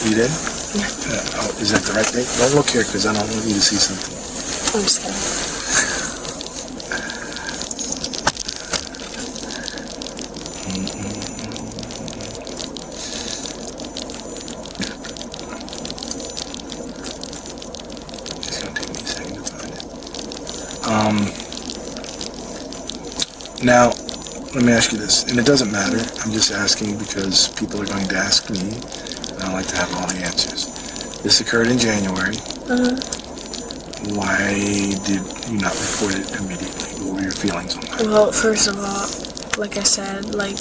You did? Yeah. Oh, is that the right date? Don't look here because I don't want you to see something. I'm just kidding. Now, let me ask you this, and it doesn't matter. I'm just asking because people are going to ask me, and I like to have all the answers. This occurred in January. Why did you not report it immediately? What were your feelings on that? Well, first of all, like I said, like,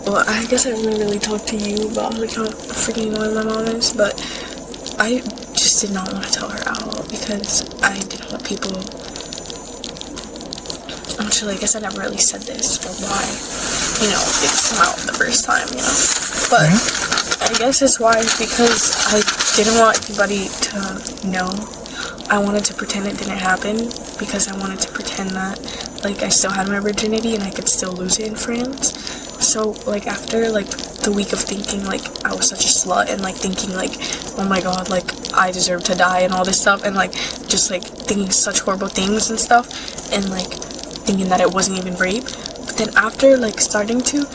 well, I guess I only really talked to you about like how freaking annoying my mom is, but I just did not want to tell her out because I didn't want people. Actually, I guess I never really said this, but why? You know, it came out the first time, you know. But I guess it's why, because I didn't want anybody to know. I wanted to pretend it didn't happen because I wanted to pretend that, like, I still had my virginity and I could still lose it in France. So, like, after, like, the week of thinking, like, I was such a slut and, like, thinking, like, oh my god, like, I deserve to die and all this stuff and, like, just, like, thinking such horrible things and stuff and, like, thinking that it wasn't even rape. But then after, like, starting to,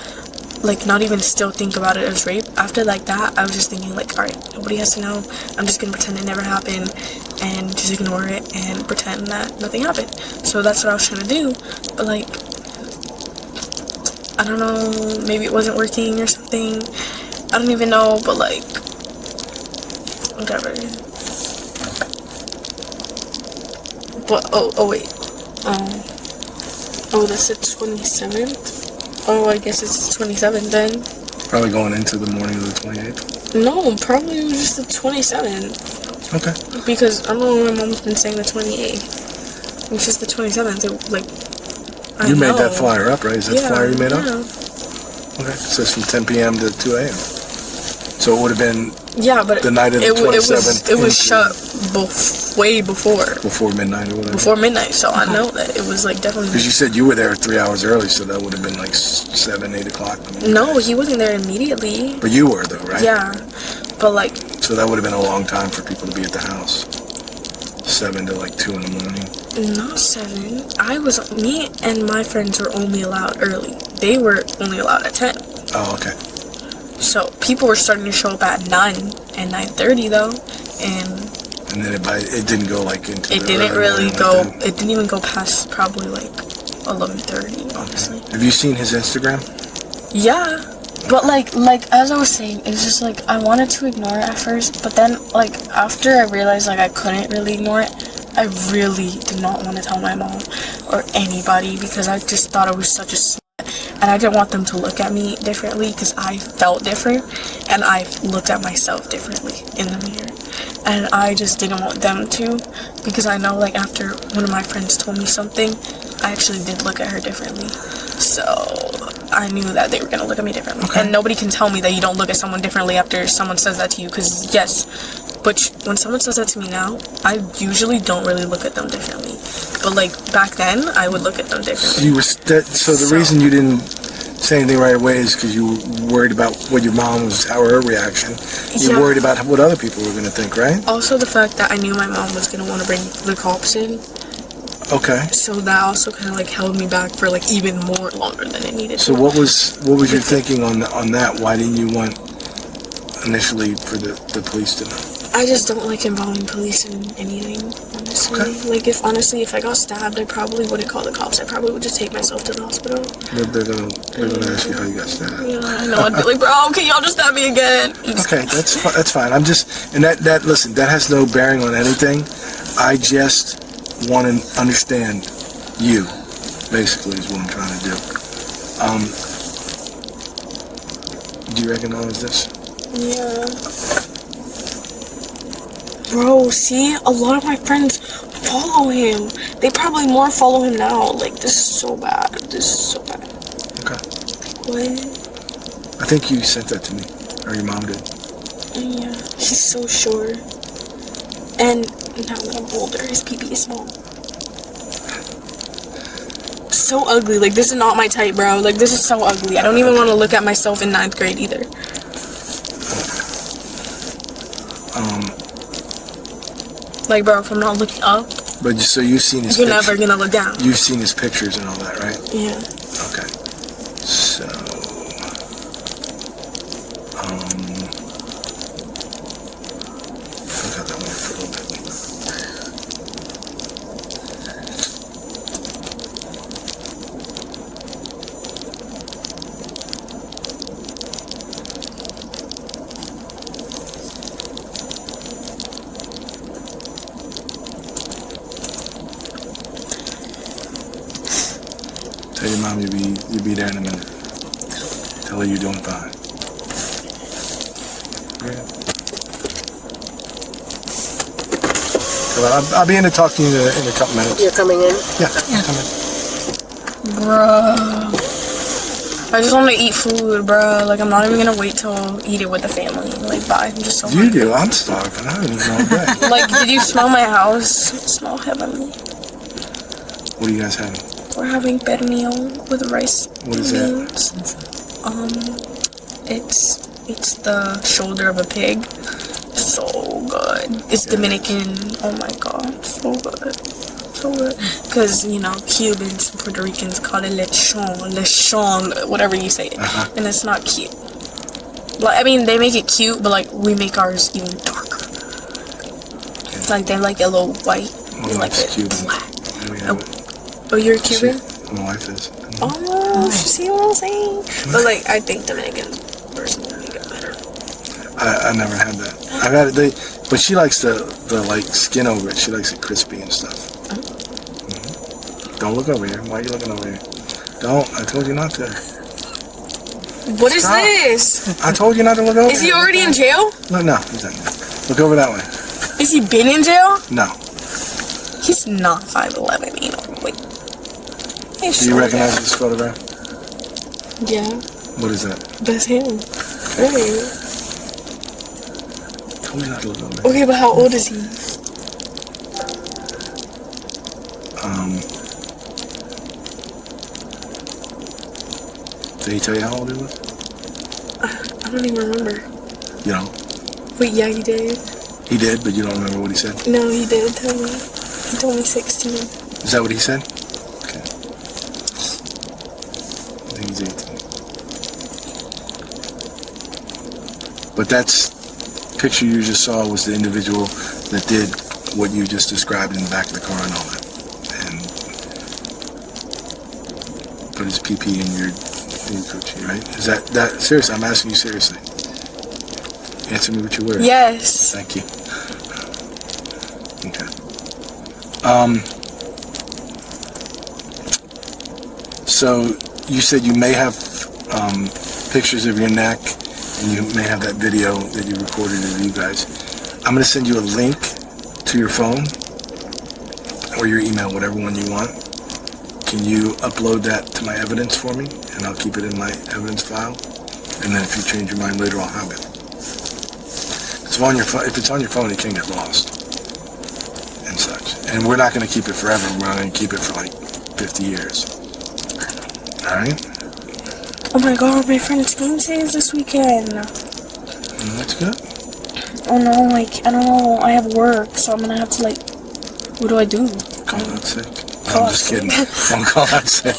like, not even still think about it as rape, after, like, that, I was just thinking, like, alright, nobody has to know. I'm just gonna pretend it never happened and just ignore it and pretend that nothing happened. So that's what I was trying to do. But, like, I don't know, maybe it wasn't working or something. I don't even know, but, like, whatever. But, oh wait. Oh, that's the 27th? Oh, I guess it's the 27th then. Probably going into the morning of the 28th? No, probably it was just the 27th. Okay. Because I don't know, my mom's been saying the 28th. It's just the 27th. It, like, You made that flyer up, right? Is that the flyer you made up? Yeah. Okay, so it's from 10 p.m. to 2 a.m. So it would have been Yeah, but the night of the 27th. It was shut way before. Before midnight or whatever. Before midnight, so I know that it was like definitely. Because you said you were there 3 hours early, so that would have been like 7, 8 o'clock. No, he wasn't there immediately. But you were though, right? Yeah, but like. So that would have been a long time for people to be at the house. 7 to like 2 in the morning. Not 7. Me and my friends were only allowed early. They were only allowed at 10. Oh, okay. So people were starting to show up at 9 and 9:30 though, and then it didn't go like into. It didn't really go. It didn't even go past probably like 11:30. Honestly. Okay. Have you seen his Instagram? Yeah, but like as I was saying, it's just like I wanted to ignore it at first, but then like after I realized like I couldn't really ignore it, I really did not want to tell my mom or anybody because I just thought it was such a slut, and I didn't want them to look at me differently because I felt different, and I looked at myself differently in the mirror, and I just didn't want them to because I know like after one of my friends told me something, I actually did look at her differently, so I knew that they were gonna look at me differently. Okay. And nobody can tell me that you don't look at someone differently after someone says that to you, because yes, but when someone says that to me now, I usually don't really look at them differently, but like back then I would look at them differently. So the reason you didn't say anything right away is because you were worried about what your mom was, how her reaction. You're worried about what other people were gonna think, right? Also the fact that I knew my mom was gonna want to bring the cops in. Okay. So that also kind of like held me back for like even more longer than it needed. So what was your thinking on that? Why didn't you want initially for the police to know? I just don't like involving police in anything, honestly. Okay. Like if I got stabbed, I probably wouldn't call the cops. I probably would just take myself to the hospital. They're gonna ask you how you got stabbed. Yeah, I know. I'd be like, bro, can y'all just stab me again? Okay, that's fine. I'm just that listen. That has no bearing on anything. I just want to understand you, basically, is what I'm trying to do. Do you recognize this? Yeah. Bro, see? A lot of my friends follow him. They probably more follow him now. Like, this is so bad. Okay. What? I think you sent that to me, or your mom did. Yeah, he's so short. And now that I'm older, his pee-pee is small. So ugly. Like, this is not my type, bro. Like, this is so ugly. I don't even want to look at myself in 9th grade either. Like, bro, if I'm not looking up. But so you've seen his. You're never gonna look down. You've seen his pictures and all that, right? Yeah. Okay. So. I got that one for a little bit. Tell your mom you'll be there in a minute. Tell her you're doing fine. Yeah. I'll be in to talk to you in a couple minutes. You're coming in? Yeah. Come in. Bruh. I just want to eat food, bruh. Like, I'm not even gonna wait till eat it with the family. Like, bye. I'm just so hungry. You do? I'm starving. I haven't eaten all day. Like, did you smell my house? It smells heavenly. What are you guys having? We're having pernil with rice. What is that? It's the shoulder of a pig. So good. It's Dominican. Oh my god, so good. So good. Because, you know, Cubans and Puerto Ricans call it lechon, whatever you say it. And it's not cute. Like, I mean, they make it cute, but like, we make ours even darker. It's like they're like a little white. My wife's Cuban. Black. Oh, you're a Cuban? My wife is. Oh, see what I'm saying? But like, I think Dominicans personally make it better. I never had that. I've had it. But she likes the like skin over it. She likes it crispy and stuff. Don't look over here. Why are you looking over here? Don't. I told you not to. What is this? I told you not to look over. Is he already in jail? No, he's not. Look over that way. Has he been in jail? No. He's not 5'11", you know. Wait. Do you recognize this photograph? Yeah. What is that? That's him. Right. Tell me not to look on me. Okay, but how old is he? Did he tell you how old he was? I don't even remember. You know? Wait, yeah, he did. He did, but you don't remember what he said? No, he did tell me. He told me 16. Is that what he said? Okay. I think he's 18. But that's picture you just saw was the individual that did what you just described in the back of the car and all that. And put his PP in your coochie, right? Is that seriously? I'm asking you seriously. Answer me with your words. Yes. Thank you. Okay. So you said you may have pictures of your neck, and you may have that video that you recorded of you guys. I'm going to send you a link to your phone or your email, whatever one you want. Can you upload that to my evidence for me, and I'll keep it in my evidence file? And then if you change your mind later, I'll have it. If it's on your phone, it can get lost and such. And we're not going to keep it forever. We're going to keep it for like 50 years. All right? Oh my god, my friend's game saves this weekend. That's good. Oh no, like, I don't know. I have work, so I'm gonna have to, like, what do I do? Call out sick. No, I'm just kidding. Don't call out sick.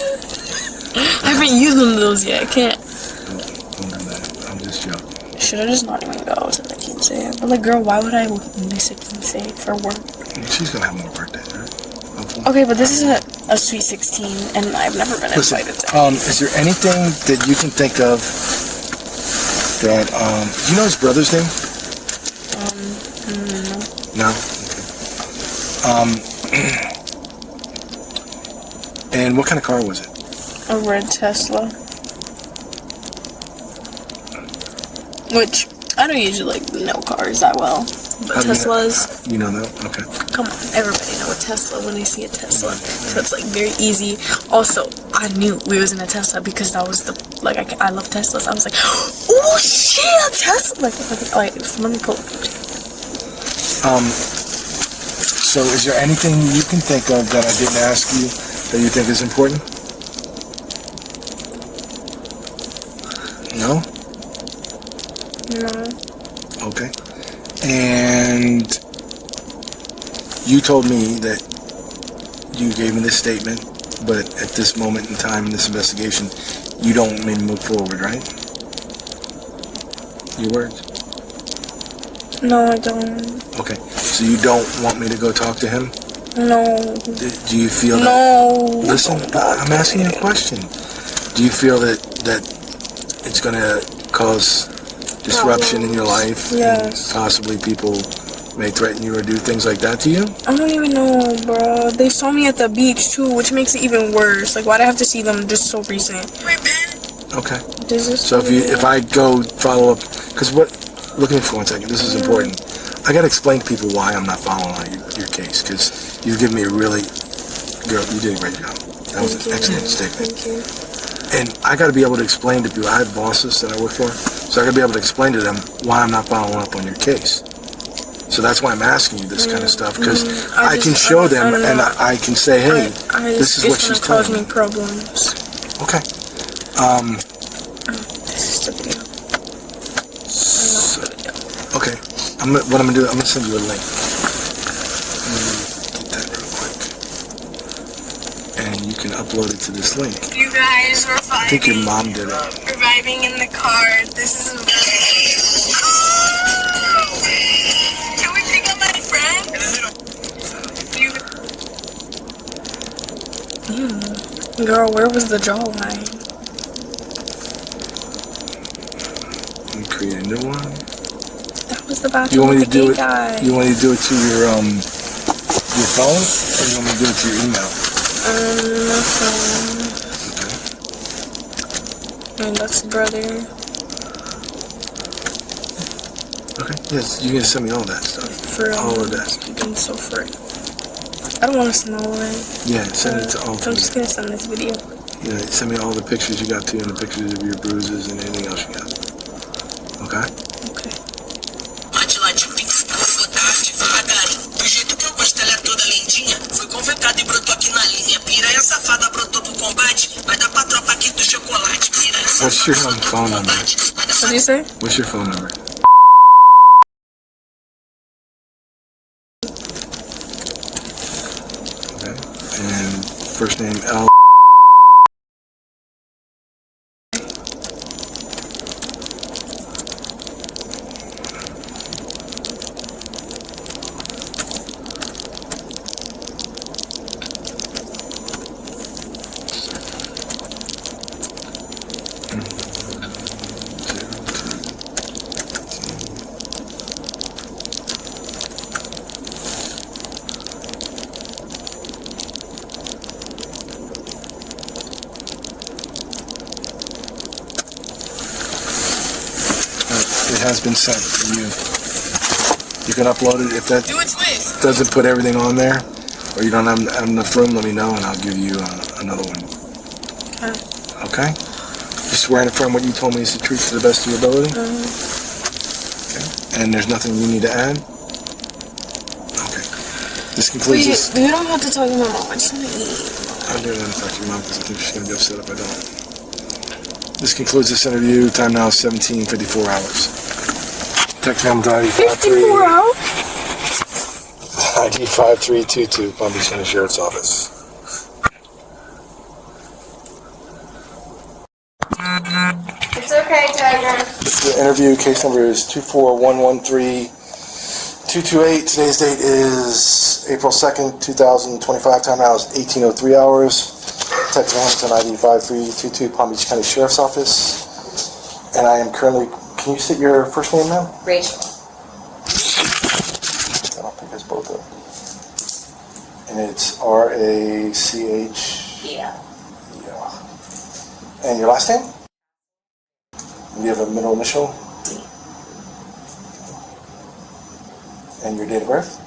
I haven't used one of those yet. I can't. Don't do that. I'm just joking. Should I just not even go to the game save? But, like, girl, why would I miss a game save for work? She's going to have more birthdays, right? Hopefully. Okay, but this is a sweet 16, and I've never been invited to. Is there anything that you can think of that, do you know his brother's name? No? Okay. And what kind of car was it? A red Tesla. Which, I don't usually, like, know cars that well. But Teslas... You know that? Okay. Come on, everybody know a Tesla when they see a Tesla. So it's, like, very easy. Also, I knew we was in a Tesla because that was the... Like, I love Teslas. I was like, oh, shit, a Tesla! Like, let me pull up. So is there anything you can think of that I didn't ask you that you think is important? No? No. Okay. And you told me that you gave me this statement, but at this moment in time in this investigation, you don't want me to move forward, right? Your words? No, I don't. Okay. So you don't want me to go talk to him? No. Do you feel that... No. Listen, I'm asking you a question. Do you feel that it's going to cause disruption in your life? Yes. And possibly people may threaten you or do things like that to you? I don't even know, bro. They saw me at the beach, too, which makes it even worse. Like, why'd I have to see them just so recent? Okay. So if I go follow up... Because look at me for 1 second. This is important. I got to explain to people why I'm not following on your case, because you've given me a really... Girl, you did a great job. That was an excellent statement. Thank you. And I got to be able to explain to people. I have bosses that I work for, so I got to be able to explain to them why I'm not following up on your case. So that's why I'm asking you this kind of stuff, because I can show them and I can say, hey, this is what she's telling me. It's going to cause me problems. Okay. This is the video. Okay. What I'm going to do, I'm going to send you a link. Get that real quick. And you can upload it to this link. You guys were vibing. I think your mom did it. We're vibing in the car. This is Can we pick up my friend? Girl, where was the jawline? Let me create a new one. That was the bathroom. You want me to do it? Guy. You want me to do it to your phone, or you want me to do it to your email? My phone. Okay. And that's brother. Okay. Yes, you can send me all that stuff. For all of that. Speaking so free. I don't want to send all of it. Yeah, send it to all. I'm just gonna send this video. Yeah, send me all the pictures you got too, and the pictures of your bruises and anything else you got. Okay? Okay. Bate lá de pix, foda-se devagarinho. Do jeito que eu gosto, ela é toda lindinha. Fui convocado e brotou aqui na linha. Piranha safada brotou pro combate. Vai dar pra tropa aqui do chocolate. Piranha What's your phone number? What do you say? What's your phone number? Okay. And first name L. It has been sent to you. You can upload it if that Do a twist. doesn't put everything on there, or you don't have enough room. Let me know, and I'll give you another one. Okay. You swear and affirm what you told me is the truth to the best of your ability. Okay. And there's nothing you need to add. Okay. This concludes this. You don't have to talk to my mom. I just want to eat. I'm doing that to talk to your mom because I think she's gonna be upset if I don't. This concludes this interview. Time now is 17:54 hours. Text number 54 hours? 95322, Palm Beach County Sheriff's Office. It's okay, Tiger. The interview case number is 24113-228. Today's date is April 2nd, 2025. Time now is 18:03 hours. Text Hamilton ID 5322, Palm Beach County Sheriff's Office. And I am currently, can you state your first name now? Rachel. I don't think it's both of them. And it's R-A-C-H. Yeah. And your last name? Do you have a middle initial? D. And your date of birth?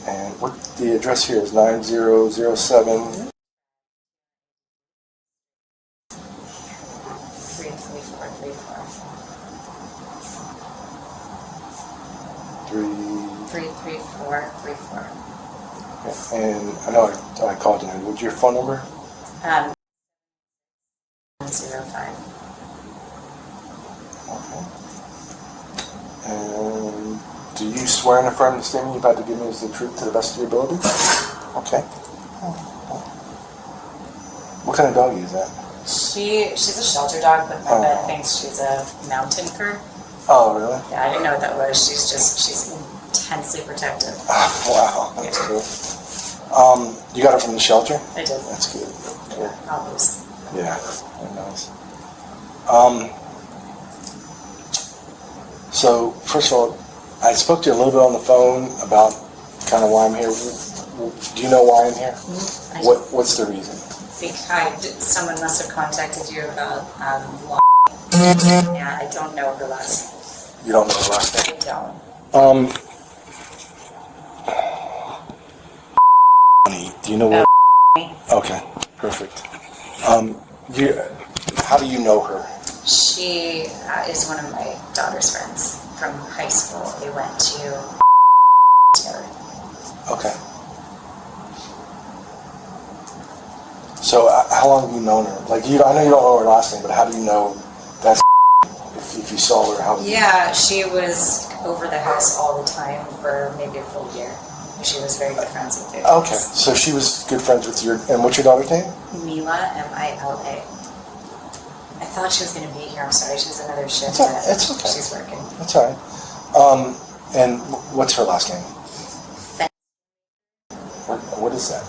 And what the address here is 9007. 33434. Okay. And I know I called you. What's your phone number? 05. Okay. And do you swear and affirm the statement you've had to give me is the truth to the best of your ability? Okay. What kind of dog is that? She's a shelter dog, but my vet thinks she's a mountain cur. Oh, really? Yeah, I didn't know what that was. She's intensely protective. Wow, that's cool. You got her from the shelter? I did. That's good. Cool. Always. Yeah, very nice. So, first of all, I spoke to you a little bit on the phone about kind of why I'm here. Do you know why I'm here? Mm-hmm. What's the reason? Because someone must have contacted you about law. Yeah, I don't know her last name. You don't know the last name? I don't. Do you know what? Okay, perfect. How do you know her? She is one of my daughter's friends from high school. They went to together. Okay. So, how long have you known her? Like, I know you don't know her last name, but how do you know that's if you saw her? How? Yeah, she was over the house all the time for maybe a full year. She was very good friends with her. Okay, so she was good friends with and what's your daughter's name? Mila, M-I-L-A. I thought she was going to be here. I'm sorry, she's another shift. It's okay. She's working. That's all right. And what's her last name? What is that?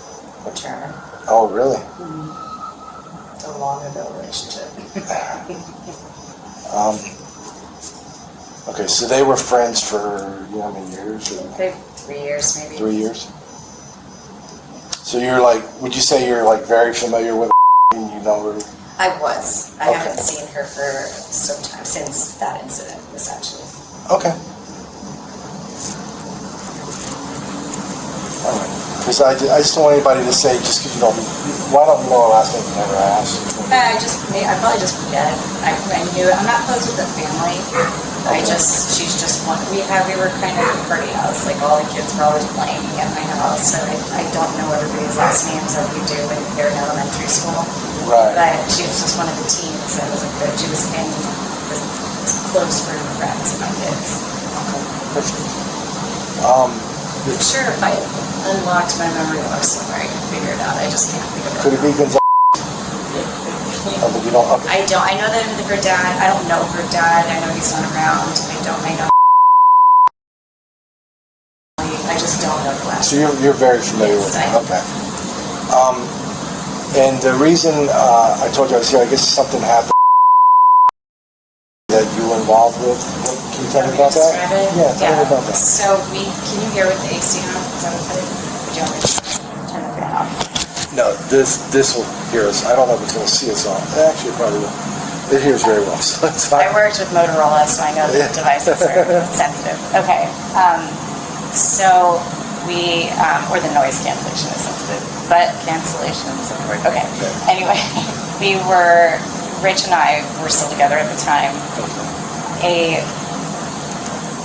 German. Oh, really? Mm-hmm. A long ago relationship. Okay, so they were friends for how many years? Okay, 3 years maybe. 3 years. So you're like, would you say you're like very familiar with her and you know her? I was. I haven't seen her for some time since that incident, essentially. Okay. All right. Because I just don't want anybody to say, just because you don't, why don't you know our last name? You never asked. I probably just forget. I knew it. I'm not close with the family. She's just one. We were kind of a party house. Like all the kids were always playing at my house. So I don't know everybody's last names like we do when they're in elementary school. Right. But she was just one of the teens that was she was in this close group of friends of my kids. Okay. I'm sure if I unlocked my memory box somewhere, I could figure it out. I just can't think of it. Could it be Gonzalez? But you don't. Okay. I don't. I know that her dad. I don't know her dad. I know he's not around. I know. I just don't know the last. So you're very familiar with it. Okay. And the reason I told you I was here, I guess something happened that you were involved with. Can you tell me about that? Yeah, tell me about that. So can you hear with the AC on? Is that okay? Would you want me to turn the fan off? No, this will hear us. I don't know if it's going to see us on. Actually, it probably will. It hears very well. So it's fine. I worked with Motorola, so I know the devices are sensitive. Okay. So we, or the noise cancellation is sensitive, but cancellation is the word. Okay. Anyway, Rich and I were still together at the time.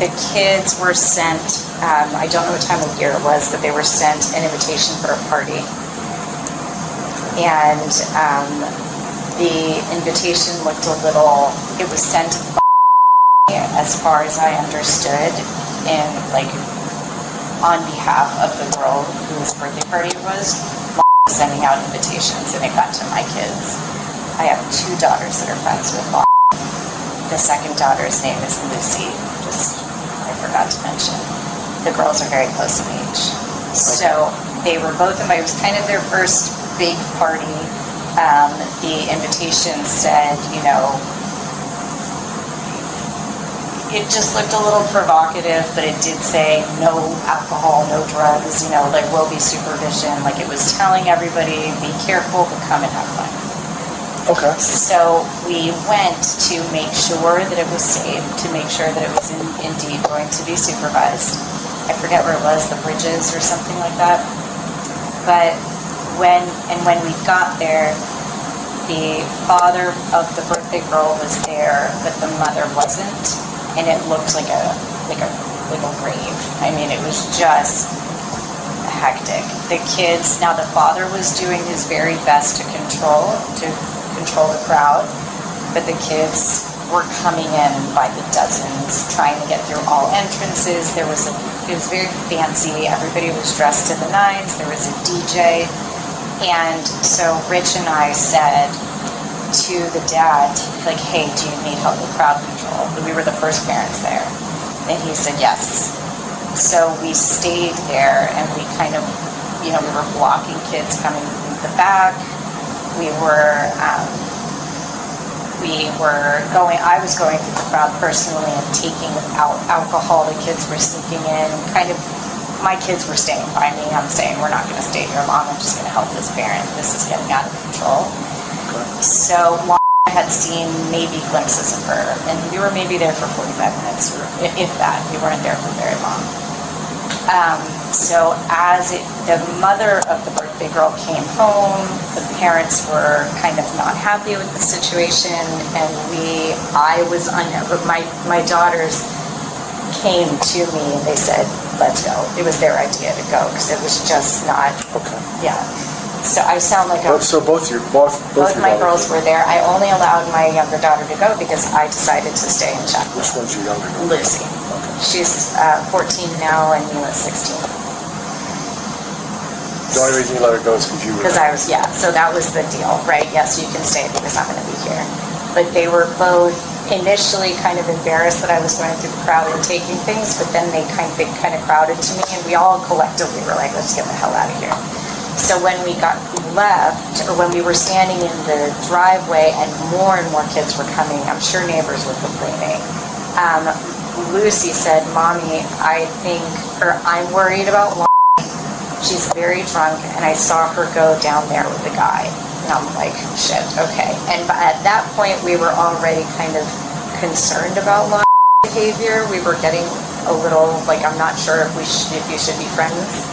The kids were sent, I don't know what time of year it was, but they were sent an invitation for a party. And the invitation looked a little, it was sent as far as I understood, in like on behalf of the girl whose birthday party it was, sending out invitations, and it got to my kids. I have 2 daughters that are friends with Mom. The second daughter's name is Lucy, I forgot to mention. The girls are very close in age. So they were both invited. It was kind of their first big party. The invitation said, it just looked a little provocative, but it did say no alcohol, no drugs, will be supervision. Like it was telling everybody, be careful, but come and have fun. Okay. So we went to make sure that it was safe, to make sure that it was indeed going to be supervised. I forget where it was, the Bridges or something like that. But when we got there, the father of the birthday girl was there, but the mother wasn't, and it looked like a grave. I mean, it was just hectic. The kids, now the father was doing his very best to control the crowd, but the kids were coming in by the dozens, trying to get through all entrances. It was very fancy. Everybody was dressed to the nines. There was a DJ. And so Rich and I said to the dad, like, hey, do you need help with crowd control? We were the first parents there. And he said yes. So we stayed there, and we kind of, we were blocking kids coming from the back. I was going through the crowd personally and taking out alcohol. The kids were sneaking in, my kids were staying by me. I'm saying, we're not going to stay here, Mom. I'm just going to help this parent. This is getting out of control. So I had seen maybe glimpses of her, and we were maybe there for 45 minutes, or if that. We weren't there for very long. So the mother of the birthday girl came home, the parents were kind of not happy with the situation, and my daughters came to me and they said, let's go. It was their idea to go because it was just not. Okay. Yeah. So I sound like So both my girls were there. I only allowed my younger daughter to go because I decided to stay and chat. Which one's your younger daughter? Lucy. Okay. She's 14 now, and Mila's 16. The only reason you let her go is because you were. Because I was, so that was the deal, right? Yes, you can stay because I'm going to be here. But they were both initially kind of embarrassed that I was going through the crowd and taking things, but then they kind of crowded to me, and we all collectively were like, let's get the hell out of here. So when we left, or when we were standing in the driveway and more kids were coming, I'm sure neighbors were complaining. Lucy said, Mommy, I'm worried about Lonnie. She's very drunk, and I saw her go down there with the guy. And I'm like, shit, okay. And at that point, we were already kind of concerned about Lonnie's behavior. We were getting a little, like, I'm not sure if you should be friends.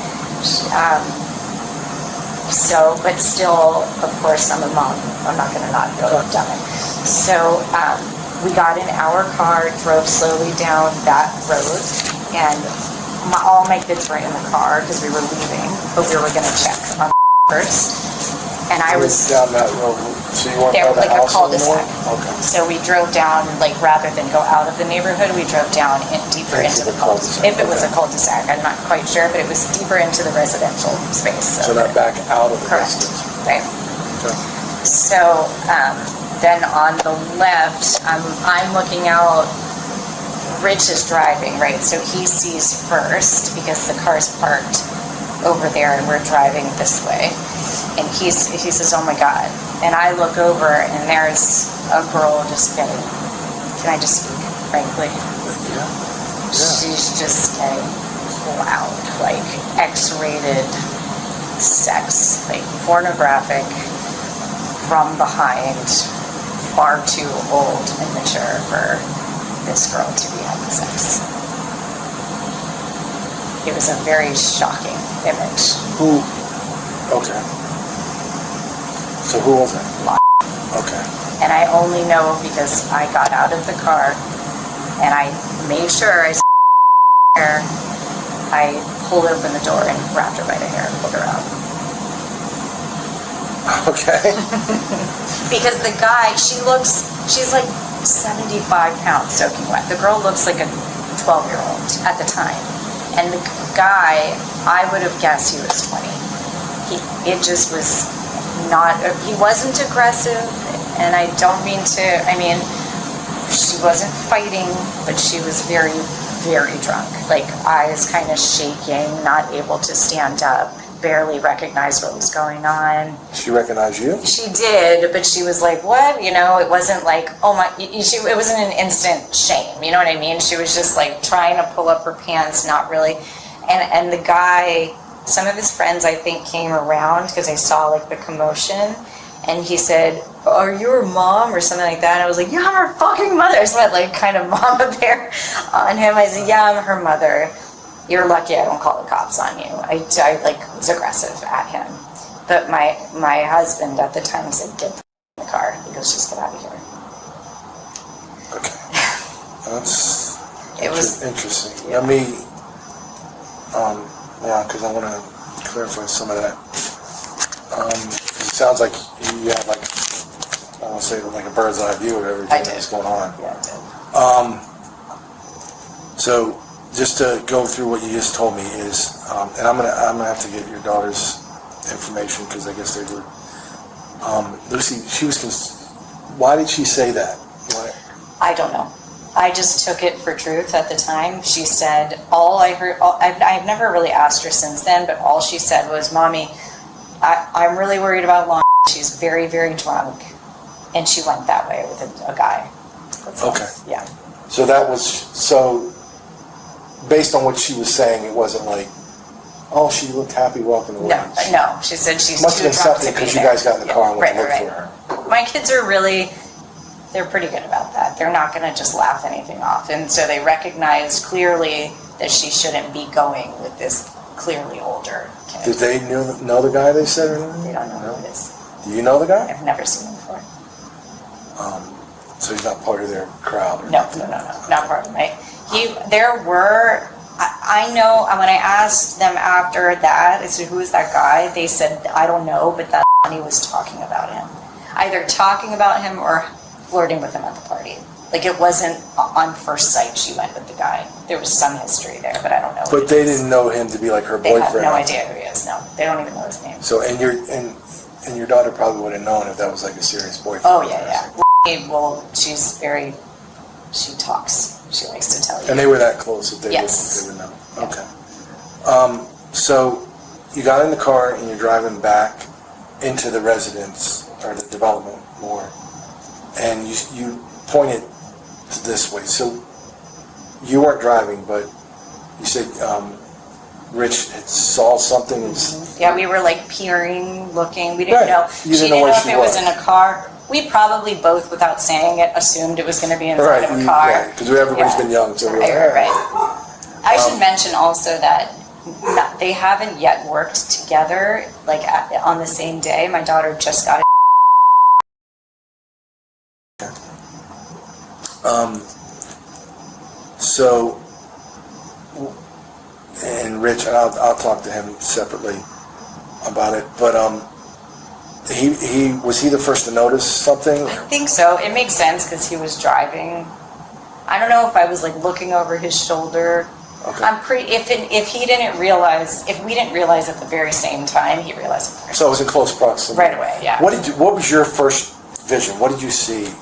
So, but still, of course, I'm a mom. I'm not going to not go down it. So, we got in our car, drove slowly down that road, and all my kids were in the car because we were leaving, but we were going to check on first. And I was down that road. So you weren't there, by the like a house cul-de-sac. anymore? Okay. So we drove down, like rather than go out of the neighborhood, we drove down deeper into the cul-de-sac. If it was a cul-de-sac, I'm not quite sure, but it was deeper into the residential space. So not back out of the Correct. residence. Right. Okay. So then on the left, I'm looking out. Rich is driving, right? So he sees first because the car's parked over there and we're driving this way. And he says, "Oh my God." And I look over and there's a girl just getting, can I just speak frankly? Yeah. She's just getting loud, like X-rated sex, like pornographic from behind, far too old and mature for this girl to be having sex. It was a very shocking image. Who? Okay. So who was it? Okay. And I only know because I got out of the car and I made sure I pulled open the door and grabbed her by the hair and pulled her out. Okay. Because the guy, she's like 75 pounds soaking wet. The girl looks like a 12-year-old at the time. And the guy, I would have guessed he was 20. It just was not, he wasn't aggressive, and I don't mean to, I mean, she wasn't fighting, but she was very, very drunk. Like, eyes kind of shaking, not able to stand up, barely recognized what was going on. She recognized you? She did, but she was like, what? You know, it wasn't like, oh my, it wasn't an instant shame, you know what I mean? She was just like trying to pull up her pants, not really. And the guy, some of his friends, I think, came around because they saw like the commotion, and he said, "Are you her mom?" or something like that. And I was like, "Yeah, I'm her fucking mother." So I like kind of mama bear on him. I said, "Yeah, I'm her mother. You're lucky I don't call the cops on you." I like was aggressive at him, but my husband at the time said, "Get in the car." He goes, "Just get out of here." Okay, that's it was interesting. Let me, yeah, because I want to clarify some of that. It sounds like you had like, I want to say like a bird's eye view of everything that's going on. Yeah, I did. So just to go through what you just told me is, and I'm gonna have to get your daughter's information because I guess they were. Lucy, she was. Why did she say that? Why? I don't know. I just took it for truth at the time. She said, I've never really asked her since then, but all she said was, "Mommy, I'm really worried about Lon. She's very, very drunk." And she went that way with a guy. That's all. Okay. Yeah. So that was, so based on what she was saying, it wasn't like, oh, she looked happy walking away. No. She said she's must too have been drunk something to be because you there. guys got in the car and went to look for her. My kids are really, they're pretty good about that. They're not going to just laugh anything off. And so they recognized clearly that she shouldn't be going with this clearly older kid. Did they know the guy they said or anything? They don't know who it is. Do you know the guy? I've never seen him before. So he's not part of their crowd? No, not part of my. There were, I know, when I asked them after that, I said, "Who is that guy?" They said, "I don't know, but that he was talking about him. Either talking about him or flirting with him at the party. Like, it wasn't on first sight she went with the guy. There was some history there, but I don't know. But they didn't know him to be like her They boyfriend? have no idea who he is, no. They don't even know his name. So, and your daughter probably would have known if that was like a serious boyfriend. Oh, yeah. Well, she talks. She likes to tell you. And they were that close that they would know. Okay. So you got in the car and you're driving back into the residence or the development more, and you pointed to this way. So you weren't driving, but you said Rich had saw something. Yeah, we were like peering, looking. We didn't know. You She didn't know didn't know where if she it was was. in a car. We probably both, without saying it, assumed it was going to be inside of a car. Because everybody's been young, so we're like, Right. I should mention also that They haven't yet worked together, like on the same day. My daughter just got it. So, and Rich, and I'll talk to him separately about it, but he was he the first to notice something? I think so. It makes sense because he was driving. I don't know if I was like looking over his shoulder. Okay. I'm pretty. If he didn't realize, if we didn't realize at the very same time, he realized it first. So it was in close proximity. Right away. Yeah. What was your first vision? What did you see?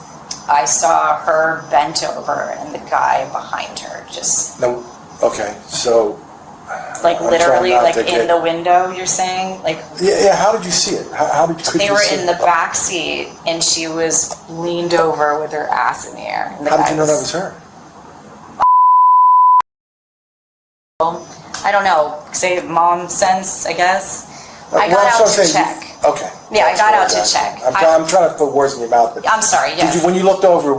I saw her bent over and the guy behind her just No. Okay. So. like I'm literally trying not like to in get- the window. You're saying like Yeah. How did you see it? How did could they you were see in it? the back seat and she was leaned over with her ass in the air. And the How did guy you know that was her? I don't know. Say mom sense, I guess. I Well, got that's out what I'm to saying. check. Okay. Yeah, I That's got what out to was check. asking. I'm trying to put words in your mouth, but I'm sorry. did Yes. you, when you looked over,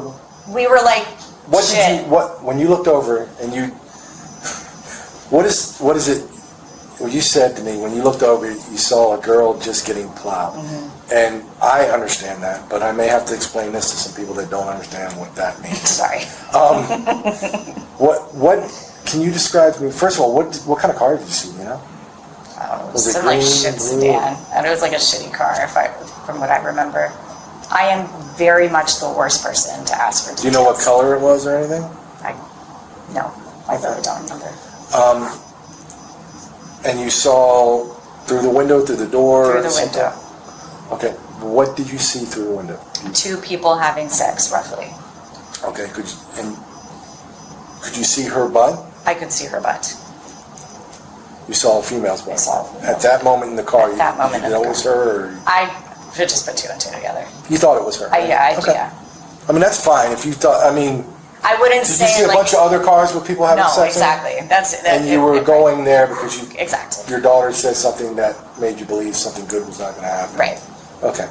We were like, what shit. did you when you looked over and you what is it? Well, you said to me when you looked over, you saw a girl just getting plowed, and I understand that, but I may have to explain this to some people that don't understand what that means. Sorry. What can you describe to me? First of all, what kind of car did you see? You know, I don't know. It Was was it some like green, shit blue? sedan, and it was like a shitty car, from what I remember. I am very much the worst person to ask for details. do you know what color it was or anything? No, I really don't remember. And you saw through the window, through the door? Through the something? window. Okay. What did you see through the window? Two people having sex, roughly. Okay. Could you see her butt? I could see her butt. You saw a female's butt? I saw a female's At that moment in the car, At that moment you in the know it car. was her? Or I should just put two and two together. you thought it was her? Yeah, Okay. yeah. I mean, that's fine. If you thought, I mean, I wouldn't did say you see a like, bunch of other cars with people having no, sex in? exactly. That's And you were going there because exactly. your daughter said something that made you believe something good was not going to happen. Right. Okay.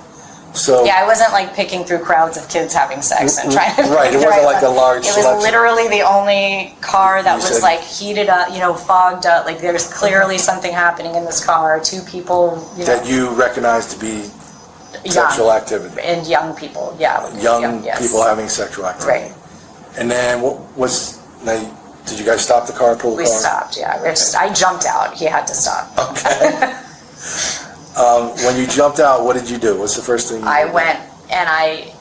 So. Yeah, I wasn't like picking through crowds of kids having sex and trying to. Right, it wasn't like a large It was selection. literally the only car that You was said- like heated up, fogged up. Like there's clearly something happening in this car. Two people, That you recognize to be young, sexual activity. and young people. Yeah, Young yes. people having sexual activity. Right. And then did you guys stop the car, pull the We car? stopped. Yeah, I jumped out. He had to stop. Okay. When you jumped out, what did you do? What's the first thing you I did? went and I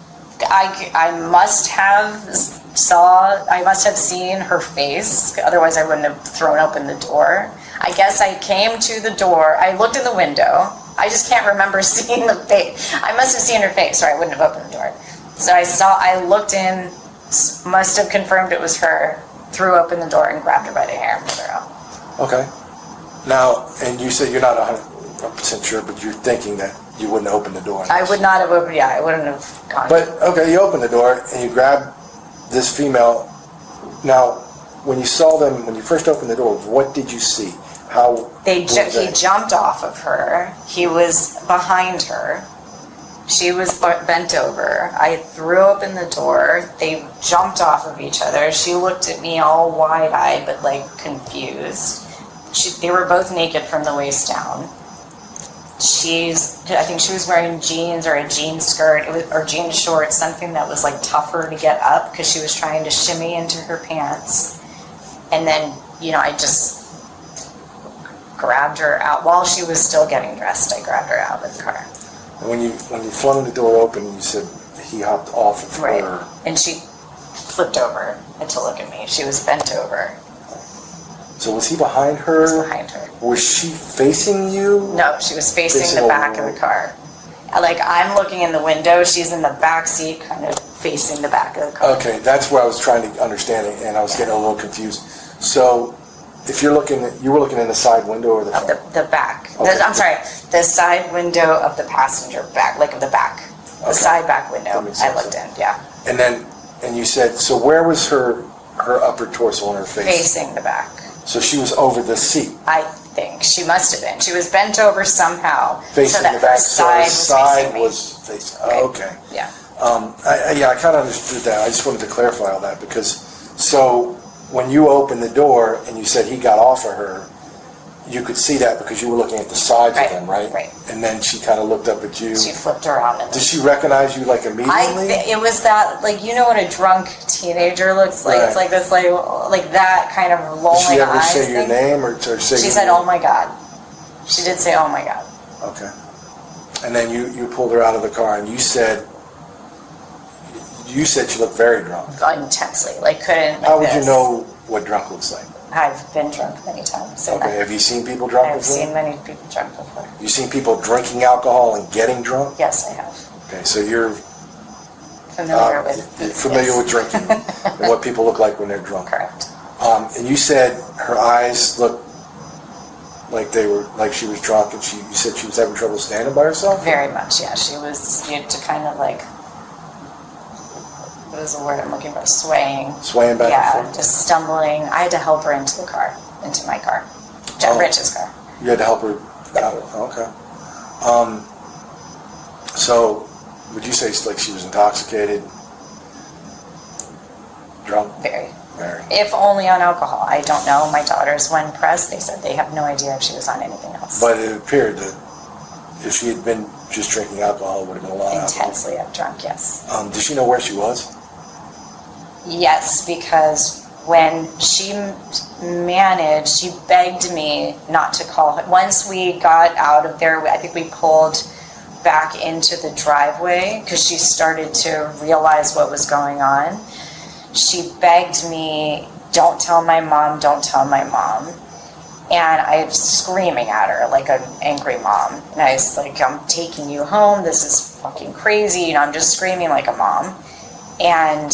must have seen her face. Otherwise, I wouldn't have thrown open the door. I guess I came to the door. I looked in the window. I just can't remember seeing the face. I must have seen her face, or I wouldn't have opened the door. So I looked in, must have confirmed it was her, threw open the door and grabbed her by the hair and pulled her out. Okay. Now, and you said you're not 100% sure, but you're thinking that you wouldn't open the door. I would not have opened. Yeah, I wouldn't have gone. But, okay, you open the door and you grab this female. Now, when you saw them, when you first opened the door, what did you see? He jumped off of her. He was behind her. She was bent over. I threw open the door. They jumped off of each other. She looked at me all wide-eyed, but like confused. They were both naked from the waist down. I think she was wearing jeans or a jean skirt, or jean shorts, something that was like tougher to get up because she was trying to shimmy into her pants. And then, I just grabbed her out while she was still getting dressed. I grabbed her out of the car. And when you flung the door open, you said he hopped off of Right. her. And she flipped over to look at me. She was bent over. So was he behind her? He was behind her. Was she facing you? No, she was facing Facing the back over. of the car. Like, I'm looking in the window. She's in the back seat, kind of facing the back of the car. Okay, that's where I was trying to understand it, and I was getting a little confused. So, if you were looking in the side window or the front? The back. Okay. I'm sorry, the side window of the passenger back, like of the back. The side back window. That makes I sense. looked in, yeah. And you said, so where was her upper torso on her face? Facing the back. So she was over the seat, I think she must have been. She was bent over somehow, facing so that the back. her side was facing me. was facing. Oh, okay. Yeah. I kind of understood that. I just wanted to clarify all that because, so when you opened the door and you said he got off of her, you could see that because you were looking at the sides Right, of them, right? right. And then she kind of looked up at you. She flipped around and Did she recognize you like immediately? it was that, like, you know what a drunk teenager looks like? It's like this, like that kind of rolling eyes. Did she ever say your thing. name or say? She said, "Oh my God." She did say, "Oh my God." Okay. And then you pulled her out of the car, and you said she looked very drunk. Intensely, like couldn't. Like How would this. you know what drunk looks like? I've been drunk many times. Okay. Have you seen people drunk I've before? seen many people drunk before. You seen people drinking alcohol and getting drunk? Yes, I have. Okay, so you're Familiar with. you're familiar with drinking and what people look like when they're drunk. Correct. And you said her eyes looked like she was drunk, and you said she was having trouble standing by herself? Very much, yeah. She was, you had to kind of like, what is the word I'm looking for? Swaying. Swaying back and forth? Just stumbling. I had to help her into my car. Rich's car. You had to help her out. Okay. So, would you say like she was intoxicated? Drunk? Very. Very. If only on alcohol. I don't know. My daughters, when pressed, they said they have no idea if she was on anything else. But it appeared that if she had been just drinking alcohol, it would have been a lot of alcohol. Intensely drunk, yes. Did she know where she was? Yes, because when she managed, she begged me not to call her. Once we got out of there, I think we pulled back into the driveway because she started to realize what was going on. She begged me, "Don't tell my mom, don't tell my mom." And I was screaming at her like an angry mom. And I was like, "I'm taking you home. This is fucking crazy." You know, I'm just screaming like a mom. And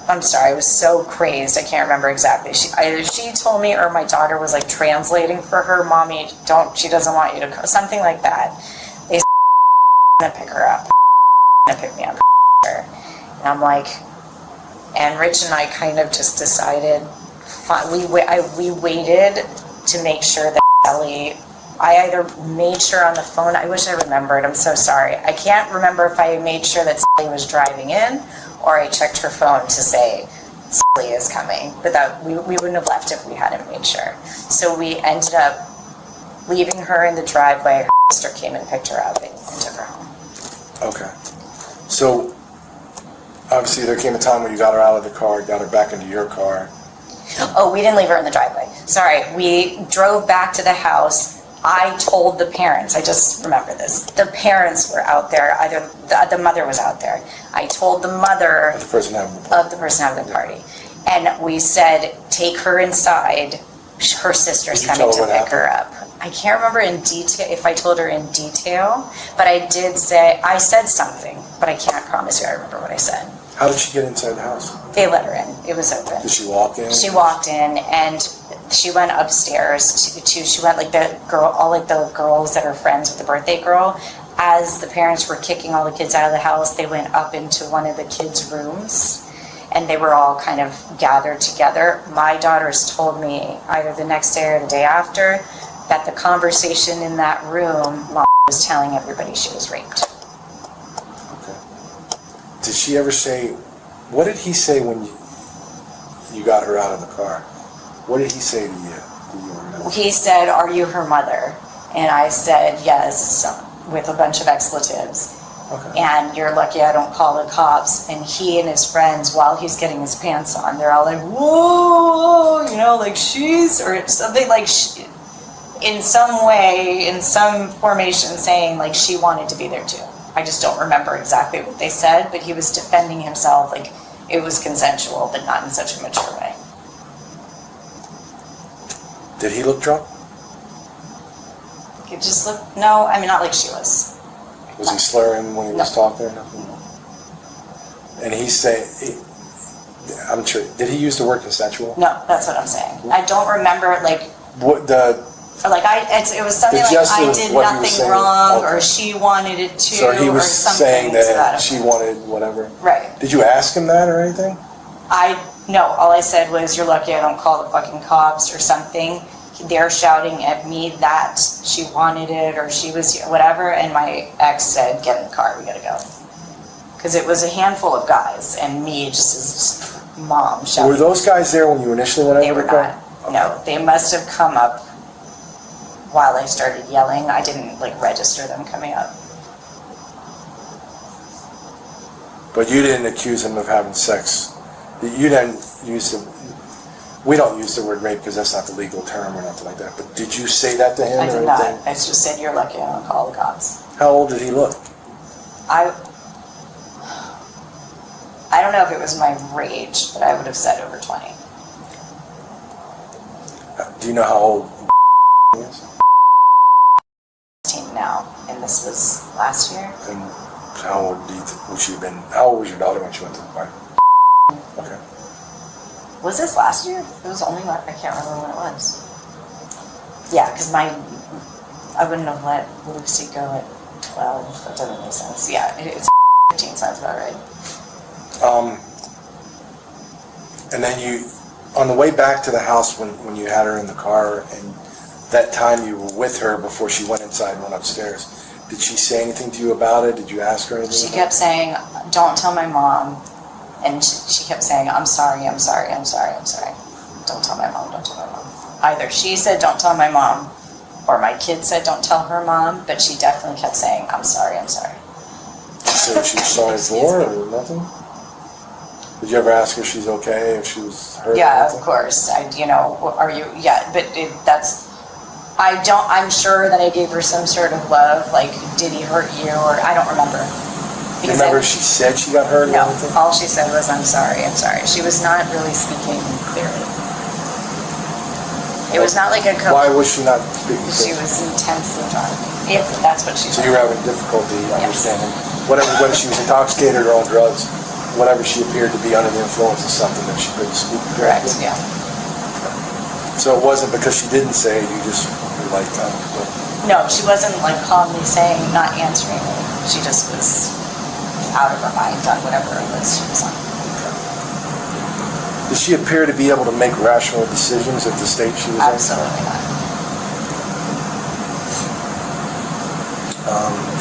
I'm sorry, I was so crazed, I can't remember exactly. Either she told me or my daughter was like translating for her, "Mommy, she doesn't want you to come," something like that. They gonna pick her up, gonna pick me up. And I'm like, and Rich and I kind of just decided, we waited to make sure that Ellie, I either made sure on the phone, I wish I remembered, I'm so sorry. I can't remember if I made sure that Sally was driving in or I checked her phone to say Sally is coming, but that we wouldn't have left if we hadn't made sure. So we ended up leaving her in the driveway. Her sister came and picked her up and took her home. Okay. So, obviously there came a time when you got her out of the car, got her back into your car. Oh, we didn't leave her in the driveway. Sorry, we drove back to the house. I told the parents, I just remember this, the parents were out there, either the mother was out there. I told the mother of the person having the party. And we said, "Take her inside. Her sister's coming to pick her up." I can't remember in detail if I told her in detail, but I said something, but I can't promise you I remember what I said. How did she get inside the house? They let her in. It was open. Did she walk in? She walked in, and she went upstairs she went like all the girls that are friends with the birthday girl. As the parents were kicking all the kids out of the house, they went up into one of the kids' rooms, and they were all kind of gathered together. My daughters told me either the next day or the day after that the conversation in that room, Mom was telling everybody she was raped. Okay. Did she ever say, what did he say when you got her out of the car? What did he say to you? Do you remember? He said, "Are you her mother?" And I said, "Yes," with a bunch of expletives. Okay. And "You're lucky I don't call the cops." And he and his friends, while he's getting his pants on, they're all like, "Whoa," you know, like she's, or something like, in some way, in some formation, saying like she wanted to be there too. I just don't remember exactly what they said, but he was defending himself like it was consensual, but not in such a mature way. Did he look drunk? It just looked, no, I mean, not like she was. Was he slurring when he was talking or nothing? And he's saying, I'm sure, did he use the word consensual? No, that's what I'm saying. I don't remember, like, What it was something like I did nothing wrong, or she wanted it too, so he was or something saying that to she wanted whatever. Right. Did you ask him that or anything? No, all I said was, "You're lucky I don't call the fucking cops," or something. They're shouting at me that she wanted it, or she was whatever, and my ex said, "Get in the car, we gotta go." Because it was a handful of guys, and me just as mom shouting. Were those guys there when you initially went They over were the car? not. No, they must have come up while I started yelling. I didn't like register them coming up. But you didn't accuse him of having sex. You didn't use him. We don't use the word rape because that's not the legal term or nothing like that. But did you say that to him? I or did not. anything? I just said, you're lucky I don't call the cops. How old did he look? I don't know if it was my rage, but I would have said over 20. Do you know how old he is? 16 now, and this was last year. And how old do you would she have been? How old was your daughter when she went to the party? Okay. Was this last year? It was only, I can't remember when it was. Yeah, because I wouldn't have let Lucy go at 12. That doesn't make sense. Yeah, it's 15 sounds about right. And then you, on the way back to the house when you had her in the car and that time you were with her before she went inside and went upstairs, did she say anything to you about it? Did you ask her anything? She kept saying, don't tell my mom. And she kept saying, I'm sorry, I'm sorry, I'm sorry, I'm sorry. Don't tell my mom, don't tell my mom. Either she said, don't tell my mom, or my kid said, don't tell her mom, but she definitely kept saying, I'm sorry, I'm sorry. She said what she was sorry for or nothing? Did you ever ask her if she's okay, if she was hurt? Yeah, of course. Are you, yeah, but I'm sure that I gave her some sort of love, like, did he hurt you, or I don't remember. Do you remember if she said she got hurt or No, anything? all she said was, I'm sorry, I'm sorry. She was not really speaking clearly. It was not like a Why was she not speaking She clearly? was intensely drunk. If that's what she So said. you were having difficulty understanding, whether she was intoxicated or on drugs, whatever she appeared to be under the influence of something that she couldn't speak Correct, correctly? yeah. So it wasn't because she didn't say it, you just were like, No, she wasn't like calmly saying, not answering me. She just was out of her mind on whatever it was she was on. did she appear to be able to make rational decisions at the state she was in? Absolutely not.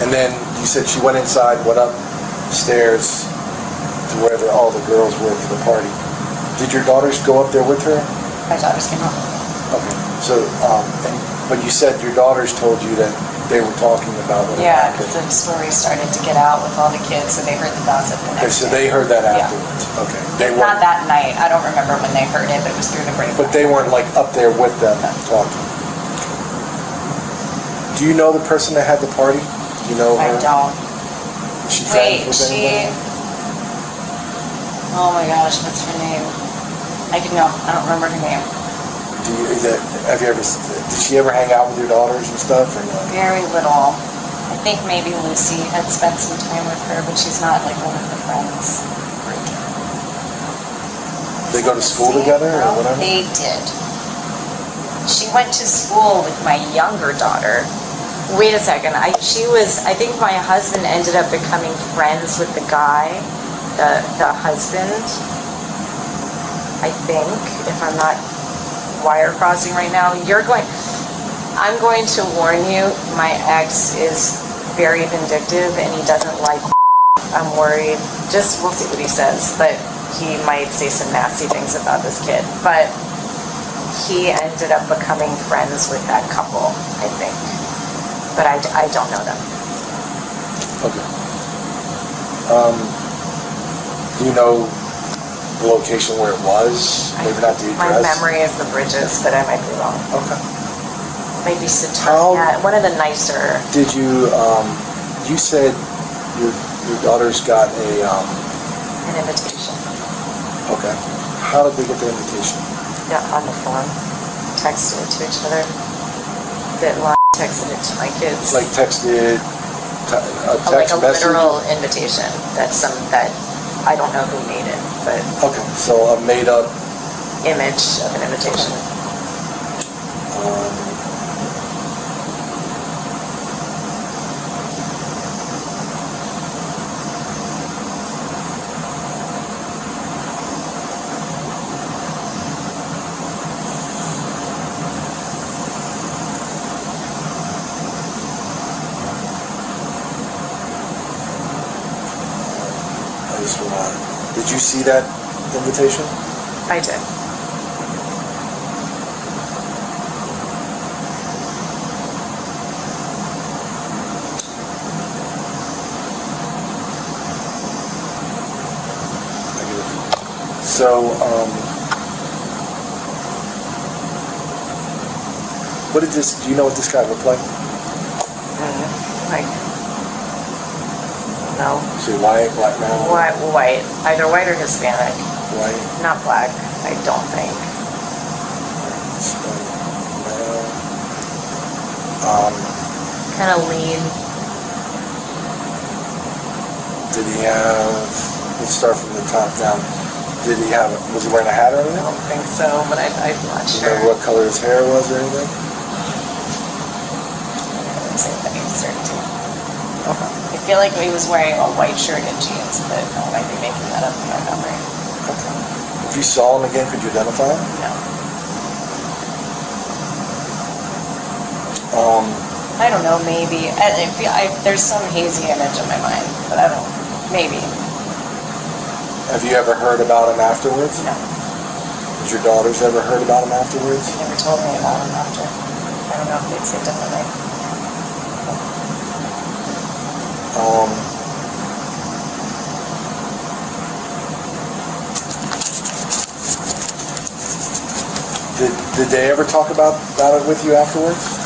And then you said she went inside, went upstairs to where all the girls were for the party. Did your daughters go up there with her? My daughters came up. Okay. So, but you said your daughters told you that they were talking about what Yeah, happened. because the story started to get out with all the kids, so they heard the gossip the Okay, next so day. they heard that Yeah. afterwards. Okay. They Not weren't, that night. I don't remember when they heard it, but it was through the grapevine. but they weren't like up there with them talking. Do you know the person that had the party? Do you know her? I don't. Is she Wait, friends with anybody? oh my gosh, what's her name? I don't remember her name. Did she ever hang out with your daughters and stuff? Or no? Very little. I think maybe Lucy had spent some time with her, but she's not like one of the friends. They go to school together or whatever? They did. She went to school with my younger daughter. Wait a second. I think my husband ended up becoming friends with the guy, the husband. I think, if I'm not wire crossing right now, I'm going to warn you, my ex is very vindictive and he doesn't like I'm worried. We'll see what he says, but he might say some nasty things about this kid. But he ended up becoming friends with that couple, I think. But I don't know them. Okay. Do you know the location where it was? Maybe not the My address? memory is the Bridges, but I might be wrong. Okay. Maybe Satania, one of the nicer. Did you, you said your daughters got An invitation. Okay. How did they get the invitation? Yeah, on the phone. Texted it to each other. That line texted it to my kids. Like texted, a Like text a message? literal invitation. That I don't know who made it, but Okay, so a made up image of an invitation. Did you see that invitation? I did. So, what did this? Do you know what this guy looked like? Like, no. Is he white, black male? White. Either white or Hispanic. White. Not black, I don't think. Hispanic male. Kind of lean. Did he have? Let's start from the top down. Did he have? Was he wearing a hat or anything? I don't think so, but I'm not Do you sure. remember what color his hair was or anything? I would say that he's certainty. Okay. I feel like he was wearing a white shirt and jeans, but I might be making that up in my memory. Okay. If you saw him again, could you identify him? No. Um, I don't know, maybe. There's some hazy image in my mind, but I don't. Maybe. Have you ever heard about him afterwards? No. Has your daughters ever heard about him afterwards? They never told me about him after. I don't know if they'd say differently. Did they ever talk about it with you afterwards?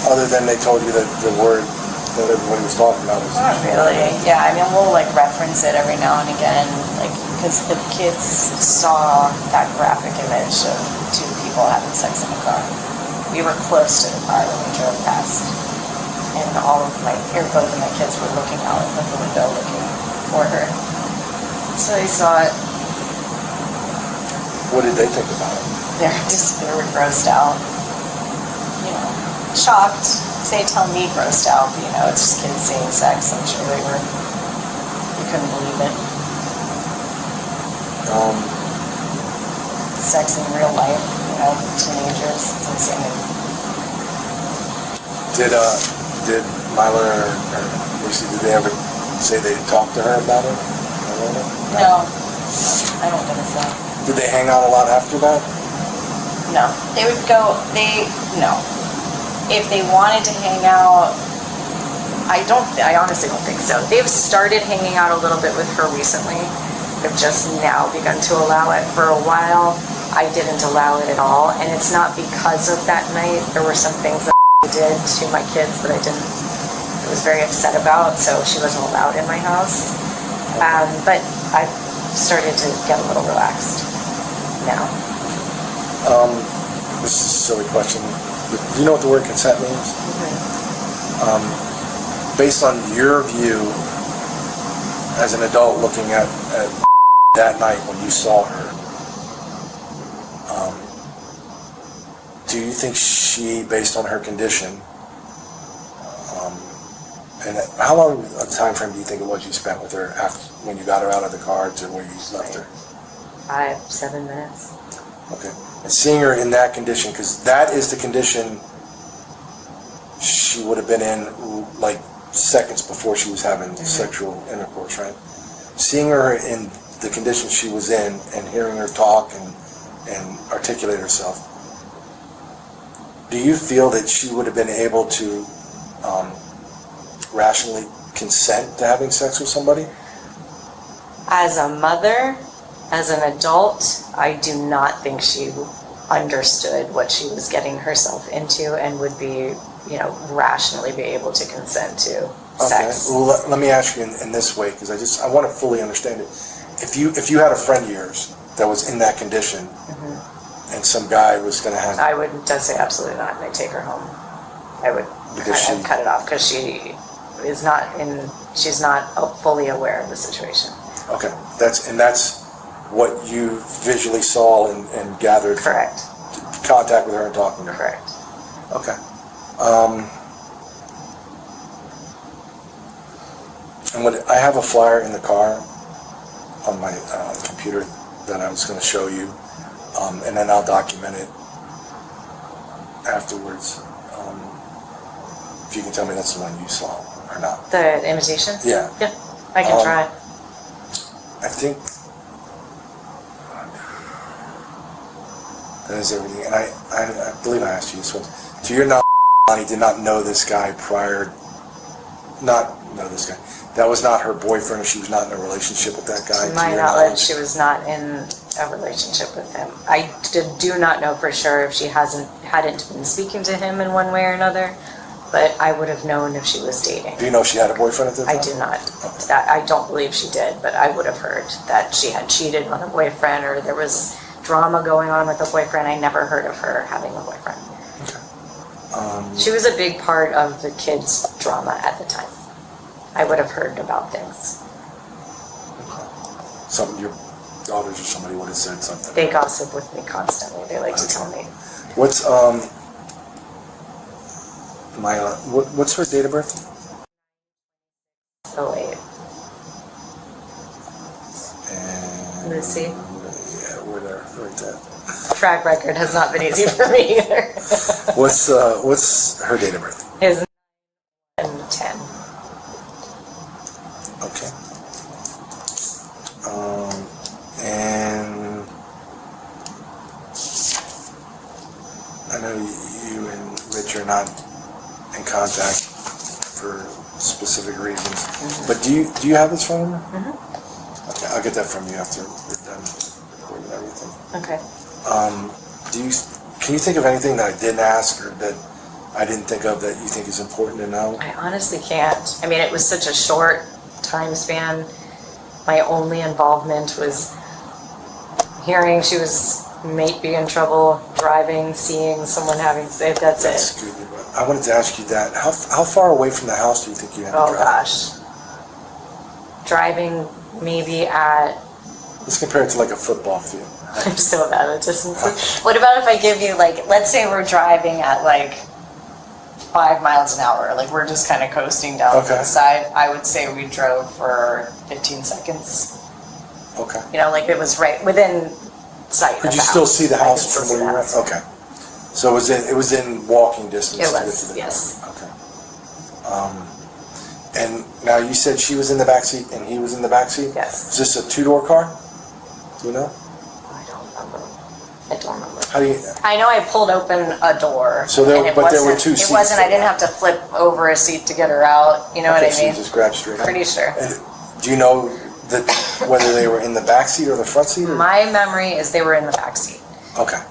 Other than they told you that the word that everybody was talking about was... Not really. Yeah, I mean, we'll like reference it every now and again, like, because the kids saw that graphic image of two people having sex in the car. We were close to the car when we drove past, and both of my kids were looking out of the window looking for her. So they saw it. What did they think about it? They were grossed out. You know, shocked. Tell me grossed out, but it's just kids seeing sex. I'm sure they couldn't believe it. Sex in real life, teenagers, it's insane. Did Myla or Lucy, did they ever say they talked to her about it? No, I don't think so. Did they hang out a lot after that? No. They would go, no. If they wanted to hang out, I honestly don't think so. They've started hanging out a little bit with her recently. They've just now begun to allow it. For a while, I didn't allow it at all, and it's not because of that night. There were some things that I did to my kids that I was very upset about, so she wasn't allowed in my house. But I've started to get a little relaxed now. This is a silly question. Do you know what the word consent means? Mm-hmm. Based on your view as an adult looking at that night when you saw her, do you think she, based on her condition, and how long a time frame do you think it was you spent with her after when you got her out of the car to where you left her? 5-7 minutes. Okay. And seeing her in that condition, because that is the condition she would have been in like seconds before she was having sexual intercourse, right? Seeing her in the condition she was in and hearing her talk and articulate herself, do you feel that she would have been able to rationally consent to having sex with somebody? As a mother, as an adult, I do not think she understood what she was getting herself into and would be, rationally be able to consent to sex. Okay. Well, let me ask you in this way, because I want to fully understand it. If you had a friend of yours that was in that condition, and some guy was going to have... I would just say absolutely not, and I'd take her home. I would cut it off, because she's not fully aware of the situation. Okay, that's what you visually saw and gathered. Correct. Contact with her and talking to her. Correct. Okay. And I have a flyer in the car on my computer that I was going to show you, and then I'll document it afterwards. If you can tell me that's the one you saw or not. The invitation? Yeah. Yeah, I can try. I think That is everything. And I believe I asked you this one. To your knowledge, Lonnie did not know this guy prior. Not know this guy. That was not her boyfriend, or she was not in a relationship with that guy. To my knowledge, she was not in a relationship with him. I do not know for sure if she hadn't been speaking to him in one way or another, but I would have known if she was dating. Do you know she had a boyfriend at the time? I do not. I don't believe she did, but I would have heard that she had cheated on a boyfriend or there was drama going on with a boyfriend. I never heard of her having a boyfriend. Okay. She was a big part of the kids' drama at the time. I would have heard about things. Okay. Some your daughters or somebody would have said something. They gossip with me constantly. They like to tell me. What's what's her date of birth? 08. And Lucy. Yeah, we're there. Right there. Track record has not been easy for me either. What's her date of birth? His 10. Okay. And I know you and Rich are not in contact for specific reasons, but do you have his phone number? Mm-hmm. Okay, I'll get that from you after we're done recording everything. Okay. Can you think of anything that I didn't ask or that I didn't think of that you think is important to know? I honestly can't. I mean, it was such a short time span. My only involvement was hearing she was be in trouble, driving, seeing someone having sex. That's it. Good. I wanted to ask you that. How far away from the house do you think you have to drive? Oh gosh. Driving maybe at... Let's compare it to like a football field. I'm so bad at distances. What about if I give you, like, let's say we're driving at like 5 miles an hour, like we're just kind of coasting down to the side. I would say we drove for 15 seconds. Okay. You know, like it was right within sight. Could you still see the house from where you were at? Okay. So it was in walking distance. It to get was, to the yes. car. Okay. And now you said she was in the back seat and he was in the back seat? Yes. Is this a 2-door car? Do you know? I don't remember. How do you? I know I pulled open a door. So there were 2 seats. It wasn't. I didn't have to flip over a seat to get her out. You know what I mean? So you just grabbed straight up. Pretty sure. And do you know whether they were in the back seat or the front seat? Or? My memory is they were in the back seat. Okay.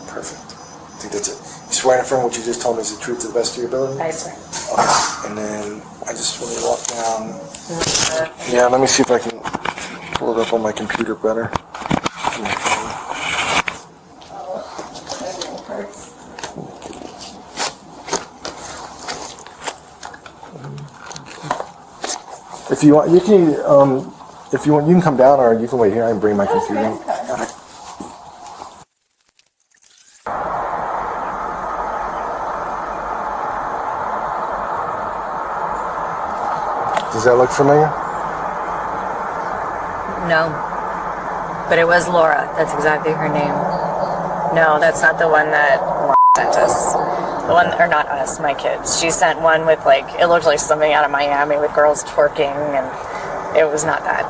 Perfect. I think that's it. You swear in affirm what you just told me is the truth to the best of your ability? I swear. Okay. And then I just want to walk down. Yeah, let me see if I can pull it up on my computer better. If you want, you can. If you want, you can come down, or you can wait here. I can bring my computer in. Does that look familiar? No. But it was Laura. That's exactly her name. No, that's not the one that sent us. The one, or not us, my kids. She sent one with it looked like something out of Miami with girls twerking, and it was not that.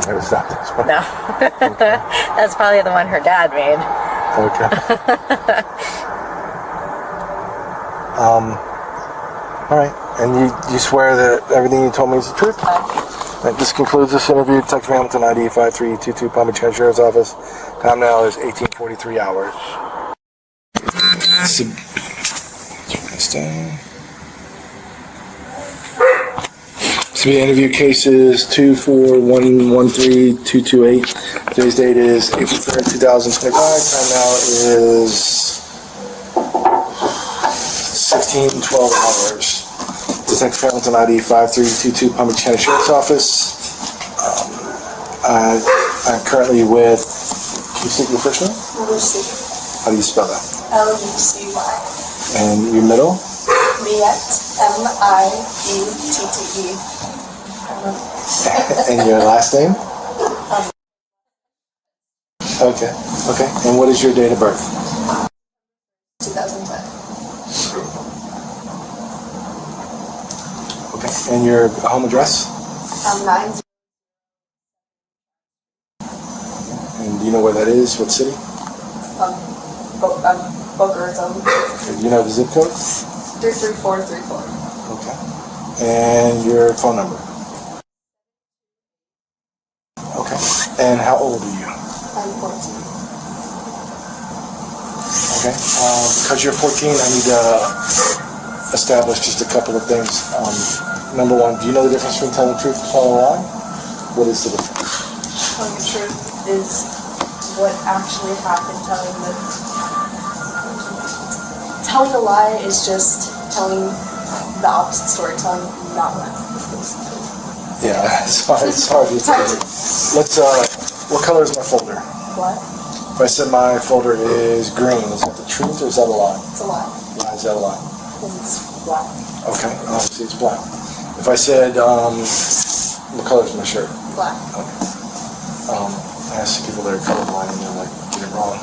It was not this one. No. Okay. That's probably the one her dad made. Okay. All right. And you swear that everything you told me is the truth? Right, this concludes this interview. Text Hamilton ID 5322 Palm Beach County Sheriff's Office. Time now is 18:43 hours. The interview case is 241132228. Today's date is April 3rd, 2025. Time now is 16:12 hours. Detective Hamilton ID 5322 Palm Beach County Sheriff's Office. I'm currently with, can you state your first name? Lucy. How do you spell that? Lucy. And your middle? Miette. Miette. And your last name? Okay. And what is your date of birth? 2010. Okay. And your home address? 9. And do you know where that is? What city? Boca Raton. Okay. Do you know the zip code? 33434. Okay. And your phone number? Okay. And how old are you? I'm 14. Okay. Because you're 14, I need to establish just a couple of things. Number one, do you know the difference between telling the truth and telling a lie? What is the difference? Telling the truth is what actually happened. Telling a lie is just telling the opposite story, telling not what happened. Yeah, it's hard to explain. Let's, what color is my folder? Black. If I said my folder is green, is that the truth or is that a lie? It's a lie. Why is that a lie? It's black. Okay, obviously it's black. If I said, what color is my shirt? Black. Okay. I asked people that are colorblind and they're like, get it wrong.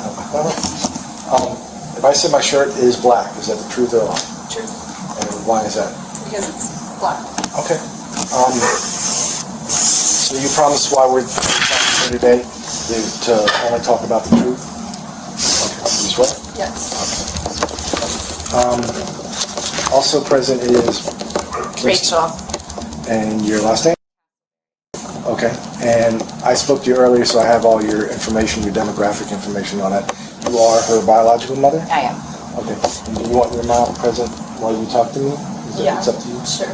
If I said my shirt is black, is that the truth or a lie? Truth. And why is that? Because it's black. Okay. So you promise while we're talking today to only talk about the truth? Okay. You swear? Yes. Okay. Also present is Rachel. And your last name? Okay. And I spoke to you earlier, so I have all your information, your demographic information on it. You are her biological mother? I am. Okay. And do you want your mom present while you talk to me? It's up to you? Sure.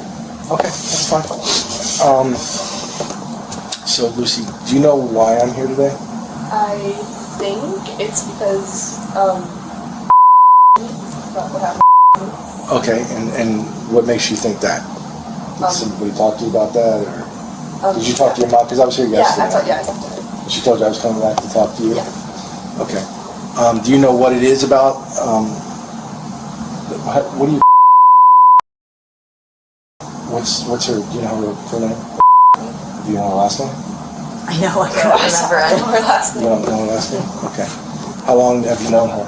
Okay, that's fine. So Lucy, do you know why I'm here today? I think it's because what happened. Okay, and what makes you think that? Did somebody talk to you about that, or did you talk to your mom? Because I was here yesterday. I talked to her. She told you I was coming back to talk to you? Yeah. Okay. Do you know what it is about, what do you, what's her, do you know her full name? Do you know her last name? I know, I can't remember it. Her last You name. don't know her last name? Okay. How long have you known her?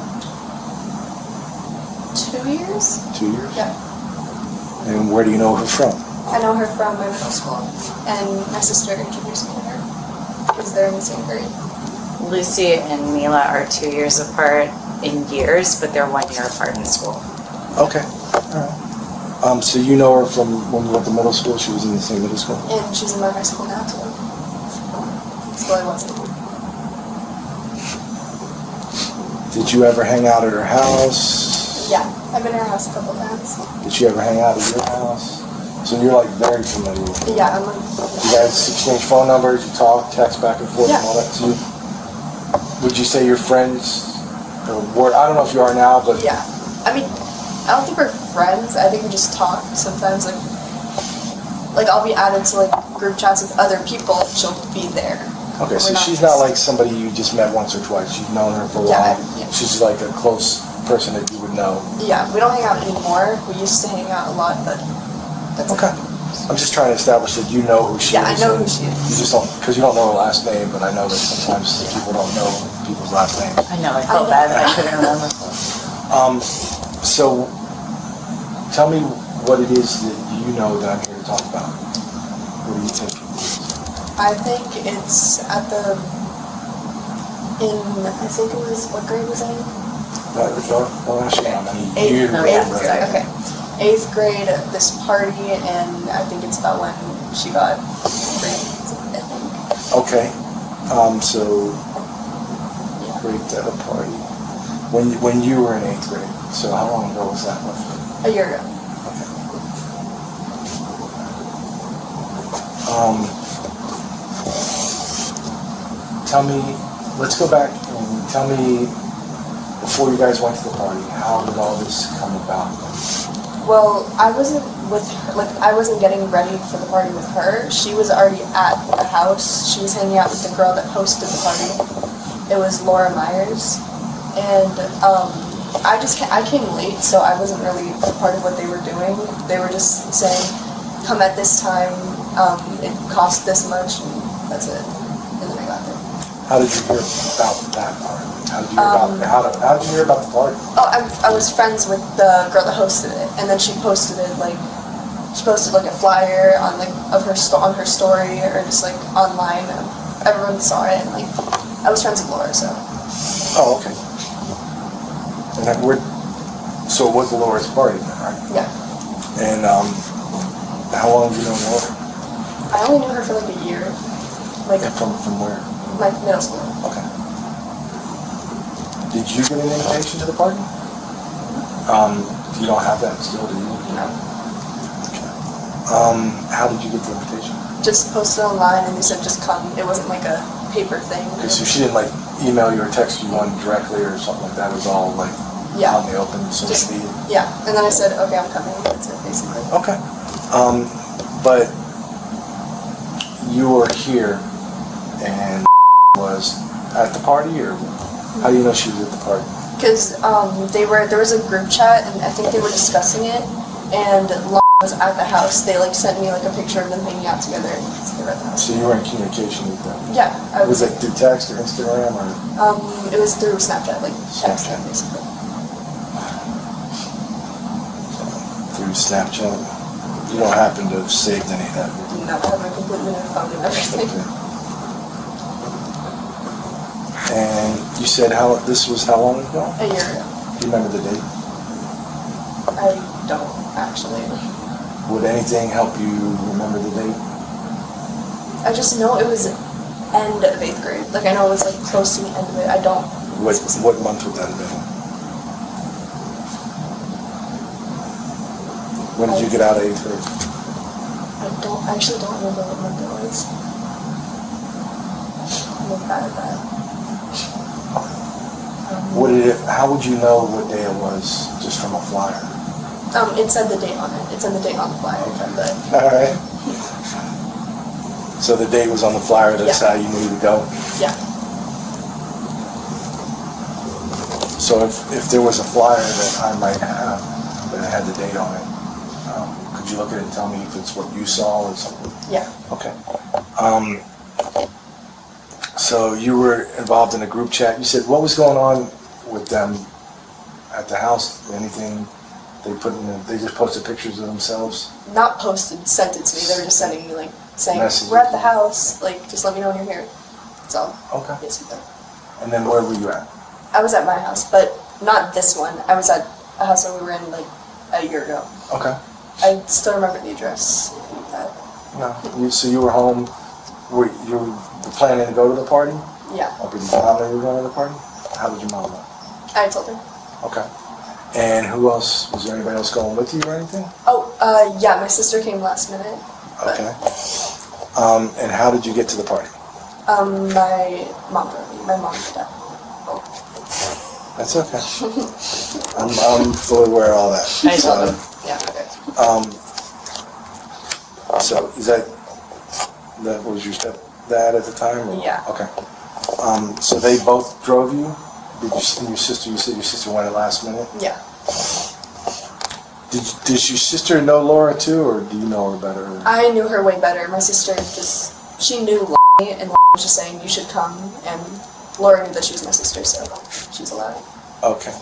2 years? 2 years? Yeah. And where do you know her from? I know her from my middle school, and my sister introduced me to her because they're in the same grade. Lucy and Mila are 2 years apart in years, but they're 1 year apart in school. Okay. All right. So you know her from when you went to middle school? She was in the same middle school? And she's in my high school now, too. So I wasn't. Did you ever hang out at her house? Yeah, I've been at her house a couple times. Did she ever hang out at your house? So you're like very familiar with her. Yeah, I'm like... You guys exchange phone numbers, you talk, text back and forth Yeah. and all that. So would you say you're friends? Or I don't know if you are now, but... Yeah. I mean, I don't think we're friends. I think we just talk sometimes. Like I'll be added to like group chats with other people. She'll be there. Okay, We're so she's not like somebody you just met once or twice. You've known her for a while. Yeah. She's like a close person that you would know. Yeah, we don't hang out anymore. We used to hang out a lot, but that's Okay. I'm just trying to establish that you know who she is. Yeah, I know who she is. You just don't, because you don't know her last name, but I know that sometimes people don't know people's last names. I know, I felt bad that I couldn't remember. So, tell me what it is that you know that I'm here to talk about. What do you think? I think it's at I think it was, what grade was I in? Don't ask me how many years. Okay. 8th grade, this party, and I think it's about when she got raped, I think. Okay. So, raped at a party. When you were in 8th grade. So how long ago was that roughly? A year ago. Tell me, let's go back and tell me, before you guys went to the party, how did all this come about? Well, I wasn't with her, like, I wasn't getting ready for the party with her. She was already at the house. She was hanging out with the girl that hosted the party. It was Laura Myers. And, I came late, so I wasn't really a part of what they were doing. They were just saying, come at this time, it cost this much, and that's it. And then I got there. How did you hear about that party? How did you hear about the party? Oh, I was friends with the girl that hosted it, and then she posted it, she posted a flyer on of her on her story, or just online. And everyone saw it, and I was friends with Laura, so. Oh, okay. And that so it was Laura's party, right? Yeah. And how long have you known Laura? I only knew her for like a year. Like And from where? like middle school. Okay. Did you get an invitation to the party? You don't have that still, do you? No. How did you get the invitation? Just posted online and they said just come. It wasn't like a paper thing. Okay, so she didn't like email you or text you one directly or something like that. It was all like Yeah. out in the open, so to Just- speak. Yeah. And then I said, okay, I'm coming. That's it, basically. Okay. But you were here and was at the party, or how do you know she was at the party? Because there was a group chat and I think they were discussing it, and Laura was at the house. They like sent me like a picture of them hanging out together. And they were at the house. So you were in communication with them? Yeah, I Was was. it through text or Instagram or? It was through Snapchat, like text, Snapchat. basically. Through Snapchat? You don't happen to have saved any of that? No, I have my completely new phone and everything. Okay. And you said this was how long ago? A year ago. Do you remember the date? I don't actually. Would anything help you remember the date? I just know it was end of 8th grade. Like I know it was like close to the end of it. I don't. What month would that have been? When did you get out of 8th grade? I actually don't remember what month it was. I'm really bad at that. How would you know what day it was just from a flyer? It said the date on it. It said the date on the flyer. But All right. So the date was on the flyer. That's Yeah. how you knew to go. yeah, So if there was a flyer that I might have that had the date on it, could you look at it and tell me if it's what you saw or something? yeah. Okay. So you were involved in a group chat. You said what was going on with them at the house? Anything they put in? They just posted pictures of themselves. Not posted, sent it to me. They were just sending me like saying Messages. we're at the house. Like just let me know when you're here. So Okay. basically, And then where were you at? I was at my house, but not this one. I was at a house that we were in like a year ago. Okay. I still remember the address. If you need that. No. So you were home. Were you planning to go to the party? Yeah, Or did your mom know you were going to the party? How did your mom know? I told her. Okay. And who else? Was there anybody else going with you or anything? Oh, yeah, my sister came last minute. But, Okay. And how did you get to the party? my mom drove me. My mom and dad. That's okay. I'm fully aware of all that. I told them. Yeah, okay. So is that was your stepdad at the time? Or? Yeah. Okay. So they both drove you? Did you and your sister? You said your sister went at last minute. Yeah. Did your sister know Laura too, or do you know her better? I knew her way better. My sister she knew Lonnie, and Lonnie was just saying you should come, and Laura knew that she was my sister, so she was allowed. Okay.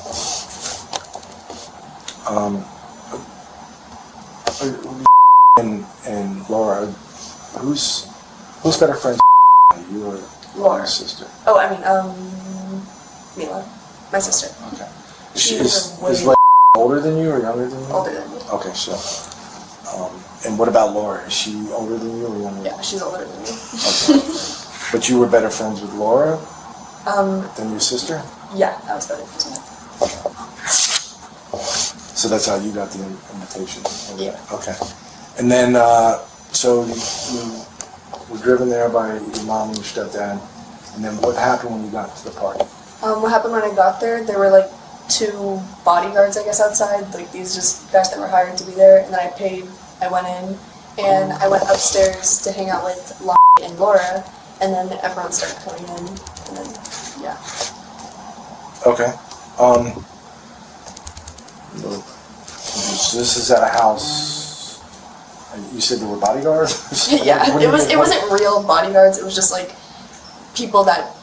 And Laura, who's better friends? You or Laura. your sister? Oh, I mean, Mila, my sister. Okay. She Is was way Laura older than you or younger than you? older than me. Okay, sure. And what about Laura? Is she older than you or younger? Yeah, she's older than me. Okay. But you were better friends with Laura than your sister? Yeah, I was better friends with her. So that's how you got the invitation? Yeah. Okay. And then, so you were driven there by your mom and your stepdad, and then what happened when you got to the party? What happened when I got there, there were like 2 bodyguards, I guess, outside, like these just guys that were hired to be there, and then I paid, I went in, and I went upstairs to hang out with Lonnie and Laura, and then everyone started coming in, and then, yeah. Okay. So this is at a house. You said there were bodyguards? Yeah, What do you mean? it wasn't real bodyguards, it was just like people that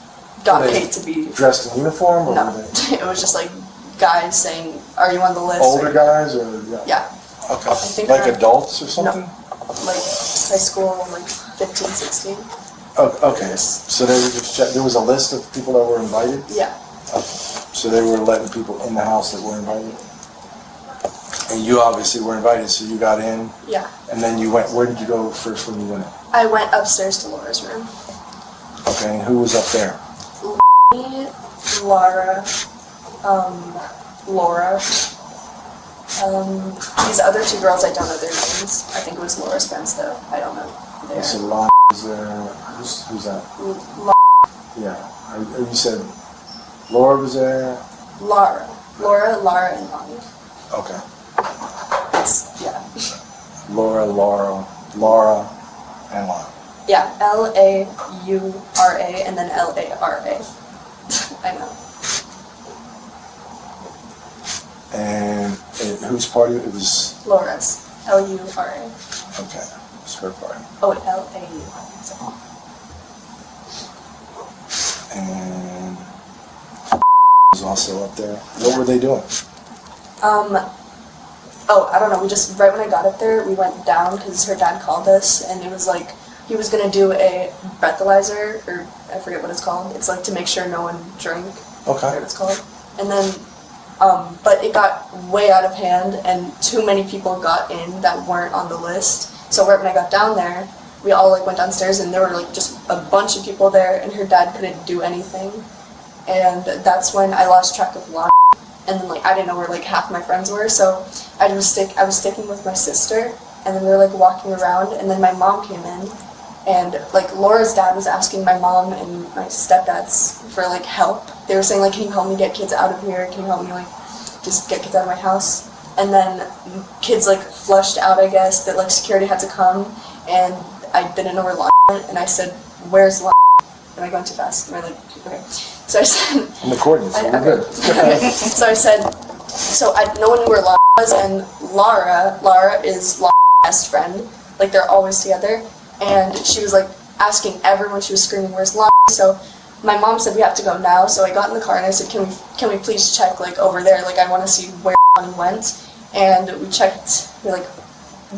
got Were they paid to be, dressed in uniform? Or no, were they it was just like guys saying, are you on the list? older Or- guys? Or Yeah, Okay. I think Like they're- adults or something? like high school, like 15, 16. Okay, so they were just there was a list of people that were invited? Yeah. So they were letting people in the house that were invited? And you obviously were invited, so you got in? Yeah. And then you went, where did you go first when you went in? I went upstairs to Laura's room. Okay, and who was up there? Me, Laura, Laura. These other two girls, I don't know their names. I think it was Laura's friends, though. I don't know. So Lon was there. Who's that? Yeah. You said Laura was there? Laura, and Lonnie. Okay. Yeah. Laura, and Lon. Yeah, Laura, and then Lara. I know. And whose party? It was Laura's. Lura. Okay, it's her party. Oh, Lau. And was also up there. What were they doing? Oh, I don't know. We just, right when I got up there, we went down because her dad called us, and it was like, he was going to do a breathalyzer, or I forget what it's called. It's like to make sure no one drank. Okay. What it's called. And then, but it got way out of hand, and too many people got in that weren't on the list. So right when I got down there, we all like went downstairs, and there were like just a bunch of people there, and her dad couldn't do anything. And that's when I lost track of Lon. And then like I didn't know where like half my friends were, so I was sticking with my sister, and then we were like walking around, and then my mom came in, and like Laura's dad was asking my mom and my stepdads for like help. They were saying like, can you help me get kids out of here? Can you help me like just get kids out of my house? And then kids like flushed out, I guess, that like security had to come, and I didn't know where Lon went, and I said, where's Lon? Am I going too fast? Am I like, okay. So I said, I'm recording, so we're good. So I said, no one knew where Lara was, and Lara is Lara's best friend. Like, they're always together. And she was, like, asking everyone, she was screaming, where's Lara? So my mom said, we have to go now. So I got in the car, and I said, can we please check, like, over there? Like, I want to see where Lonnie went. And we checked, we, like,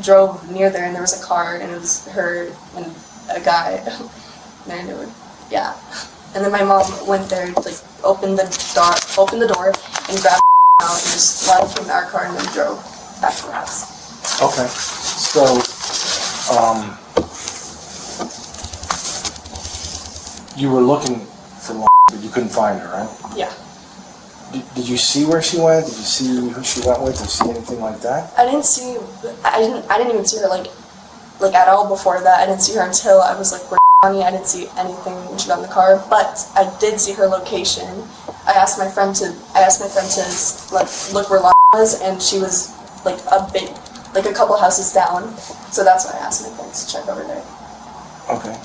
drove near there, and there was a car, and it was her and a guy. And it would, yeah. And then my mom went there, like, opened the door, and grabbed out, and just left from our car, and then drove back to the house. Okay. So, you were looking for Lon, but you couldn't find her, right? Yeah. Did you see where she went? Did you see who she went with? Did you see anything like that? I didn't even see her, like at all before that. I didn't see her until I was, like, I didn't see anything when she got in the car, but I did see her location. I asked my friend to like look where Lana was, and she was like a couple houses down. So that's why I asked my friends to check over there. Okay.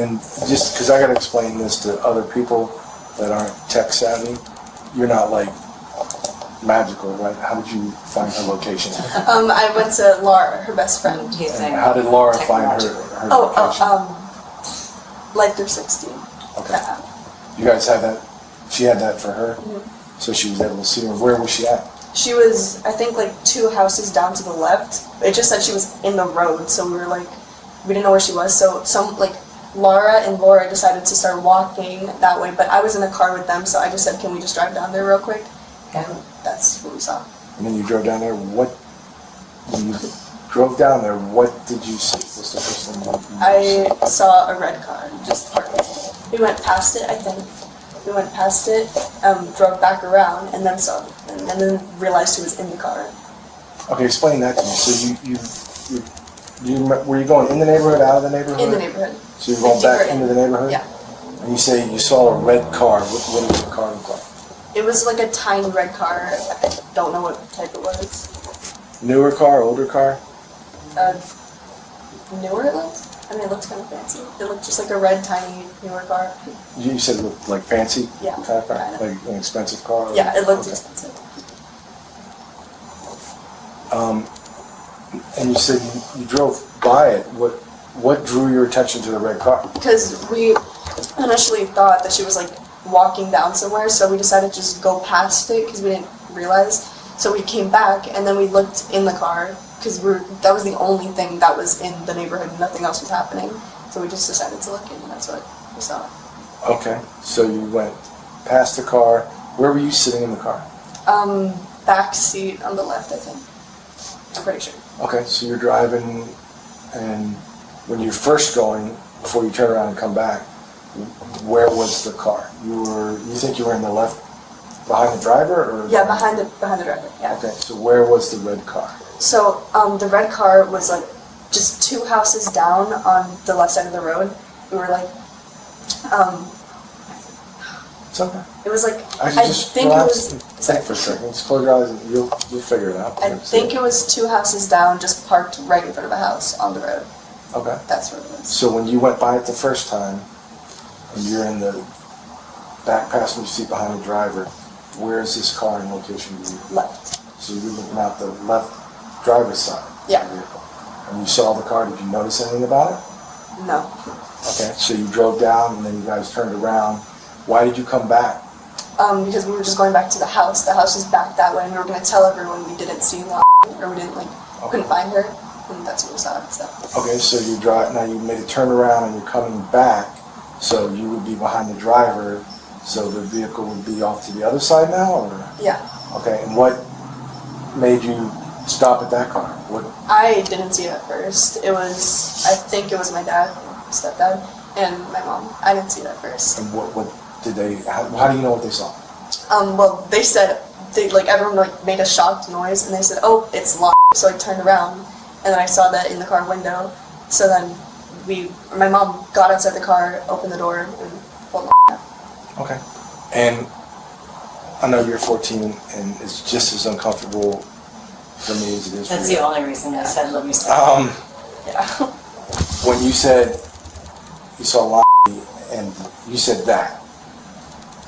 And just because I got to explain this to other people that aren't tech savvy, you're not like magical, right? How did you find her location? I went to Laura, her best friend. And how did Laura find her location? Life 360. Okay. You guys had that? She had that for her? Mm-hmm. So she was able to see her. Where was she at? She was, I think, like 2 houses down to the left. It just said she was in the road, so we were like, we didn't know where she was. So Laura and Laura decided to start walking that way, but I was in a car with them, so I just said, can we just drive down there real quick? And that's what we saw. And then you drove down there. When you drove down there, what did you see? What's the first thing you I saw a red car just parked. We went past it, I think. We went past it, drove back around, and then saw it, and then realized he was in the car. Okay, explain that to me. So were you going in the neighborhood, out of the neighborhood? In the neighborhood. So you're going back into the neighborhood? Yeah. And you say you saw a red car. What did the car look like? It was like a tiny red car. I don't know what type it was. Newer car, older car? Newer it looked? I mean, it looked kind of fancy. It looked just like a red, tiny, newer car. You said it looked like fancy? Yeah. Kind of car? Like an expensive car? Yeah, it looked expensive. And you said you drove by it. What drew your attention to the red car? Because we initially thought that she was like walking down somewhere, so we decided to just go past it because we didn't realize. So we came back and then we looked in the car because that was the only thing that was in the neighborhood. Nothing else was happening. So we just decided to look in, and that's what we saw. Okay, so you went past the car. Where were you sitting in the car? Back seat on the left, I think. I'm pretty sure. Okay, so you're driving, and when you're first going, before you turn around and come back, where was the car? You think you were in the left, behind the driver, or? Yeah, behind the driver. Yeah. Okay, so where was the red car? So the red car was like just 2 houses down on the left side of the road. We were like, It's okay. it was like Actually, I just think it relax was. and think for a second. Just close your eyes and you'll figure it out. I think it was 2 houses down, just parked right in front of a house on the road. Okay. That's what it was. So when you went by it the first time, and you're in the back passenger seat behind the driver, where is this car in location to you? Left. So you're looking out the left driver's side Yeah. of the vehicle. And you saw the car. Did you notice anything about it? No. Okay. So you drove down, and then you guys turned around. Why did you come back? Because we were just going back to the house. The house was back that way, and we were going to tell everyone we didn't see Lon, or we didn't couldn't find her, and that's what we saw. So. Okay. So you drive. Now you made a turn around, and you're coming back. So you would be behind the driver. So the vehicle would be off to the other side now, or? Yeah. Okay. And what made you stop at that car? What? I didn't see it at first. I think it was my dad, stepdad, and my mom. I didn't see it at first. And what did they? How do you know what they saw? Well, they said everyone made a shocked noise, and they said, "Oh, it's locked." So I turned around, and then I saw that in the car window. So then my mom got outside the car, opened the door, and pulled it out. Okay. And I know you're 14, and it's just as uncomfortable for me as it is for you. That's the only reason I said let me stop. Yeah. When you said you saw Lonnie, and you said that,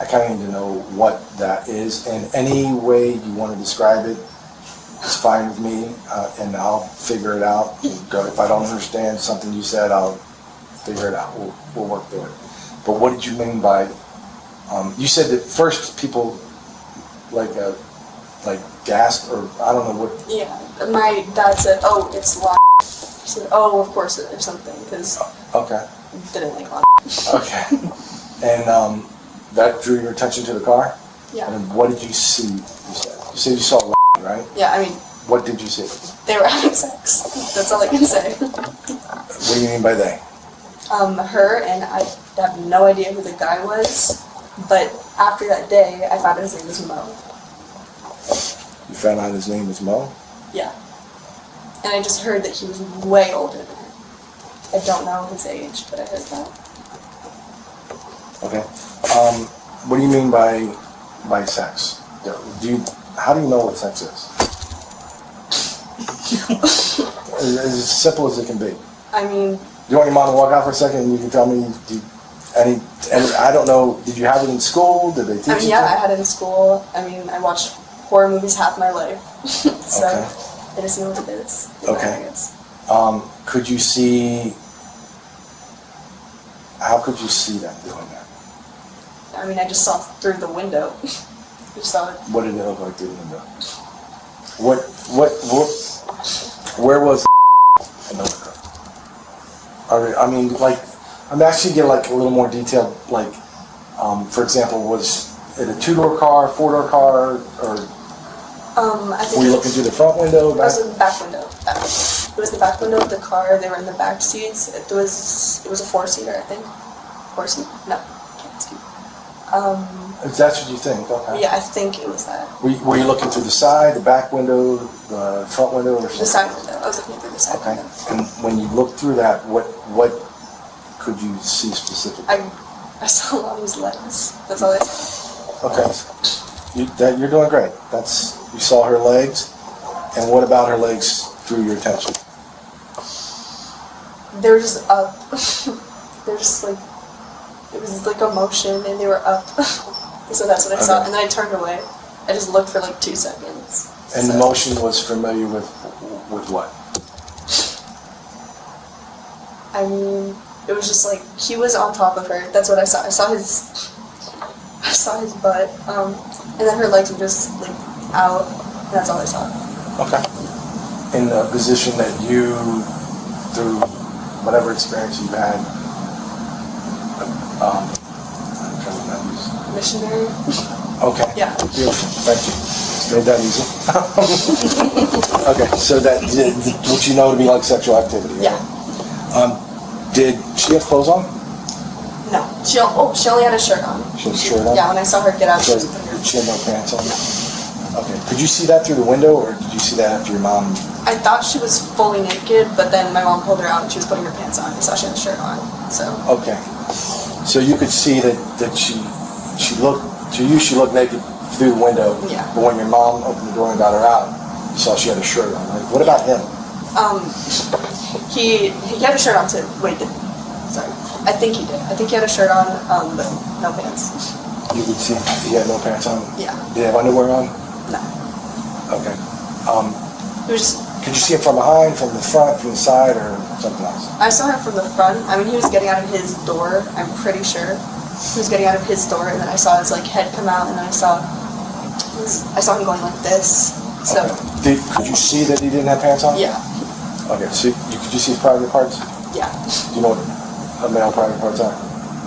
I kind of need to know what that is, and any way you want to describe it is fine with me, and I'll figure it out. If I don't understand something you said, I'll figure it out. We'll work through it. But what did you mean by? You said that first people gasped, or I don't know what. Yeah. My dad said, "Oh, it's locked." He said, "Oh, of course it," or something, because Okay. didn't like locked. Okay. And that drew your attention to the car? Yeah. And what did you see? You said you saw Lonnie, right? Yeah. I mean, What did you see? they were having sex. That's all I can say. What do you mean by they? Her, and I have no idea who the guy was, but after that day, I found his name was Mo. You found out his name was Mo? Yeah. And I just heard that he was way older than her. I don't know his age, but I heard that. Okay. What do you mean by sex? How do you know what sex is? It's as simple as it can be. I mean, Do you want your mom to walk out for a second and you can tell me any I don't know, did you have it in school? Did they teach you? yeah, I had it in school. I mean, I watched horror movies half my life, so Okay. I just know what it is. Okay. I guess. Could you see? How could you see them doing that? I mean, I just saw through the window. Just saw it. What did it look like through the window? Where was in the window? I mean, I'm actually getting a little more detailed. For example, was it a 2-door car, 4-door car, or I think were you looking through the front window? It was the back window. It was the back window of the car. They were in the back seats. It was a 4-seater, I think. 4-seater? No, can't see. If that's what you think, okay. Yeah, I think it was that. Were you looking through the side, the back window, the front window, or something? The side window. I was looking through the side Okay. window. And when you looked through that, what could you see specifically? I saw Lonnie's legs. That's all I saw. Okay. You're doing great. You saw her legs, and what about her legs drew your attention? They were just up. They're just it was like a motion, and they were up. So that's what I saw. Okay. And then I turned away. I just looked for 2 seconds. And the motion was familiar with what? I mean, it was just he was on top of her. That's what I saw. I saw his butt. And then her legs were just out. And that's all I saw. Okay. In the position that you, through whatever experience you've had. I'm trying to remember. Missionary. Okay. Yeah. Beautiful. Thank you. Made that easy. Okay, so that what you know to be like sexual activity, right? Yeah. Did she have clothes on? No. She only had a shirt on. She had a shirt on? Yeah, when I saw her get out, So she had no pants on? Okay. Could you see that through the window, or did you see that after your mom? I thought she was fully naked, but then my mom pulled her out and she was putting her pants on. I saw she had a shirt on. So. Okay. So you could see that she looked, to you she looked naked through the window. Yeah. But when your mom opened the door and got her out, you saw she had a shirt on, right? What about him? He had a shirt on too. Wait, sorry. I think he did. I think he had a shirt on, but no pants. You could see he had no pants on? Yeah. Did he have underwear on? No. Okay. He was just. Could you see him from behind, from the front, from the side, or something else? I saw him from the front. I mean, he was getting out of his door. I'm pretty sure he was getting out of his door, and then I saw his like head come out, and then I saw him going like this. So. Okay. Could you see that he didn't have pants on? Yeah. Okay. So could you see his private parts? Yeah. Do you know what a male private parts are?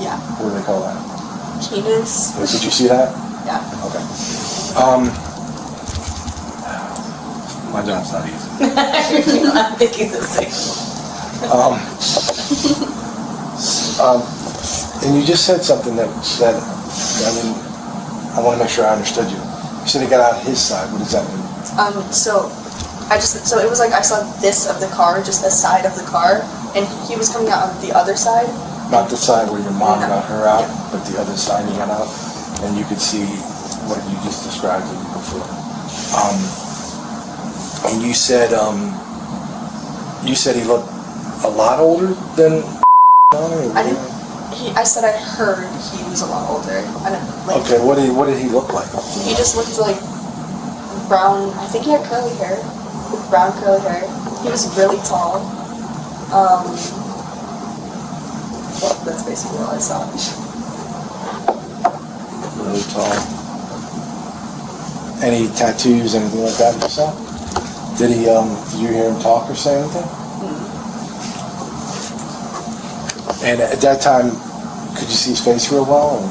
Yeah. What do they call that? Penis. Did you see that? Yeah. Okay. My job's not easy. I'm thinking the same. And you just said something that I mean, I want to make sure I understood you. You said he got out his side. What does that mean? So it was like I saw this of the car, just the side of the car, and he was coming out on the other side. Not the side where your mom No. got her out, Yeah. but the other side he got out, and you could see what you just described to me before. And you said he looked a lot older than. I said I heard he was a lot older. I don't like. Okay, what did he look like? He just looked like brown. I think he had curly hair, brown curly hair. He was really tall. Well, that's basically all I saw. Really tall. Any tattoos, anything like that you saw? Did he? Did you hear him talk or say anything? And at that time, could you see his face real well? Or?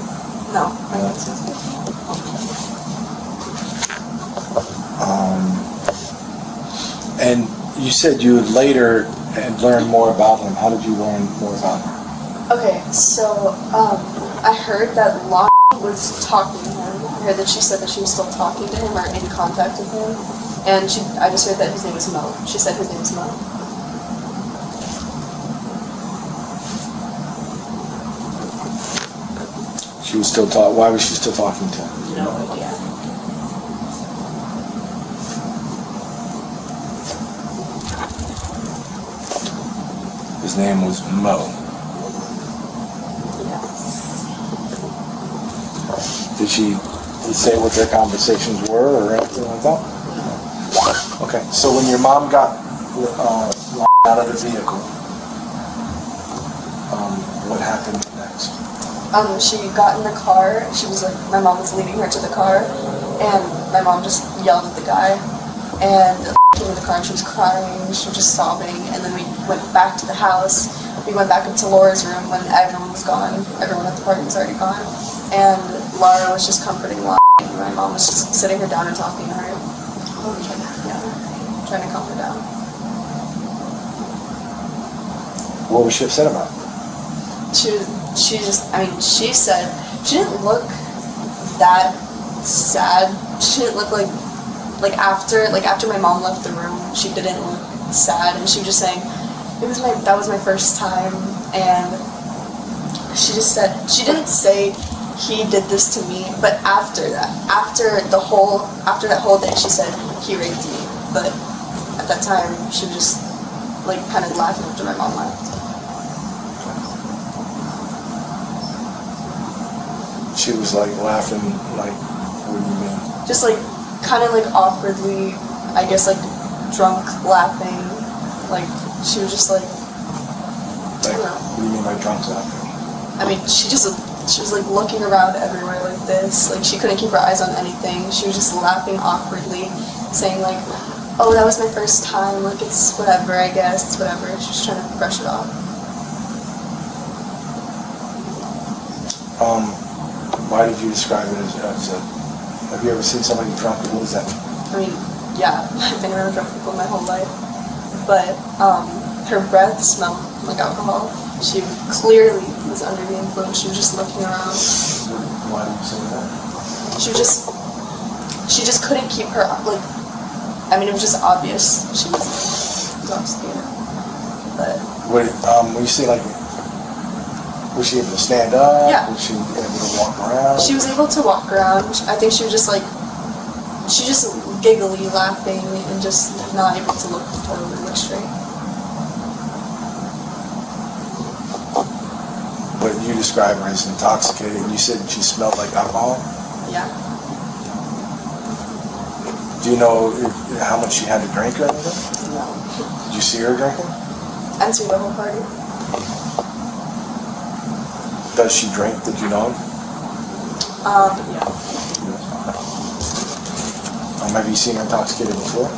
No, I didn't see his face. And you said you would later and learn more about him. How did you learn more about him? Okay, so I heard that Lonnie was talking to him. I heard that she said that she was still talking to him or in contact with him. And I just heard that his name was Mo. She said his name was Mo. She was still talking. Why was she still talking to him? No idea. His name was Mo. Did she say what their conversations were or anything like that? Okay, so when your mom got out of the vehicle, what happened next? She got in the car. She was like, my mom was leading her to the car, and my mom just yelled at the guy, and came in the car and she was crying, she was just sobbing, and then we went back to the house. We went back up to Laura's room when everyone was gone. Everyone at the party was already gone, and Laura was just comforting Laura, and my mom was just sitting her down and talking to her, trying to calm her down. What was she upset about? She said she didn't look that sad. She didn't look like after my mom left the room, she didn't look sad, and she was just saying that was my first time, and she just said she didn't say he did this to me, but after that whole day, she said he raped me, but at that time she was just like kind of laughing after my mom left. She was like laughing, like, what do you mean? Just like kind of like awkwardly, I guess, like drunk laughing. Like she was just like, I don't know. What do you mean by drunk laughing? I mean, she was like looking around everywhere like this. Like she couldn't keep her eyes on anything. She was just laughing awkwardly, saying like, oh, that was my first time. Like it's whatever, I guess. It's whatever. She was trying to brush it off. Why did you describe it as a... Have you ever seen somebody drunk? What does that mean? I mean, yeah, I've been around drunk people my whole life, but her breath smelled like alcohol. She clearly was under the influence. She was just looking around. Why did you say that? She just couldn't keep her, like, I mean, it was just obvious she was intoxicated. But When you say, like, was she able to stand up? Yeah. Was she able to walk around? she was able to walk around. I think she was just like, she just giggly, laughing, and just not able to totally look straight. But you describe her as intoxicated. You said she smelled like alcohol. Yeah. Do you know how much she had to drink or anything? No. Did you see her drinking? I didn't see the whole party. Does she drink? Did you know? Yeah. Have you seen her intoxicated before?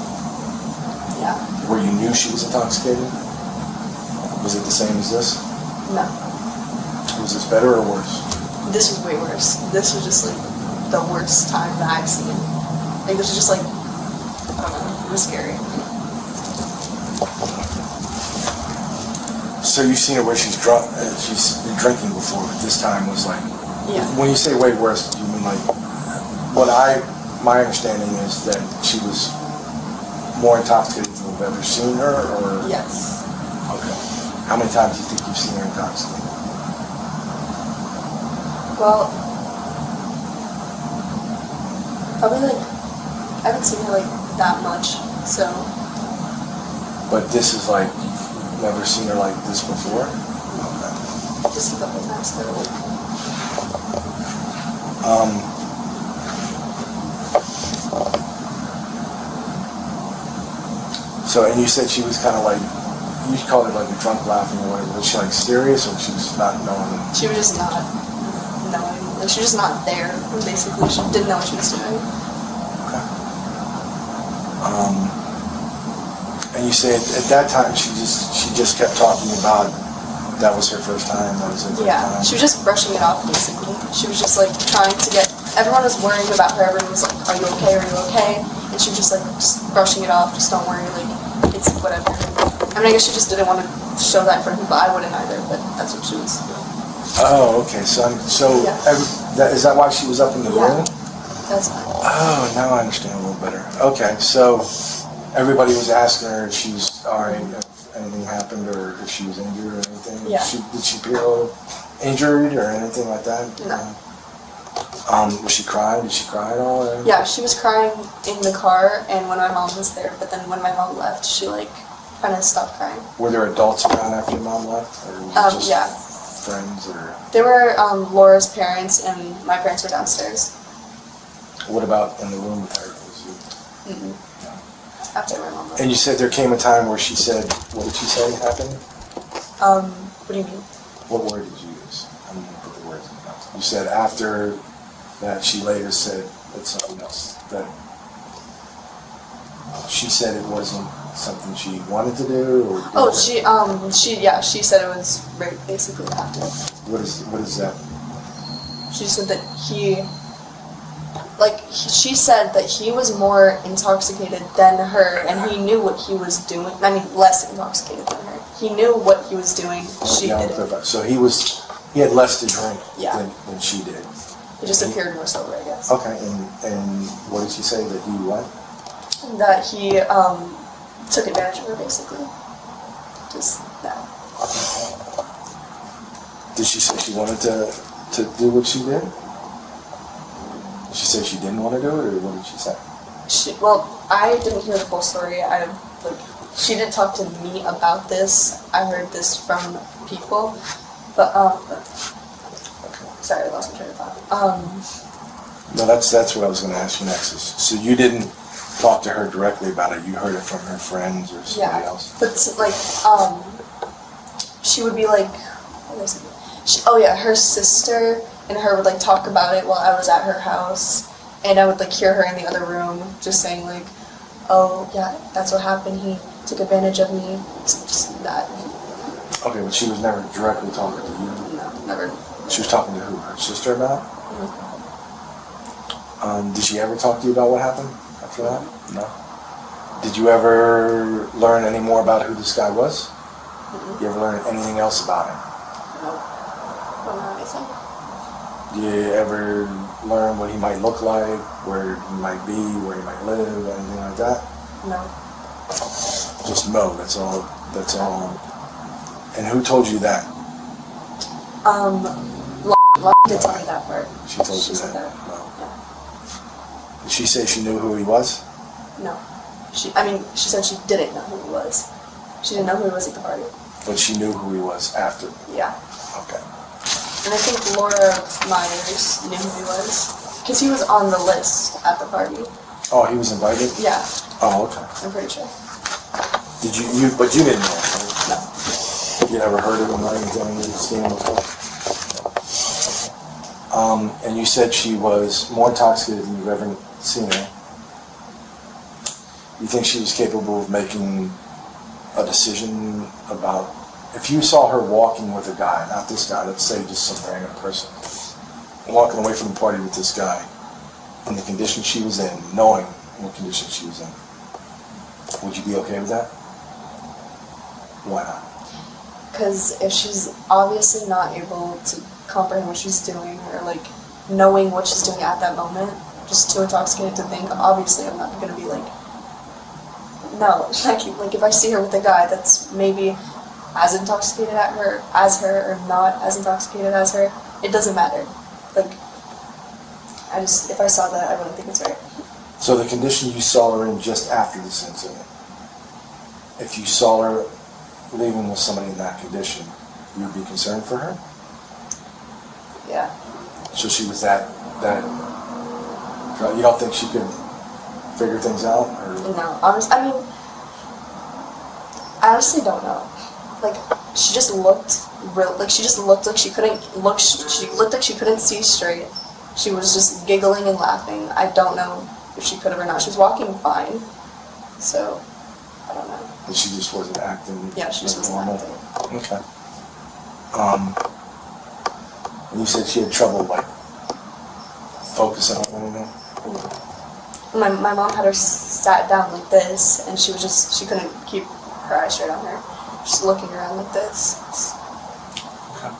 Yeah. Where you knew she was intoxicated? Was it the same as this? No. Was this better or worse? This was way worse. This was just like the worst time that I've seen. Like this was just like, I don't know, it was scary. So you've seen her where she's drunk, she's been drinking before, but this time was like, Yeah. when you say way worse, do you mean like, my understanding is that she was more intoxicated than we've ever seen her, or? Yes. Okay. How many times do you think you've seen her intoxicated? Well, probably like, I haven't seen her like that much, so. But this is like, you've never seen her like this before? Okay. Just a couple times though. So, and you said she was kind of like, you called it like a drunk laughing or whatever. Was she like serious, or she was not knowing? She was just not knowing. Like she was just not there. Basically, she didn't know what she was doing. Okay. And you said at that time she just kept talking about that was her first time. That was her first time. She was just brushing it off. Basically, she was just like trying to get. Everyone was worrying about her. Everyone was like, "Are you okay? Are you okay?" And she was just like just brushing it off. Just don't worry. Like it's whatever. I mean, I guess she just didn't want to show that in front of people. I wouldn't either. But that's what she was doing. Oh, okay. So is that why she was up in the room? That's fine. Oh, now I understand a little better. Okay, so everybody was asking her if she was alright, if anything happened, or if she was injured or anything. Yeah. Did she feel injured or anything like that? No. Was she crying? Did she cry at all? Or anything? Yeah, she was crying in the car, and when my mom was there. But then when my mom left, she like kind of stopped crying. Were there adults around after your mom left, or was it just yeah. friends, or There were Laura's parents, and my parents were downstairs. what about in the room with her? Mm-mm. After my mom left. And you said there came a time where she said, what did she say happened? What do you mean? What word did you use? I'm going to put the words in my mouth. You said after that she later said it's something else. That she said it wasn't something she wanted to do, or she said it was rape basically after. what is that? She said that she said that he was more intoxicated than her, and he knew what he was doing. I mean, less intoxicated than her. He knew what he was doing. She didn't. So he had less to drink than she did. He just appeared more sober, I guess. Okay, and what did she say that he what? That he took advantage of her basically. Just that. Did she say she wanted to do what she did? Did she say she didn't want to do it, or what did she say? I didn't hear the full story. She didn't talk to me about this. I heard this from people, but sorry, I lost my train of thought. No, that's what I was going to ask you next. So you didn't talk to her directly about it. You heard it from her friends or somebody else. But she would be like, her sister and her would like talk about it while I was at her house, and I would like hear her in the other room just saying like, oh yeah, that's what happened. He took advantage of me. Just that. Okay, but she was never directly talking to you. No, never. She was talking to who? Her sister about it? Did she ever talk to you about what happened after that? No. Did you ever learn any more about who this guy was? You ever learn anything else about him? Don't know anything. Did you ever learn what he might look like, where he might be, where he might live, anything like that? No. Just no, that's all. That's all. And who told you that? Lauren did tell me that part. She told you said that? No. Did she say she knew who he was? No. She said she didn't know who he was. She didn't know who he was at the party. But she knew who he was after? Yeah. Okay. And I think Laura Myers knew who he was. Because he was on the list at the party. Oh, he was invited? Yeah. Oh, okay. I'm pretty sure. Did you but you didn't know him, right? No. You never heard of him or anything? You'd seen him before? And you said she was more intoxicated than you've ever seen her. You think she was capable of making a decision about, if you saw her walking with a guy, not this guy, let's say just some random person, walking away from the party with this guy, in the condition she was in, knowing what condition she was in, would you be okay with that? Why not? Because if she's obviously not able to comprehend what she's doing, or like knowing what she's doing at that moment, just too intoxicated to think, obviously I'm not going to be like, no. Like if I see her with a guy that's maybe as intoxicated as her or not as intoxicated as her, it doesn't matter. Like, if I saw that, I wouldn't think it's right. So the condition you saw her in just after this incident, if you saw her leaving with somebody in that condition, you would be concerned for her? Yeah. So she was that, you don't think she could figure things out? Or? No, I honestly don't know. Like, she just looked like she couldn't look, she looked like she couldn't see straight. She was just giggling and laughing. I don't know if she could have or not. She was walking fine, so I don't know. And she just wasn't acting? Yeah, she just wasn't normal? acting. Okay. And you said she had trouble, like, focusing on anything? My mom had her sat down like this, and she couldn't keep her eyes straight on her. Just looking around like this. Okay.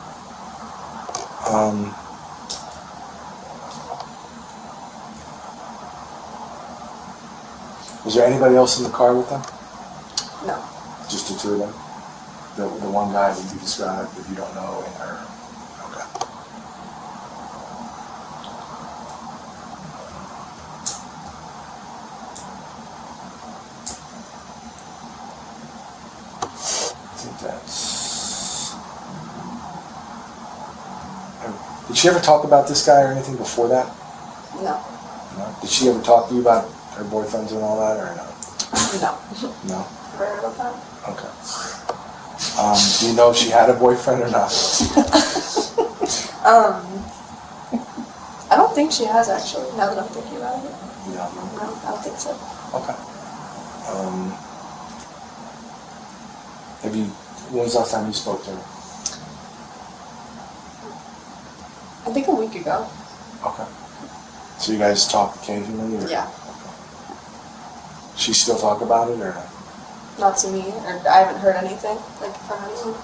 Was there anybody else in the car with them? No. Just the two of them? The one guy that you described that you don't know and her? Okay. I think that's... Did she ever talk about this guy or anything before that? No. No? Did she ever talk to you about her boyfriends and all that, or no? No. No? Never heard about that. Okay. Do you know if she had a boyfriend or not? I don't think she has, actually, now that I'm thinking about it. You don't know? No, I don't think so. Okay. When was the last time you spoke to her? I think a week ago. Okay. So you guys talk occasionally? Or? Yeah. She still talk about it, or not? Not to me, or I haven't heard anything, like, from anyone.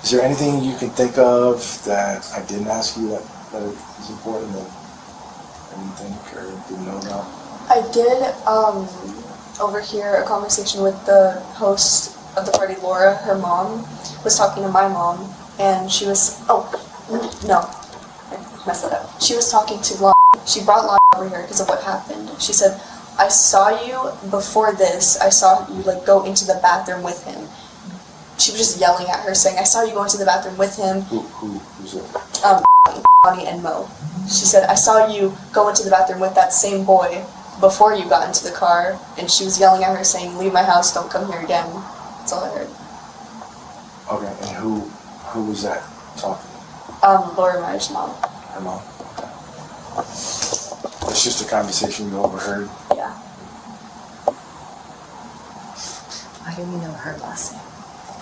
Is there anything you can think of that I didn't ask you that is important that you think or didn't know about? I did overhear a conversation with the host of the party, Laura. Her mom was talking to my mom, and she was, I messed that up. She was talking to Lon. She brought Lon over here because of what happened. She said, I saw you before this. I saw you like go into the bathroom with him. She was just yelling at her, saying, I saw you go into the bathroom with him. Who's it? Bonnie and Mo. She said, I saw you go into the bathroom with that same boy before you got into the car. And she was yelling at her, saying, leave my house, don't come here again. That's all I heard. Okay, and who was that talking? Laura Myers' mom. Her mom? Okay. It's just a conversation you overheard? Yeah. Why do we know her last name?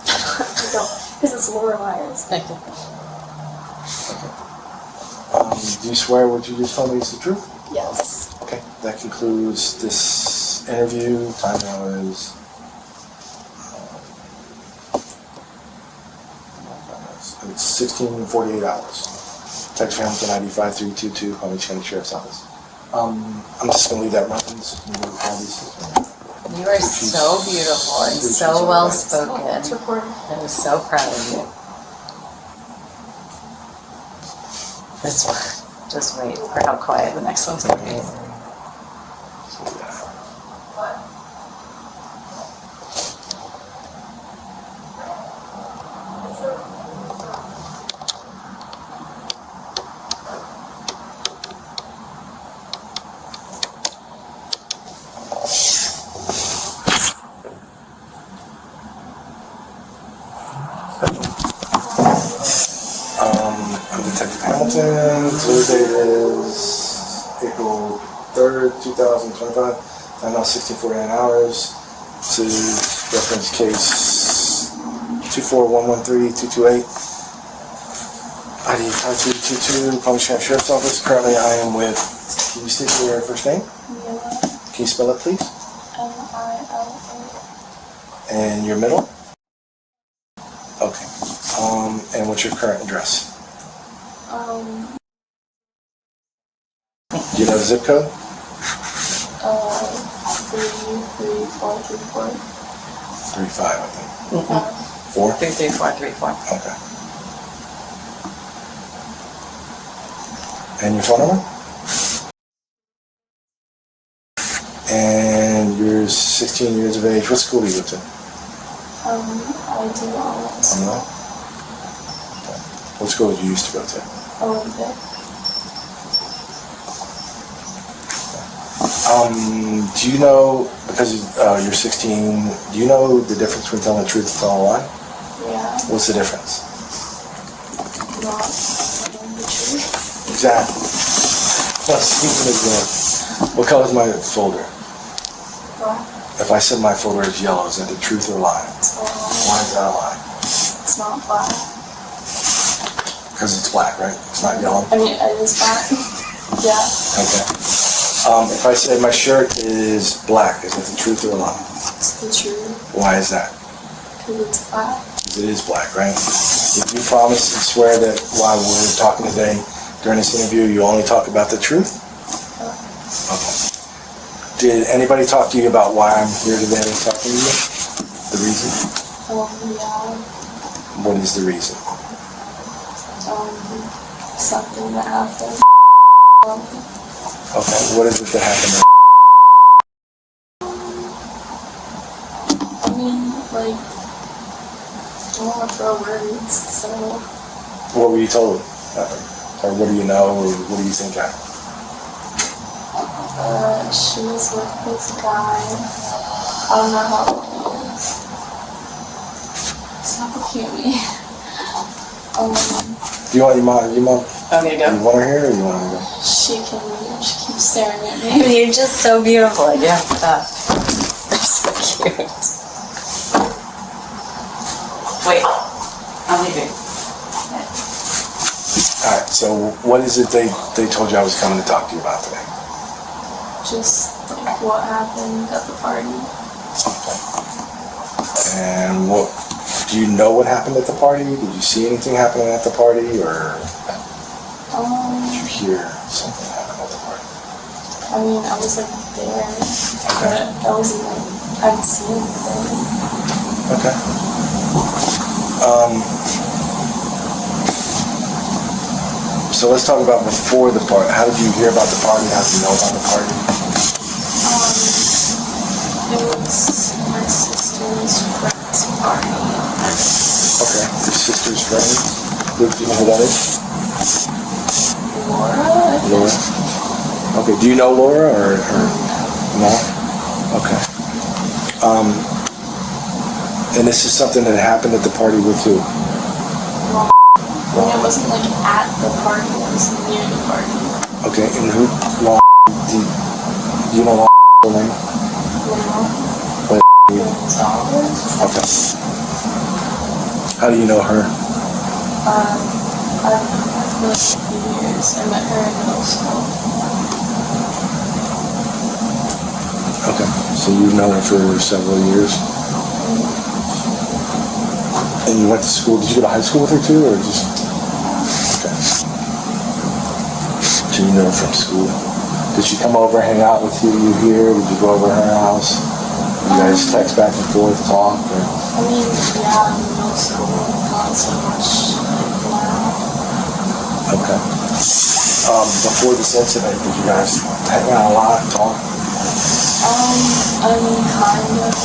I don't, because it's Laura Myers. Do you swear what you just told me is the truth? Yes. Okay, that concludes this interview. Time now is it's 16:48 hours. Text Hamilton ID 5322, Palm Beach County Sheriff's Office. I'm just gonna leave that running. You are so beautiful and so well spoken. I was so proud of you. This one. Just wait for how quiet the next one's gonna be. I'm Detective Hamilton. Today's date is April 3rd, 2025. Time now 16:49 hours. This is reference case 24113-228. ID 5322, Palm Beach County Sheriff's Office. Currently I am with, can you state your first name? Can you spell it please? M-I-L-A. And your middle? Okay. And what's your current address? Do you know the zip code? 33434. 35, I think. 4? 33434. Okay. And your phone number? And you're 16 years of age. What school do you go to? I do honors. Okay. What school did you used to go to? Olympic. Do you know, because you're 16, do you know the difference between telling the truth and telling a lie? Yeah. What's the difference? Not telling the truth. Exactly. Let's use an example. What color is my folder? Black. If I said my folder is yellow, is that the truth or lie? It's a lie. Why is that a lie? It's not black. Because it's black, right? It's not yellow? I mean, it is black. Yeah. Okay. If I say my shirt is black, is that the truth or a lie? It's the truth. Why is that? Because it's black. Because it is black, right? Did you promise and swear that while we're talking today, during this interview, you only talk about the truth? Okay. Did anybody talk to you about why I'm here today and talking to you? The reason? Yeah. What is the reason? Something that happened. Okay, what is it that happened? I mean, like, I don't want to throw words, so. What were you told happened? Or what do you know, or what do you think happened? She was with this guy. I don't know how old he is. Suffocate me. Do you want your mom? I'm gonna go. You want her here or you want her to go? She keeps staring at me. You're just so beautiful. I can't stop. They're so cute. Wait, I'm leaving. Alright, so what is it they told you I was coming to talk to you about today? Just like what happened at the party. And what, do you know what happened at the party? Did you see anything happening at the party, or did you hear something happen at the party? I mean, I was like there, but I wasn't like, I hadn't seen anything. Okay. So let's talk about before the party. How did you hear about the party? How did you know about the party? It was my sister's friend's party. Okay, your sister's friend. Do you know who that is? Laura? Laura. Okay, do you know Laura or no? Okay. And this is something that happened at the party with who? I mean, it wasn't like at the party, it was near the party. Okay, and who? Long, do you know Long's full name? No. What? Okay. How do you know her? I've for like a few years. I met her in middle school. Okay. So you've known her for several years? And you went to school, did you go to high school with her too, or just? Okay. So you know her from school. Did she come over, hang out with you here? Did you go over to her house? You guys text back and forth, talk? Or? I mean, yeah, in middle school, not so much like now. Okay. Before this incident, did you guys hang out a lot, talk? I mean, kind of.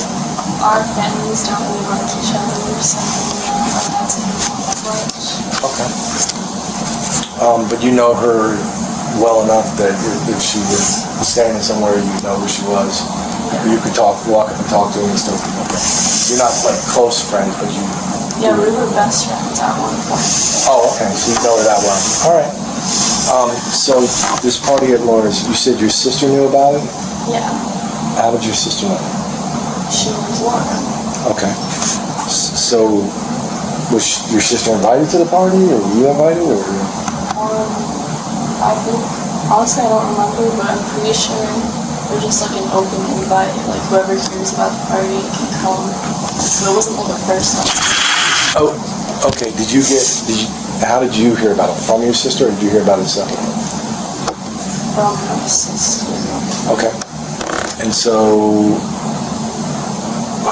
Our families don't really like each other, so I'm not to hang out that much. Okay. But you know her well enough that if she was standing somewhere, you know who she was. You could walk up and talk to her and stuff. Okay. You're not like close friends, but you. Yeah, we were best friends at one point. Oh, okay. So you know her that well. All right. So this party at Laura's, you said your sister knew about it? Yeah. How did your sister know? She was Laura. Okay. So was your sister invited to the party, or were you invited, or? I think, honestly, I don't remember, but I'm pretty sure there's just like an open invite, like whoever hears about the party can come. So it wasn't like a first one. Oh, okay. How did you hear about it? From your sister, or did you hear about it separately? From my sister. Okay. And so,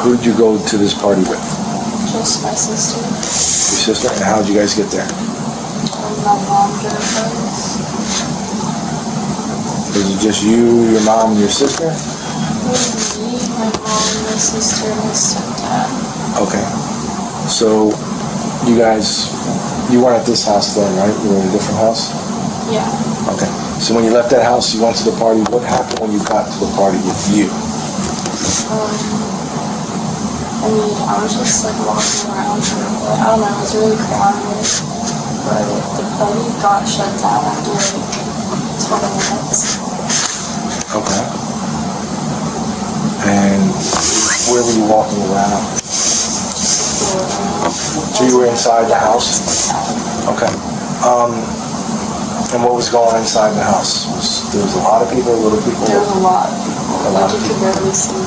who did you go to this party with? Just my sister. Your sister? And how did you guys get there? My mom drove us. Was it just you, your mom, and your sister? It was me, my mom, my sister, and my stepdad. Okay. So, you weren't at this house then, right? You were in a different house? Yeah. Okay. So when you left that house, you went to the party. What happened when you got to the party with you? I mean, I was just like walking around for a bit. I don't know, it was really crowded. But the party got shut down after like 20 minutes. Okay. And where were you walking around? So you were inside the house? Okay. And what was going on inside the house? There was a lot of people, little people? There was a lot of people. Like you could barely see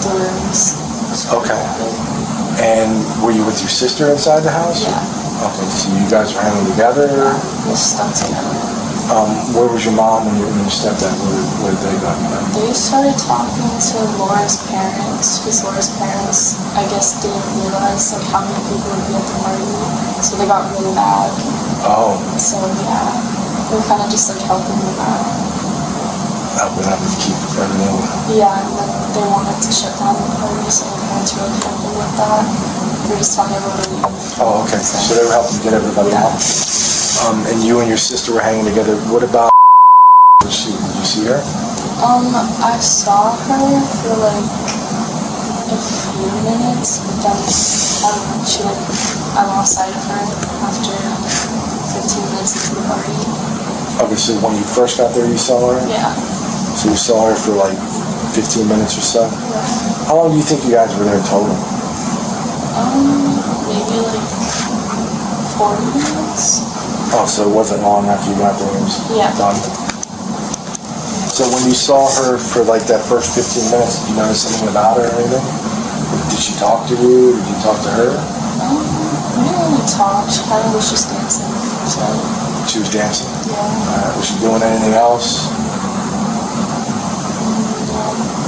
the rooms. Okay. And were you with your sister inside the house? Yeah. Okay, so you guys were hanging together? We stuck together. Where was your mom and your stepdad? Where did they go? They started talking to Laura's parents, because Laura's parents, I guess, didn't realize like how many people would be at the party, so they got really mad. Oh. So yeah, we were kind of just like helping them out. Helping them to keep everything. Yeah, and then they wanted to shut down the party, so my parents were really helping with that. We were just telling everyone to leave. Oh, okay. So they were helping get everybody out. And you and your sister were hanging together. What about did you see her? I saw her for like a few minutes, but then I lost sight of her after 15 minutes into the party. Okay, so when you first got there, you saw her? Yeah. So you saw her for like 15 minutes or so? Yeah. How long do you think you guys were there total? Maybe like 40 minutes. Oh, so it wasn't long after you got there, it was done? So when you saw her for like that first 15 minutes, did you notice anything about her or anything? Did she talk to you? Did you talk to her? We didn't really talk. She kind of was just dancing. So. She was dancing? Yeah. Was she doing anything else?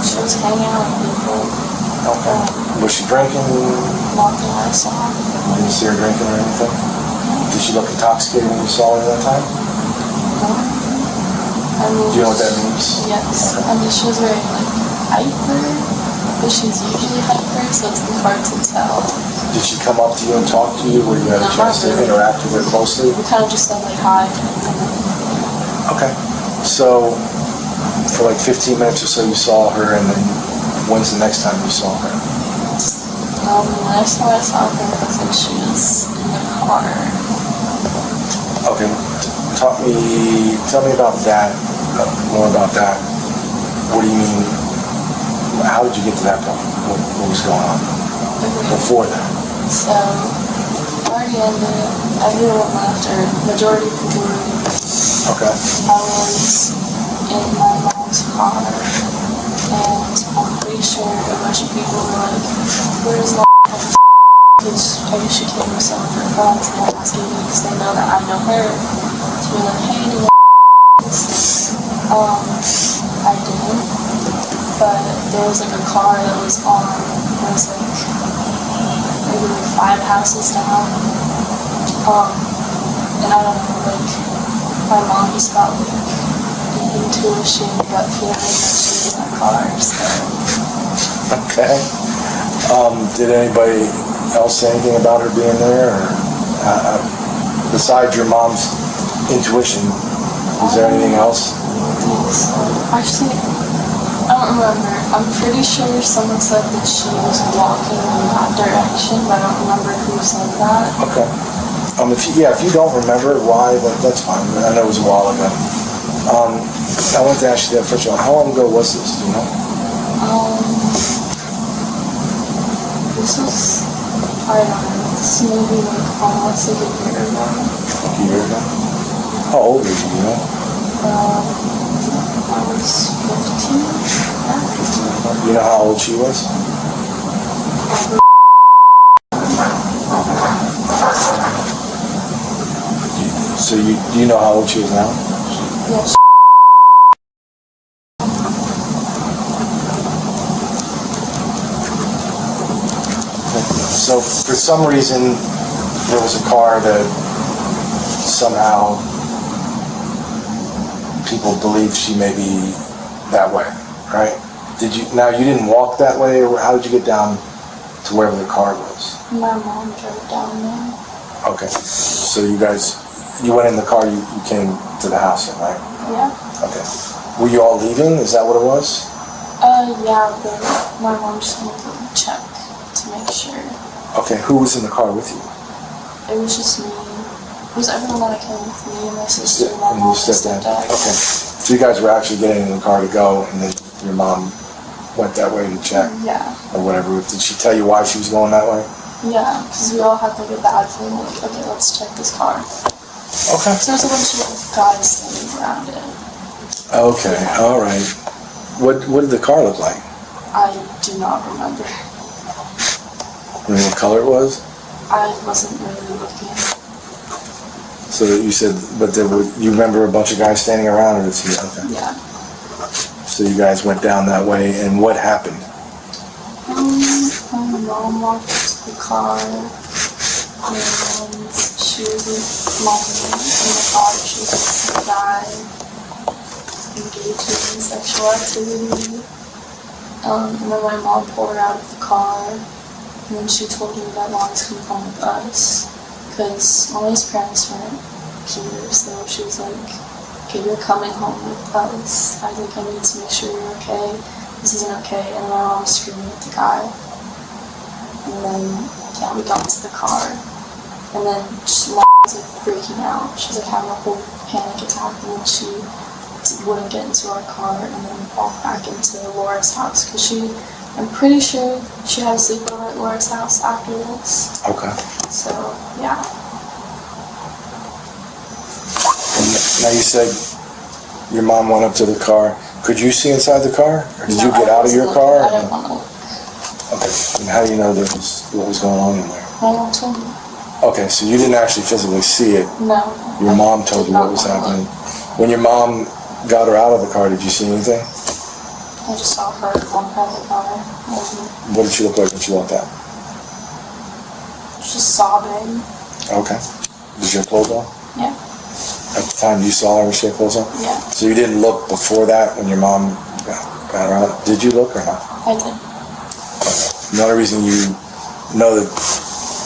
She was hanging out with people. Okay. Was she drinking? Not that I saw. You didn't see her drinking or anything? Did she look intoxicated when you saw her that time? No. I mean, do you know what that means? Yes. I mean, she was very like hyper, but she's usually hyper, so it's hard to tell. Did she come up to you and talk to you? Where you had a chance to interact with her closely? We kind of just said like hi. Okay. So for like 15 minutes or so you saw her, and then when's the next time you saw her? The next time I saw her was when she was in the car. Okay. Tell me about that, more about that. What do you mean? How did you get to that point? What was going on before that? So Already ended. Everyone left, or majority of people were leaving. Okay. I was in my mom's car, and I'm pretty sure a bunch of people were like, "Where's the?" Because I guess she came with some of her friends and they're asking me because they know that I know her. To be like, "Hey, do you know this?" I didn't, but there was like a car that was on. It was like maybe like 5 houses down. And I don't know, like my mom just got like an intuition, gut feeling that she was in that car. So. Okay. Did anybody else say anything about her being there, or besides your mom's intuition? Is there anything else? Actually, I don't remember. I'm pretty sure someone said that she was walking in that direction, but I don't remember who said that. Okay. If you don't remember why, that's fine. I know it was a while ago. I want to ask you that first of all. How long ago was this? Do you know? This was, I don't know, this maybe like almost like a year ago. Like a year ago? How old were you, you know? I was 15. Yeah. You know how old she was? So you know how old she is now? Yes. So for some reason, there was a car that somehow people believe she may be that way, right? You didn't walk that way, or how did you get down to wherever the car was? My mom drove down there. Okay, so you went in the car, you came to the house then, right? Yeah. Okay. Were you all leaving? Is that what it was? Yeah, but my mom just wanted to check to make sure. Okay, who was in the car with you? It was just me. It was everyone that I came with, me and my sister, And my mom, your and stepdad? stepdad. Okay. So you guys were actually getting in the car to go, and then your mom went that way to check? Yeah. Or whatever. Did she tell you why she was going that way? Yeah, because we all had like a bad feeling, like, okay, let's check this car. Okay. So there's a bunch of guys standing around it. Okay, all right. What did the car look like? I do not remember. Remember what color it was? I wasn't really looking. So you said, you remember a bunch of guys standing around, or okay. Yeah. So you guys went down that way, and what happened? My mom walked to the car, and she was with mom in the car. She was with some guy engaging in sexual activity. And then my mom pulled her out of the car, and then she told me that Molly's coming home with us, because Molly's parents weren't here, so she was like, okay, you're coming home with us. I think I need to make sure you're okay. This isn't okay. And my mom was screaming at the guy. And then, yeah, we got into the car. And then she was like freaking out. She was like having a whole panic attack, and then she wouldn't get into our car and then walk back into Laura's house, because I'm pretty sure she had a sleepover at Laura's house after this. Okay. So, yeah. Now you said your mom went up to the car. Could you see inside the car? Or did you get out of your car? I didn't want to look. Okay. And how do you know what was going on in there? My mom told me. Okay, so you didn't actually physically see it. No. Your mom told you what was happening. When your mom got her out of the car, did you see anything? I just saw her walk out of the car. What did she look like when she walked out? She's sobbing. Okay. Did she have clothes on? Yeah. At the time you saw her, she had clothes on? Yeah. So you didn't look before that when your mom got her out? Did you look or not? I did. Okay. The only reason you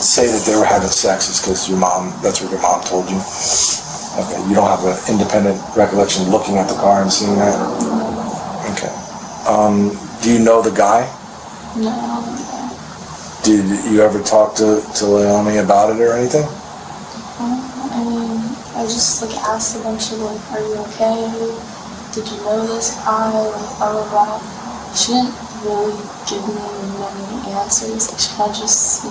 say that they were having sex is because that's what your mom told you? Okay. You don't have an independent recollection of looking at the car and seeing that? Okay. Do you know the guy? No, I don't know the guy. Did you ever talk to Leonie about it or anything? I mean, I just asked a bunch of are you okay? Did you know this guy? Blah blah blah. She didn't really give me many answers. She kind of just,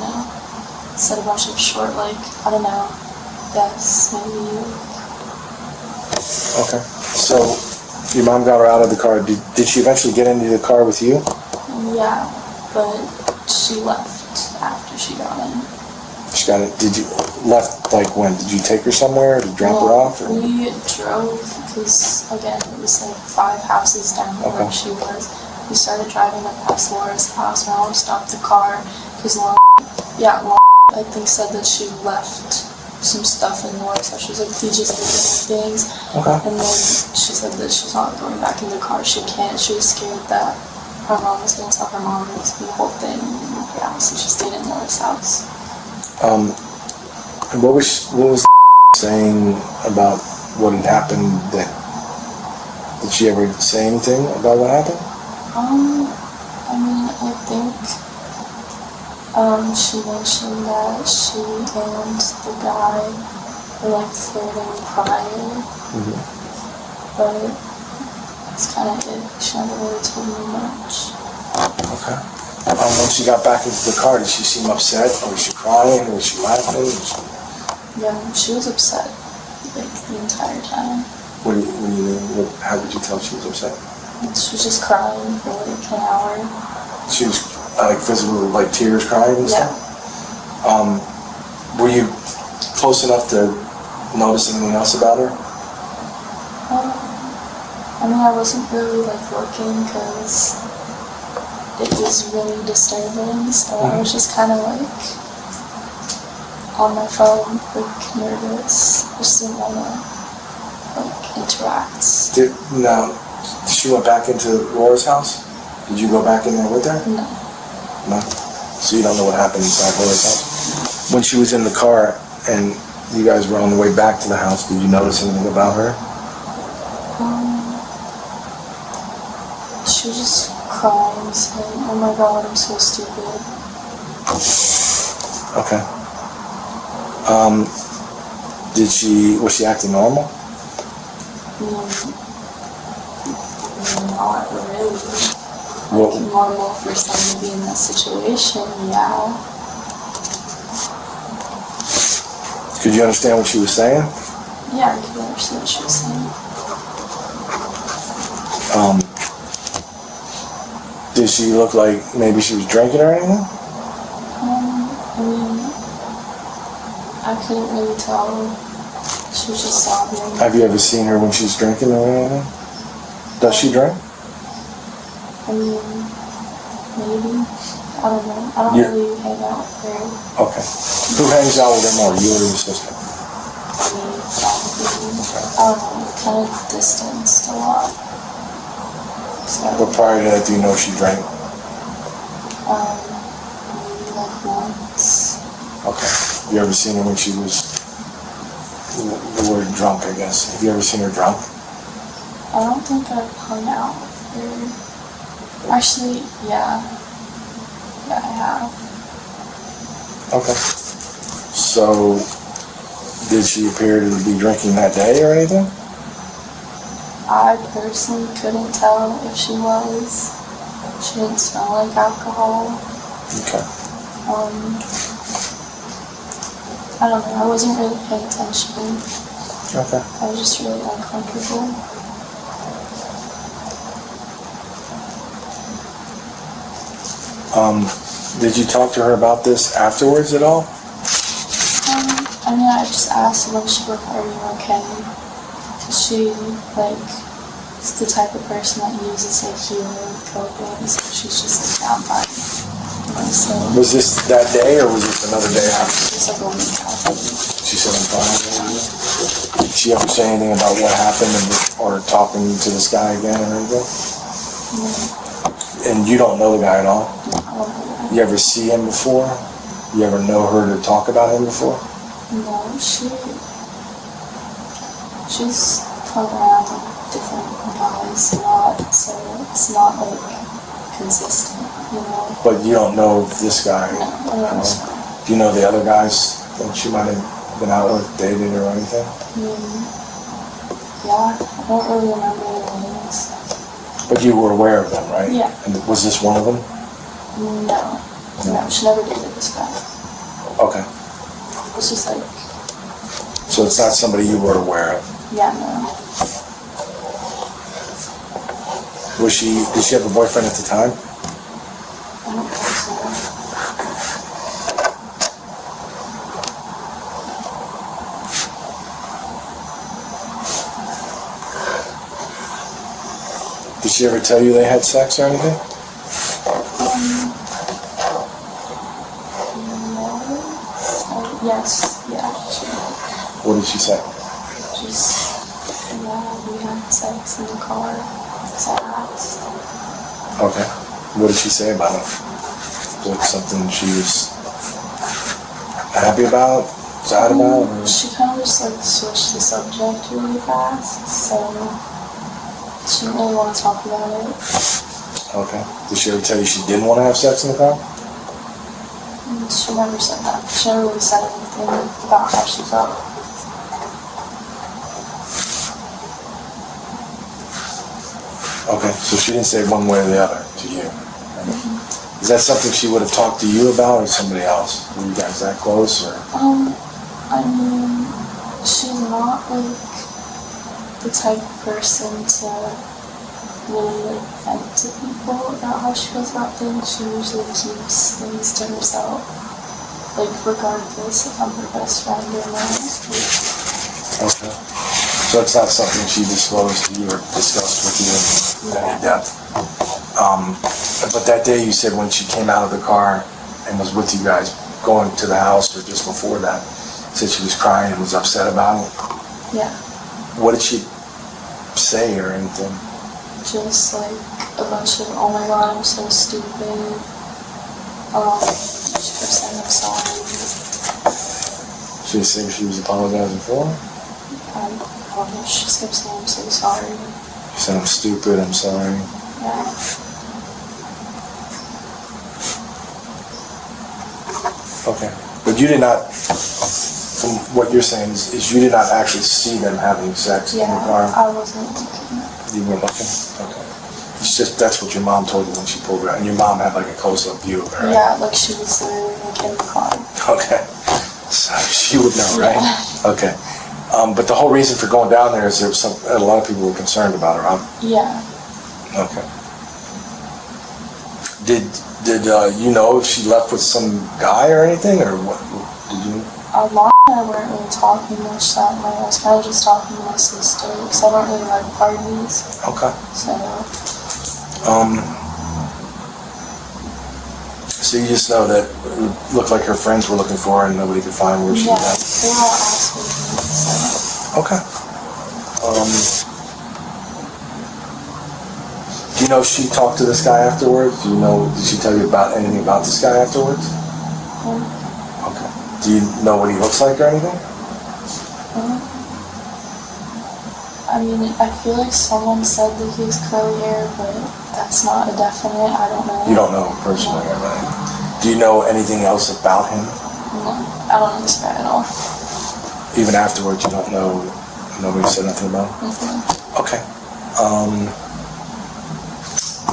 said a bunch of short, like, I don't know, yes, maybe. Okay. So, your mom got her out of the car. Did she eventually get into the car with you? Yeah, but she left after she got in. She got it. Did you left like when? Did you take her somewhere? Did you drop her off? Or? We drove because again it was like 5 houses down where she was. We started driving up past Laura's house, and I wanted to stop the car because Laura I think said that she left some stuff in Laura's house. She was like, please just leave things. Okay. And then she said that she's not going back in the car. She can't. She was scared that her mom was going to tell her mom the whole thing. Yeah, so she stayed in Laura's house. And what was saying about what had happened? Did she ever say anything about what happened? I mean, I think she mentioned that she and the guy were like flirting prior, but that's kind of it. She never really told me much. Okay. When she got back into the car, did she seem upset? Or was she crying? Or was she laughing? Yeah, she was upset like the entire time. What do you mean? How did you tell she was upset? She was just crying for like an hour. She was like physical, like tears, crying and stuff? Were you close enough to notice anything else about her? I mean, I wasn't really like looking because it was really disturbing, so I was just kind of like on my phone, like nervous. I just didn't want to like interact. She went back into Laura's house? Did you go back in there with her? No. No? So you don't know what happened inside Laura's house? When she was in the car and you guys were on the way back to the house, did you notice anything about her? She was just crying, saying, oh my god, I'm so stupid. Okay. Was she acting normal? Not really. Like normal for someone to be in that situation, yeah. Could you understand what she was saying? Yeah, I could understand what she was saying. Did she look like maybe she was drinking or anything? I mean, I couldn't really tell. She was just sobbing. Have you ever seen her when she's drinking or anything? Does she drink? I mean, maybe. I don't know. I don't really hang out with her. Okay. Who hangs out with her more, you or your sister? Me, probably. I don't know. Kind of distanced a lot. So, But prior to that, do you know she drank? maybe like once. Okay. You ever seen her when she was, the word drunk, I guess. Have you ever seen her drunk? I don't think I've hung out with her. Actually, yeah. Yeah, I have. Okay. So, did she appear to be drinking that day or anything? I personally couldn't tell if she was. She didn't smell like alcohol. Okay. I don't know. I wasn't really paying attention. Okay. I was just really uncomfortable. Did you talk to her about this afterwards at all? I mean, I just asked her when she was, are you okay? Cause she, like, is the type of person that uses, like, healing cocaine, so she's just, like, down by it. You know, so. Was this that day or was this another day after? It's like a week after. She said I'm fine. Did she ever say anything about what happened or talking to this guy again or anything? No. And you don't know the guy at all? No, I don't know. You ever see him before? You ever know her to talk about him before? No, she's hung around with different guys a lot, so it's not like consistent, you know. But you don't know this guy? No, I don't know. Do you know the other guys that she might have been out with, dated or anything? Yeah, I don't really remember their names. But you were aware of them, right? Yeah. And was this one of them? No, she never dated this guy. Okay. It's just like, So it's not somebody you were aware of. yeah, no. Did she have a boyfriend at the time? I don't think so. Did she ever tell you they had sex or anything? No. Yes, yeah, she did. What did she say? Yeah, we had sex in the car. So I asked. Okay. What did she say about it? Was it something she was happy about, sad about? Or? She kind of just like switched the subject really fast, so she didn't really want to talk about it. Okay. Did she ever tell you she didn't want to have sex in the car? She never said that. She never really said anything about how she felt. Okay, so she didn't say one way or the other to you. Is that something she would have talked to you about or somebody else? Were you guys that close or? I mean, she's not like the type of person to really like vent to people about how she feels about things. She usually keeps things to herself, like regardless if I'm her best friend or not. Okay. So it's not something she disclosed to you or discussed with you in any depth. But that day you said when she came out of the car and was with you guys going to the house or just before that, said she was crying and was upset about it. Yeah. What did she say or anything? Just like a bunch of, oh my god, I'm so stupid. She kept saying I'm sorry. She was saying she was apologizing for it? She just kept saying I'm so sorry. She said I'm stupid, I'm sorry. Yeah. Okay. But you did not, from what you're saying, is you did not actually see them having sex in the car? I wasn't looking. You weren't looking? Okay. It's just, that's what your mom told you when she pulled her out. And your mom had like a close-up view of her, right? Yeah, like she was literally like in the car. Okay. So she would know, right? Yeah. Okay. But the whole reason for going down there is there was a lot of people were concerned about her, huh? Yeah. Okay. Did you know if she left with some guy or anything, or what? Did you? Lon and I weren't really talking much that night. I was kind of just talking to my sister because I don't really like parties. Okay. So. So you just know that it looked like her friends were looking for her and nobody could find where she was at? They all asked me. So. Okay. Do you know if she talked to this guy afterwards? Did she tell you about anything about this guy afterwards? Okay. Do you know what he looks like or anything? I mean, I feel like someone said that he has curly hair, but that's not a definite. I don't know. You don't know him personally, right? Do you know anything else about him? No, I don't know this guy at all. Even afterwards, you don't know? Nobody said nothing about him? Mm-hmm. Okay.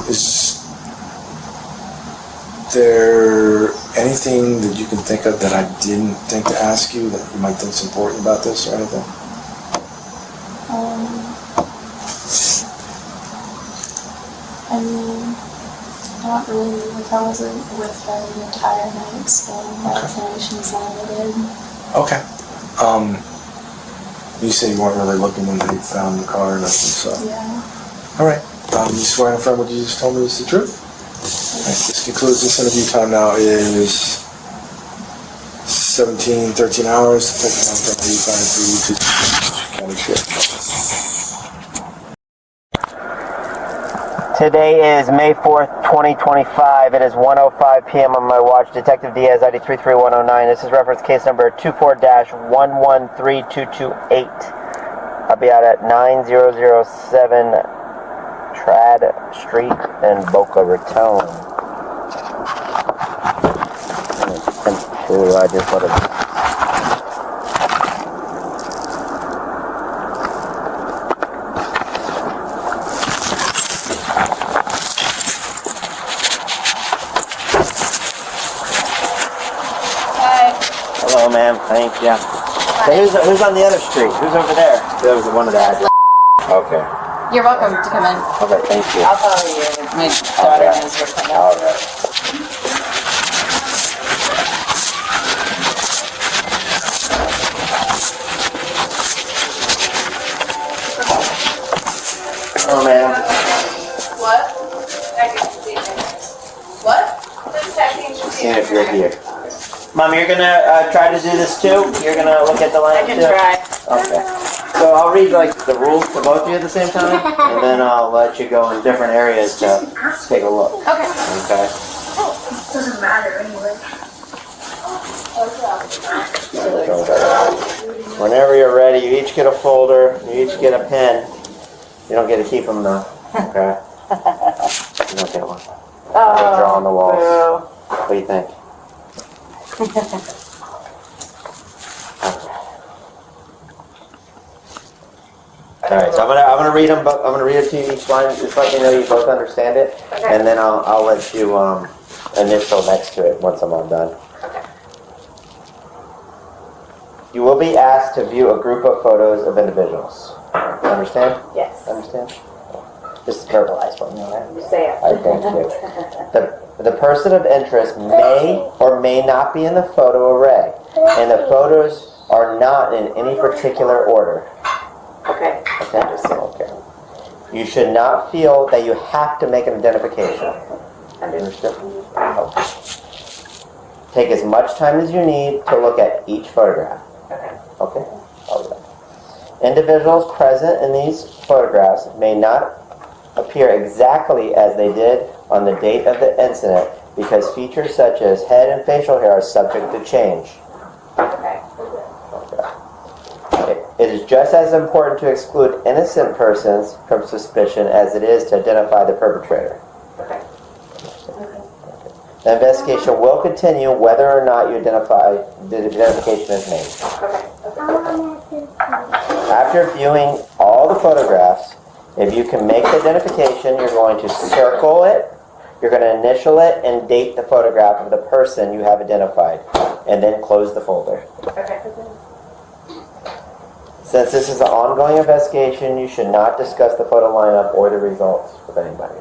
Is there anything that you can think of that I didn't think to ask you that you might think is important about this or anything? I mean, not really. Like, I wasn't with her the entire night, so my information is limited. Okay. You say you weren't really looking when they found the car and nothing, so. Yeah. All right. You swear in front of what you just told me is the truth? All right, this concludes this interview. Time now is 13 hours. Taking on from 85 to County Sheriff. Today is May 4th, 2025. It is 1:05 p.m. on my watch. Detective Diaz, ID 33109. This is reference case number 24-113228. I'll be out at 9007 Trad Street in Boca Raton. I just let it. Hi. ma'am. Thank you. So who's on the other street? Who's over there? That was one of that. Okay. You're welcome to come in. Okay, thank you. I'll follow you. My daughter knows where to come All right. Oh, man. What? What? Just checking to See if you're here. Mom, you're gonna try to do this too? You're gonna look at the line too? I can try. Okay. So I'll read like the rules to both of you at the same time, and then I'll let you go in different areas to take a look. Okay. Okay. Doesn't matter anyway. Whenever you're ready, you each get a folder, you each get a pen. You don't get to keep them though. Okay. You don't get one. I'll draw on the walls. What do you think? Alright, so I'm gonna read them. I'm gonna read it to you each line. Just let me know you both understand it, and then I'll let you initial next to it once I'm all done. You will be asked to view a group of photos of individuals. Understand? Yes. Understand? Just verbalize for me, alright? You say it. I thank you. The person of interest may or may not be in the photo array, and the photos are not in any particular order. Okay. Okay. You should not feel that you have to make an identification. Understood? Okay. Take as much time as you need to look at each photograph. Okay? All right. Individuals present in these photographs may not appear exactly as they did on the date of the incident because features such as head and facial hair are subject to change. Okay. It is just as important to exclude innocent persons from suspicion as it is to identify the perpetrator. Okay. The investigation will continue whether or not the identification is made. Okay. After viewing all the photographs, if you can make the identification, you're going to circle it, you're going to initial it, and date the photograph of the person you have identified, and then close the folder. Okay. Since this is an ongoing investigation, you should not discuss the photo lineup or the results with anybody.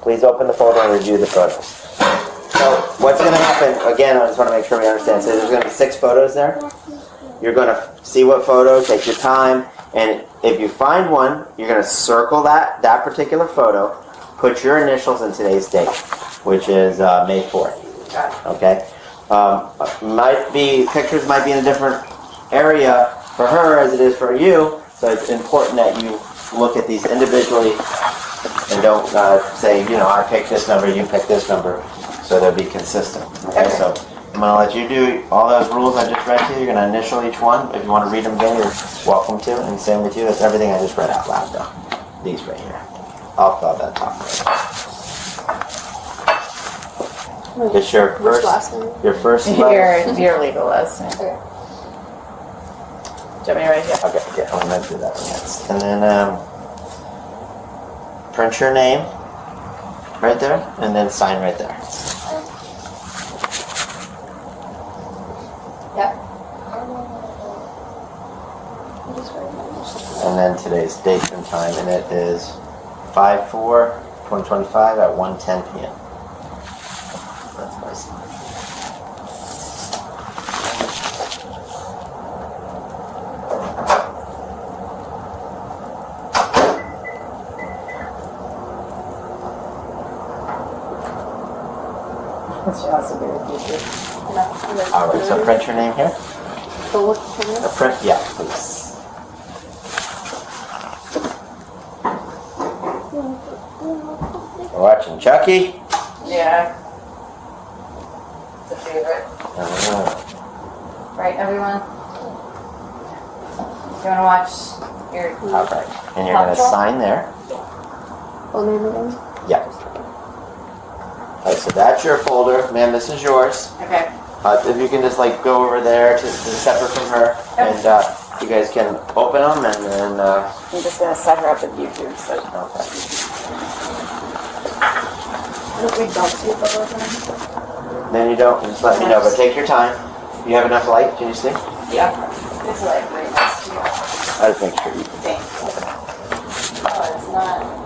Please open the folder and review the photos. So what's going to happen, again, I just want to make sure we understand. So there's going to be 6 photos there. You're going to see what photo, take your time, and if you find one, you're going to circle that particular photo, put your initials in today's date, which is May 4th. Okay? Pictures might be in a different area for her as it is for you, so it's important that you look at these individually and don't say, I picked this number, you picked this number, so they'll be consistent. Okay, so I'm going to let you do all those rules I just read to you. You're going to initial each one. If you want to read them again, you're welcome to, and same with you. That's everything I just read out loud, though. These right here. I'll fill that top right. It's your first last name. Your first last Your legal last name. Okay. Do you want me to write it? Okay, I'm going to do that one next. And then print your name right there, and then sign right there. Yep. And then today's date and time, and it is 5/4/2025 at 1:10 p.m. That's my sign. Alright, so print your name here. Print, yeah, please. We're watching Chucky. Yeah. It's a favorite. Right, everyone? You want to watch your... Alright, and you're going to sign there. Full name again? Yeah. Alright, so that's your folder. Ma'am, this is yours. Okay. If you can just go over there to separate from her, and you guys can open them, and then I'm just gonna set her up with YouTube. So. Okay. We don't see photos. Then you don't, just let me know, but take your time. You have enough light, can you see? Yeah. It's like right next to you. I'll just make sure you can. Thank you. Oh, it's not.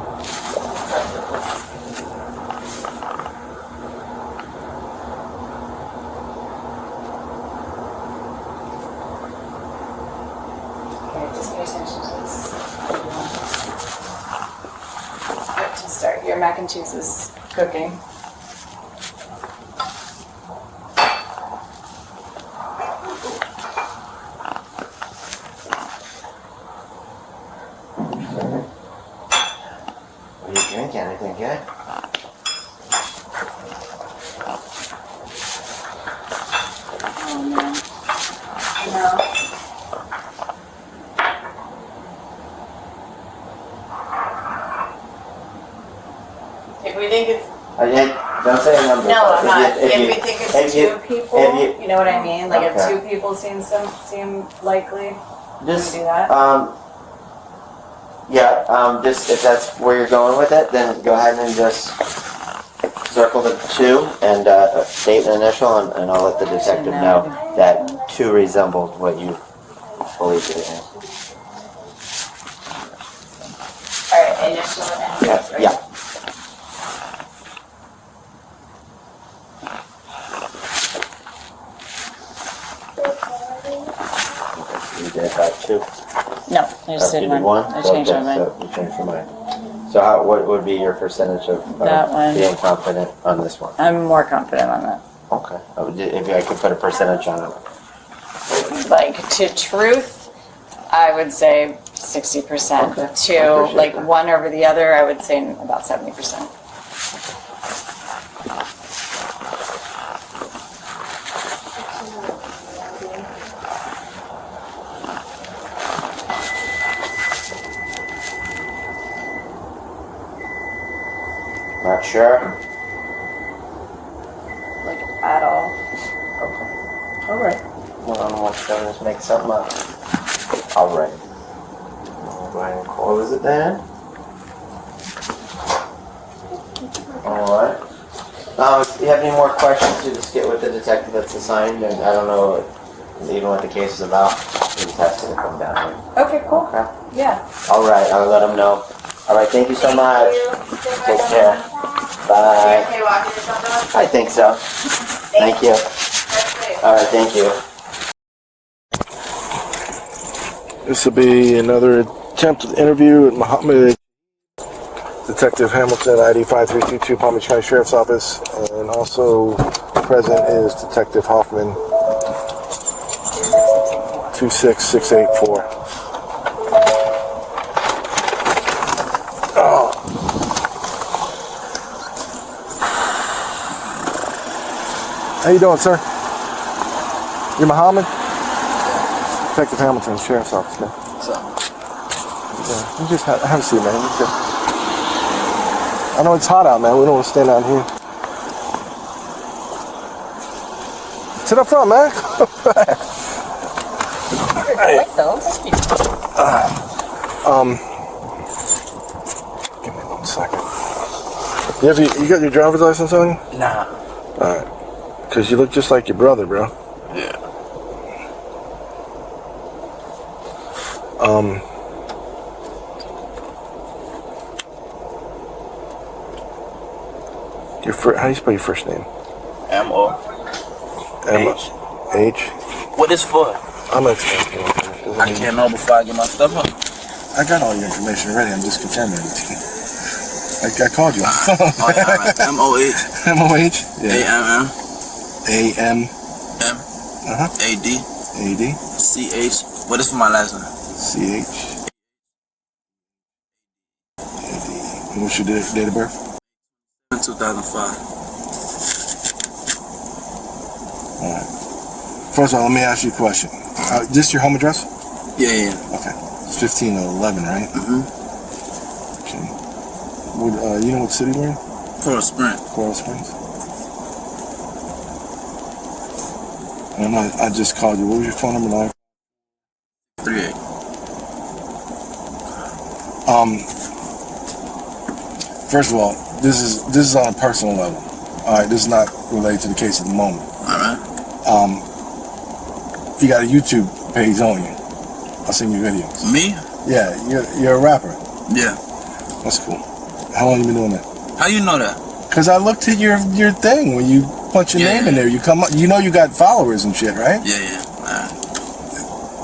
Okay, just pay attention to this. Yep, to start. Your mac and cheese is cooking. What are you drinking? Anything good? Oh no. No. If we think it's Don't say a number. no, I'm not. If you- we think it's if you- two people, if you know what I mean? Like Okay. if two people seem likely, Just we do that. Just if that's where you're going with it, then go ahead and just circle the 2 and date and initial, and I'll let the detective know that 2 resembled what you believe it is. All right, initial and Yeah, right? yeah. You did that 2. No, I just You did did one. 1? I changed my Okay, mind. so you changed your mind. So what would be your percentage of That one. being confident on this one? I'm more confident on that. Okay. If I could put a percentage on it. Like to truth, I would say 60%. Okay, I To appreciate like that. one over the other, I would say about 70%. Not sure? Like at all. Okay. Alright. Well, I don't want to just make something up. Alright. I'll go ahead and close it then. Alright. If you have any more questions, you just get with the detective that's assigned, and I don't know even what the case is about. You just have to come down here. Okay, cool. Okay. Yeah. Alright, I'll let them know. Alright, thank you so much. Take care. Bye. Okay, walking or something? I think so. Thank you. Alright, thank you. This will be another attempted interview with Muhammad Detective Hamilton, ID 5322, Palm Beach County Sheriff's Office, and also present is Detective Hoffman, 26684. Oh. How you doing, sir? You Muhammad? Detective Hamilton, Sheriff's Office, man. What's up? Yeah, you just have a seat, man. You good. I know it's hot out, man. We don't want to stand out here. Sit up front, man. Hey. Give me 1 second. You got your driver's license on you? Nah. Alright. Because you look just like your brother, bro. Yeah. How do you spell your first name? M-O. H. H. What is for? I'm expecting it. I can't know before I get my stuff up. I got all your information already. I'm just confirming it. I called you. Oh, yeah, all right. M-O-H. M-O-H? A-M-M. A-M. M. A-D. A-D. C-H. What is for my last name? C-H. A-D. What's your date of birth? 2005. Alright. First of all, let me ask you a question. This your home address? Yeah. Okay. It's 1511, right? Mm-hmm. Okay. You know what city we're in? Coral Springs. Coral Springs. And I just called you. What was your phone number? 38. First of all, this is on a personal level. All right, this is not related to the case at the moment. All right. You got a YouTube page on you. I've seen your videos. Me? Yeah, you're a rapper. Yeah. That's cool. How long you been doing that? How you know that? Cause I looked at your thing when you punch your name in there. You come up. You know you got followers and shit, right? Yeah.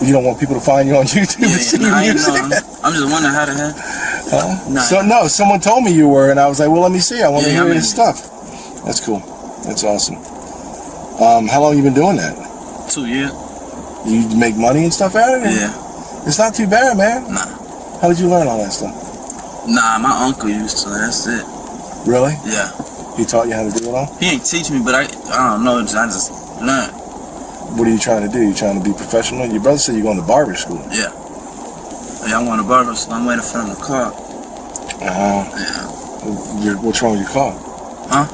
You don't want people to find you on YouTube and see your music? I'm just wondering how the hell. No, someone told me you were, and I was like, well, let me see. I want to hear your stuff. That's cool. That's awesome. How long you been doing that? 2 years. You make money and stuff out of it? Yeah. It's not too bad, man. Nah. How did you learn all that stuff? Nah, my uncle used to. That's it. Really? Yeah. He taught you how to do it all? He ain't teach me, but I don't know. I just learned. What are you trying to do? You trying to be professional? Your brother said you're going to barber school. Yeah. Yeah, I'm going to barber school. I'm waiting for him to call. Yeah. What's wrong with your car? Huh?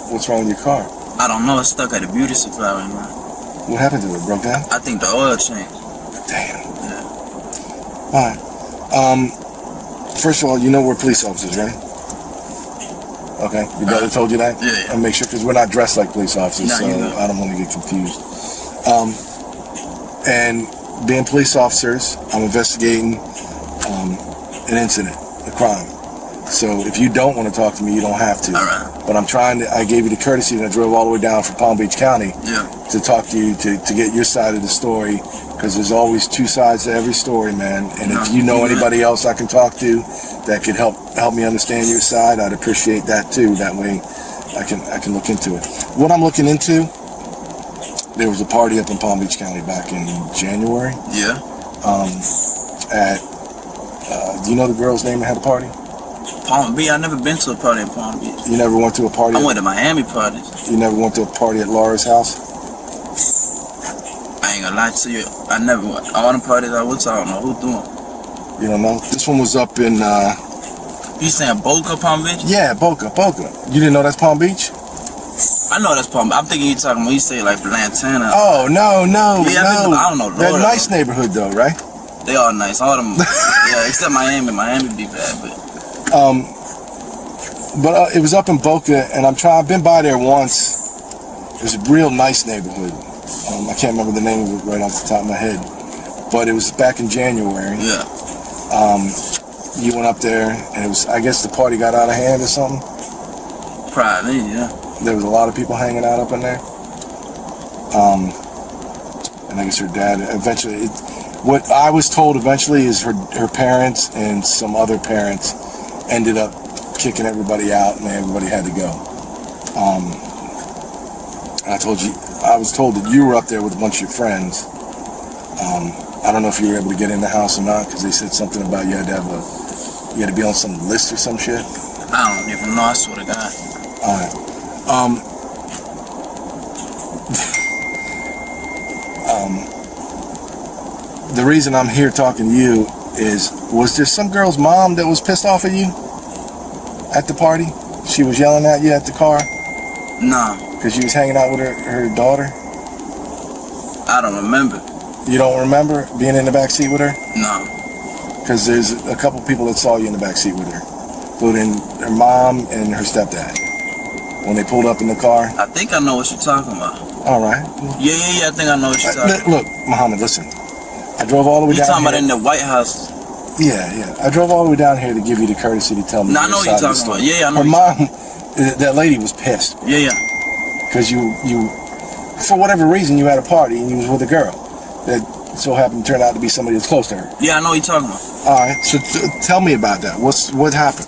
What's wrong with your car? I don't know. It's stuck at the beauty supply right now. What happened to it? Broke down? I think the oil changed. Damn. Yeah. All right. First of all, you know we're police officers, right? Okay. Your brother told you that? Yeah. And make sure, because we're not dressed like police officers, Nah, so you know. I don't want to get confused. And being police officers, I'm investigating an incident, a crime. So if you don't want to talk to me, you don't have to. All right. But I gave you the courtesy and I drove all the way down from Palm Beach County to talk to you, to get your side of the story, because there's always two sides to every story, man. And if you know anybody else I can talk to that could help me understand your side, I'd appreciate that too. That way I can look into it. What I'm looking into, there was a party up in Palm Beach County back in January. Yeah. Do you know the girl's name that had a party? Palm Beach. I never been to a party in Palm Beach. You never went to a party? I went to Miami parties. You never went to a party at Laura's house? I ain't gonna lie to you. I never went. All the parties I went to, I don't know who doing. You don't know? This one was up in You saying Boca, Palm Beach? Yeah, Boca. You didn't know that's Palm Beach? I know that's Palm Beach. I'm thinking you talking when you say like Lantana. Oh, no. Yeah, I don't know. They're a nice neighborhood though, right? They all nice. All them. Yeah, except Miami. Miami be bad, but. But it was up in Boca, and I've been by there once. It was a real nice neighborhood. I can't remember the name of it right off the top of my head, but it was back in January. Yeah. You went up there, and it was, I guess the party got out of hand or something. Probably, yeah. There was a lot of people hanging out up in there. And I guess her dad eventually, what I was told eventually is her parents and some other parents ended up kicking everybody out, and everybody had to go. I was told that you were up there with a bunch of your friends. I don't know if you were able to get in the house or not, because they said something about you had to be on some list or some shit. I don't even know. I swear to God. All right. The reason I'm here talking to you is, was there some girl's mom that was pissed off at you at the party? She was yelling at you at the car? Nah. Because she was hanging out with her daughter? I don't remember. You don't remember being in the back seat with her? No. Because there's a couple people that saw you in the back seat with her, including her mom and her stepdad. When they pulled up in the car. I think I know what you're talking about. All right. Yeah. I think I know what you're talking about. Look, Muhammad, listen. I drove all the way down here. You talking about in the White House? Yeah. I drove all the way down here to give you the courtesy to tell me. No, I know what you're talking about. Yeah, I know. Her mom, that lady was pissed. Yeah. Because you, for whatever reason, you had a party and you was with a girl that so happened to turn out to be somebody that's close to her. Yeah, I know what you're talking about. All right, so tell me about that. What happened?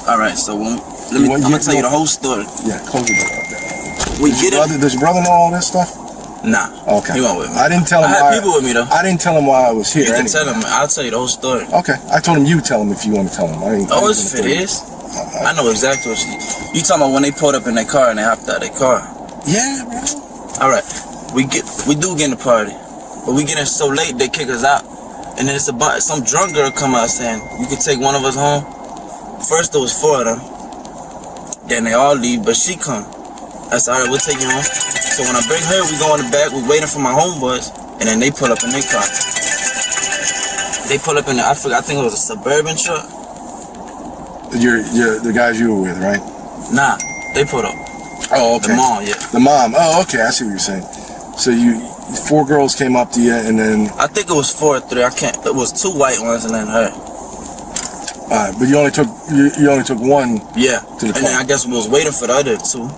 All right, so I'm gonna tell you the whole story. Yeah, close the door. Does your brother know all this stuff? Nah. Okay. He went with me. I didn't tell him. I had people with me though. I didn't tell him why I was here. You can tell him. I'll tell you the whole story. Okay. I told him you tell him if you want to tell him. It is. I know exactly what you talking about when they pulled up in their car and they hopped out of their car. Yeah, bro. All right. We do get in the party, but we get in so late they kick us out, and then it's about some drunk girl come out saying you can take one of us home. First there was 4 of them. Then they all leave, but she come. I said, all right, we'll take you home. So when I bring her, we go in the back, we waiting for my homeboys, and then they pull up in their car. They pull up in I think it was a Suburban truck. You're the guys you were with, right? Nah, They pulled up. Oh, okay. The mom, yeah. The mom. Oh, okay. I see what you're saying. So 4 girls came up to you, and then. I think it was 4 or 3. I can't. It was 2 white ones and then her. Alright, but you only took one. Yeah. To the and then I guess we was waiting for the other 2.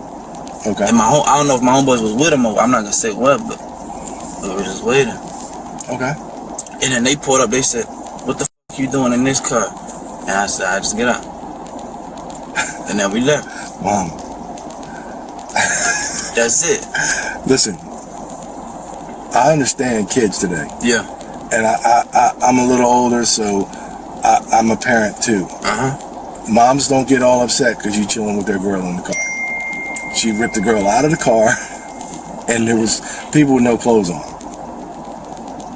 Okay. And I don't know if my homeboys was with them or I'm not gonna say what, but we were just waiting. Okay. And then they pulled up. They said, "What the f you doing in this car?" And I said, "I just get out." And then we left. Mom. That's it. Listen, I understand kids today. Yeah. And I'm a little older, so I'm a parent too. Moms don't get all upset because you chilling with their girl in the car. She ripped the girl out of the car, and there was people with no clothes on.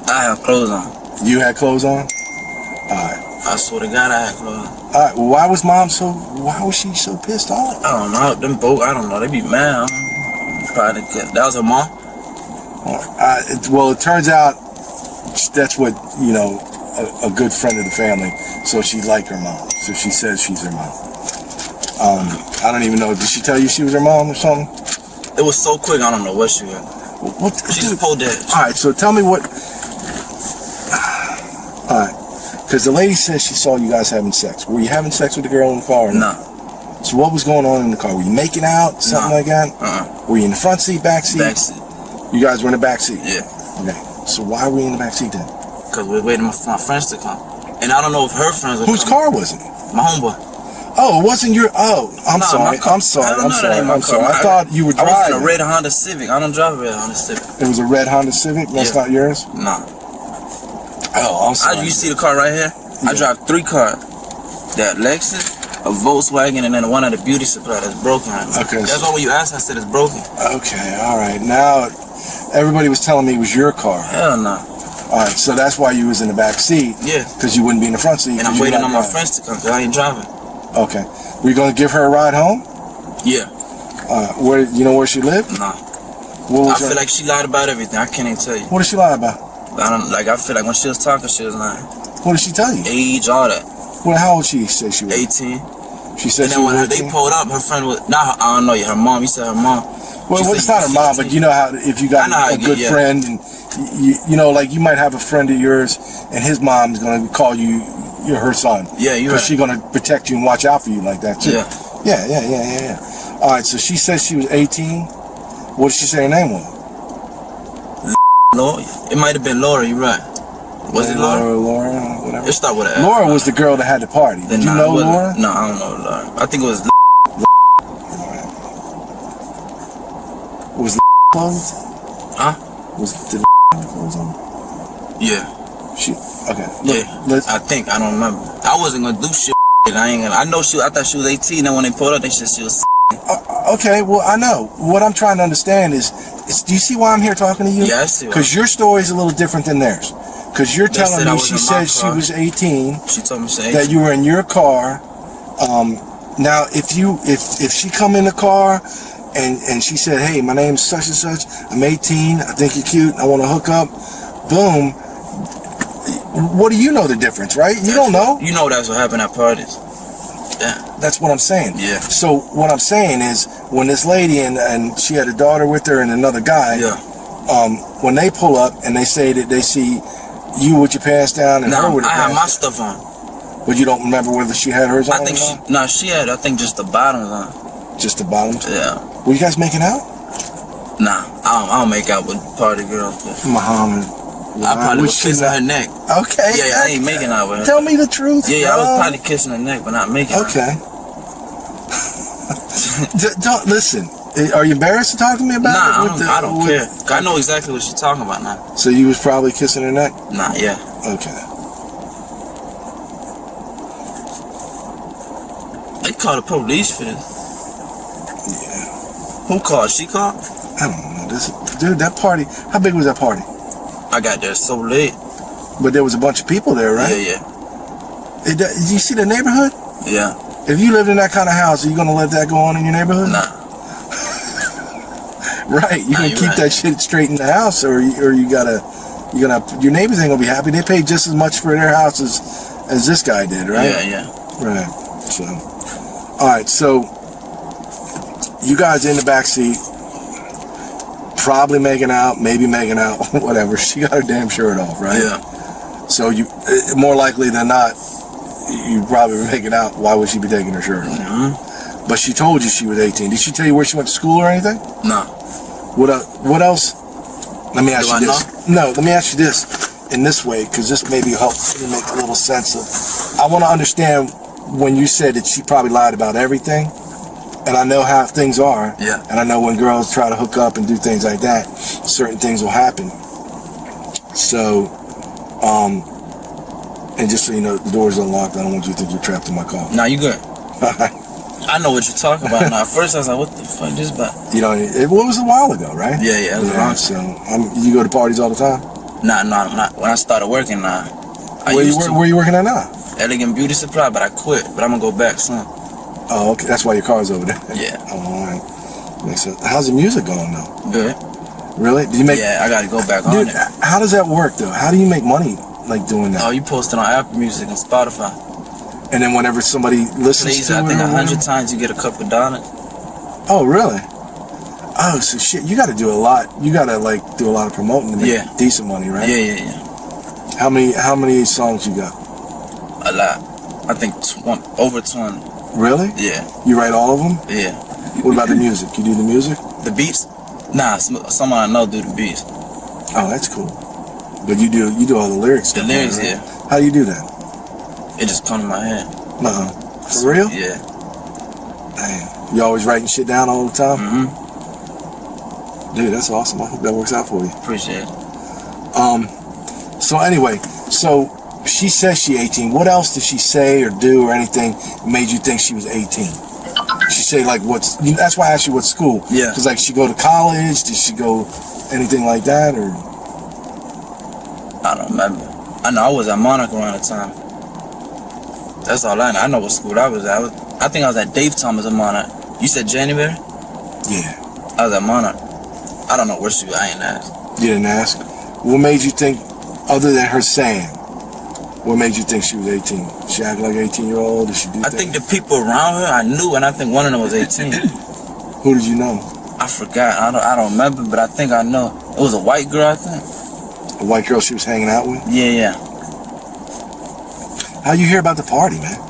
I have clothes on. You had clothes on? Alright. I swear to God, I had clothes on. Alright, well, why was she so pissed off? I don't know. Them both, I don't know. They be mad. Probably that was her mom. Well, it turns out that's what, a good friend of the family. So she liked her mom. So she says she's her mom. I don't even know. Did she tell you she was her mom or something? It was so quick. I don't know what she was. She just pulled that. All right. So tell me what. All right. Because the lady says she saw you guys having sex. Were you having sex with the girl in the car? No. So what was going on in the car? Were you making out? Something like that? Were you in the front seat, back seat? Back seat. You guys were in the back seat? Yeah. Okay. So why were you in the back seat then? Because we were waiting for my friends to come. And I don't know if her friends would Whose car was it? My homeboy. Oh, it wasn't your... Oh, I'm sorry. I'm sorry. I don't know that ain't my car. I thought you were driving. I was in a red Honda Civic. I don't drive a red Honda Civic. It was a red Honda Civic? That's not yours? No. Oh, I'm sorry. You see the car right here? Yeah. I drive 3 cars. That Lexus, a Volkswagen, and then one of the beauty supply that's broken. Okay. That's why when you asked, I said it's broken. Okay, all right. Now, everybody was telling me it was your car. Hell no. All right, so that's why you was in the back seat. Yeah. Because you wouldn't be in the front seat. And I'm waiting on my friends to come because I ain't driving. Okay. Were you going to give her a ride home? Yeah. Where you know where she lived? Nah. I feel like she lied about everything. I can't even tell you. What did she lie about? I feel like when she was talking, she was lying. What did she tell you? Age, all that. Well, how old she say she was? 18. She said and then when they pulled up, her friend was, I don't know, her mom, you said her mom. Well, it's not her mom, but you know how if you got a good friend and you know, like you might have a friend of yours and his mom's going to call you her son. Yeah, you're right. Because she's going to protect you and watch out for you like that too. Yeah. All right, so she says she was 18. What did she say her name was? Laura. It might have been Laura, you're right. Was it Laura? Laura, whatever. It started with an Laura was the girl that had the party. Did you know Laura? No, I don't know Laura. I think it was Was the closed? Huh? Was the closed on? Yeah. She okay. Look, I think I don't remember. I wasn't gonna do shit. I know she. I thought she was 18. And when they pulled up, they said she was. Okay, well I know. What I'm trying to understand is do you see why I'm here talking to you? Yeah, I see. Because your story is a little different than theirs. Because you're telling me she said she was 18. She told me she was 18. That you were in your car. Now if she come in the car. And she said, hey, my name's such and such. I'm 18. I think you're cute. I want to hook up. Boom. What do you know the difference, right? You don't know. You know that's what happened at parties. Yeah. That's what I'm saying. Yeah. So what I'm saying is when this lady and she had a daughter with her and another guy, when they pull up and they say that they see you with your pants down and her with her I pants had my stuff on. But you don't remember whether she had hers on? I think she had, I think just the bottoms on. Just the bottoms? Yeah. Were you guys making out? Nah, I don't make out with party girls. Muhammad. I probably was kissing her neck. Okay. Yeah, I ain't making out with her. Tell me the truth. Yeah, I was probably kissing her neck, but not making out. Okay. Don't listen. Are you embarrassed to talk to me about it? I don't care. I know exactly what she's talking about now. So you was probably kissing her neck? Nah, yeah. Okay. They called the police for this. Yeah. Who called? She called? I don't know. Dude, that party. How big was that party? I got there so late. But there was a bunch of people there, right? Yeah. Did you see the neighborhood? Yeah. If you lived in that kind of house, are you gonna let that go on in your neighborhood? Nah. Right. You gonna keep that shit straight in the house, or your neighbors ain't gonna be happy. They paid just as much for their house as this guy did, right? Yeah. Right. So, all right. So, you guys in the back seat, probably making out, maybe making out, whatever. She got her damn shirt off, right? Yeah. So you, more likely than not, you probably were making out. Why would she be taking her shirt off? Mm-hmm. But she told you she was 18. Did she tell you where she went to school or anything? No. What else? Let me ask Do you I this. No, let me ask you this in this way, because this maybe helps me make a little sense of. I want to understand when you said that she probably lied about everything, and I know how things are. Yeah. And I know when girls try to hook up and do things like that, certain things will happen. So, and just so you know, the door's unlocked. I don't want you to think you're trapped in my car. Nah, you good. I know what you're talking about now. At first I was like, what the fuck is this about? You know, it was a while ago, right? Yeah, it was Yeah, long. so you go to parties all the time? Nah, not when I started working now. Where you working at now? Elegant Beauty Supply, but I quit. But I'm gonna go back soon. Oh, okay. That's why your car's over there. Yeah. Oh, all right. Makes sense. How's the music going though? Good. Really? Do you make? Yeah, I gotta go back on Dude, it. how does that work though? How do you make money like doing that? Oh, you post it on Apple Music and Spotify. And then whenever somebody listens Please, to I it, think or 100 times you get a couple dollars. Oh, really? Oh, so shit, you got to do a lot. You got to like do a lot of promoting to make decent money, right? Yeah. How many songs you got? A lot. I think over 20. Really? Yeah. You write all of them? Yeah. What about the music? You do the music? The beats? Nah, someone I know do the beats. Oh, that's cool. But you do all the lyrics. The lyrics, right? yeah. How do you do that? It just come to my head. For real? Yeah. Damn. You always writing shit down all the time? Mm-hmm. Dude, that's awesome. I hope that works out for you. Appreciate it. So anyway, so she says she's 18. What else did she say or do or anything made you think she was 18? She say like that's why I asked you what school. Yeah. Because like she go to college? Did she go anything like that or? I don't remember. I know I was at Monarch around the time. That's all I know. I know what school I was at. I think I was at Dave Thomas at Monarch. You said January? Yeah. I was at Monarch. I don't know where she was. I ain't asked. You didn't ask? What made you think, other than her saying, what made you think she was 18? She act like an 18-year-old? Did she do I think the people around her I knew, and I think one of them was 18. Who did you know? I forgot. I don't remember, but I think I know. It was a white girl, I think. A white girl she was hanging out with? Yeah. How you hear about the party, man?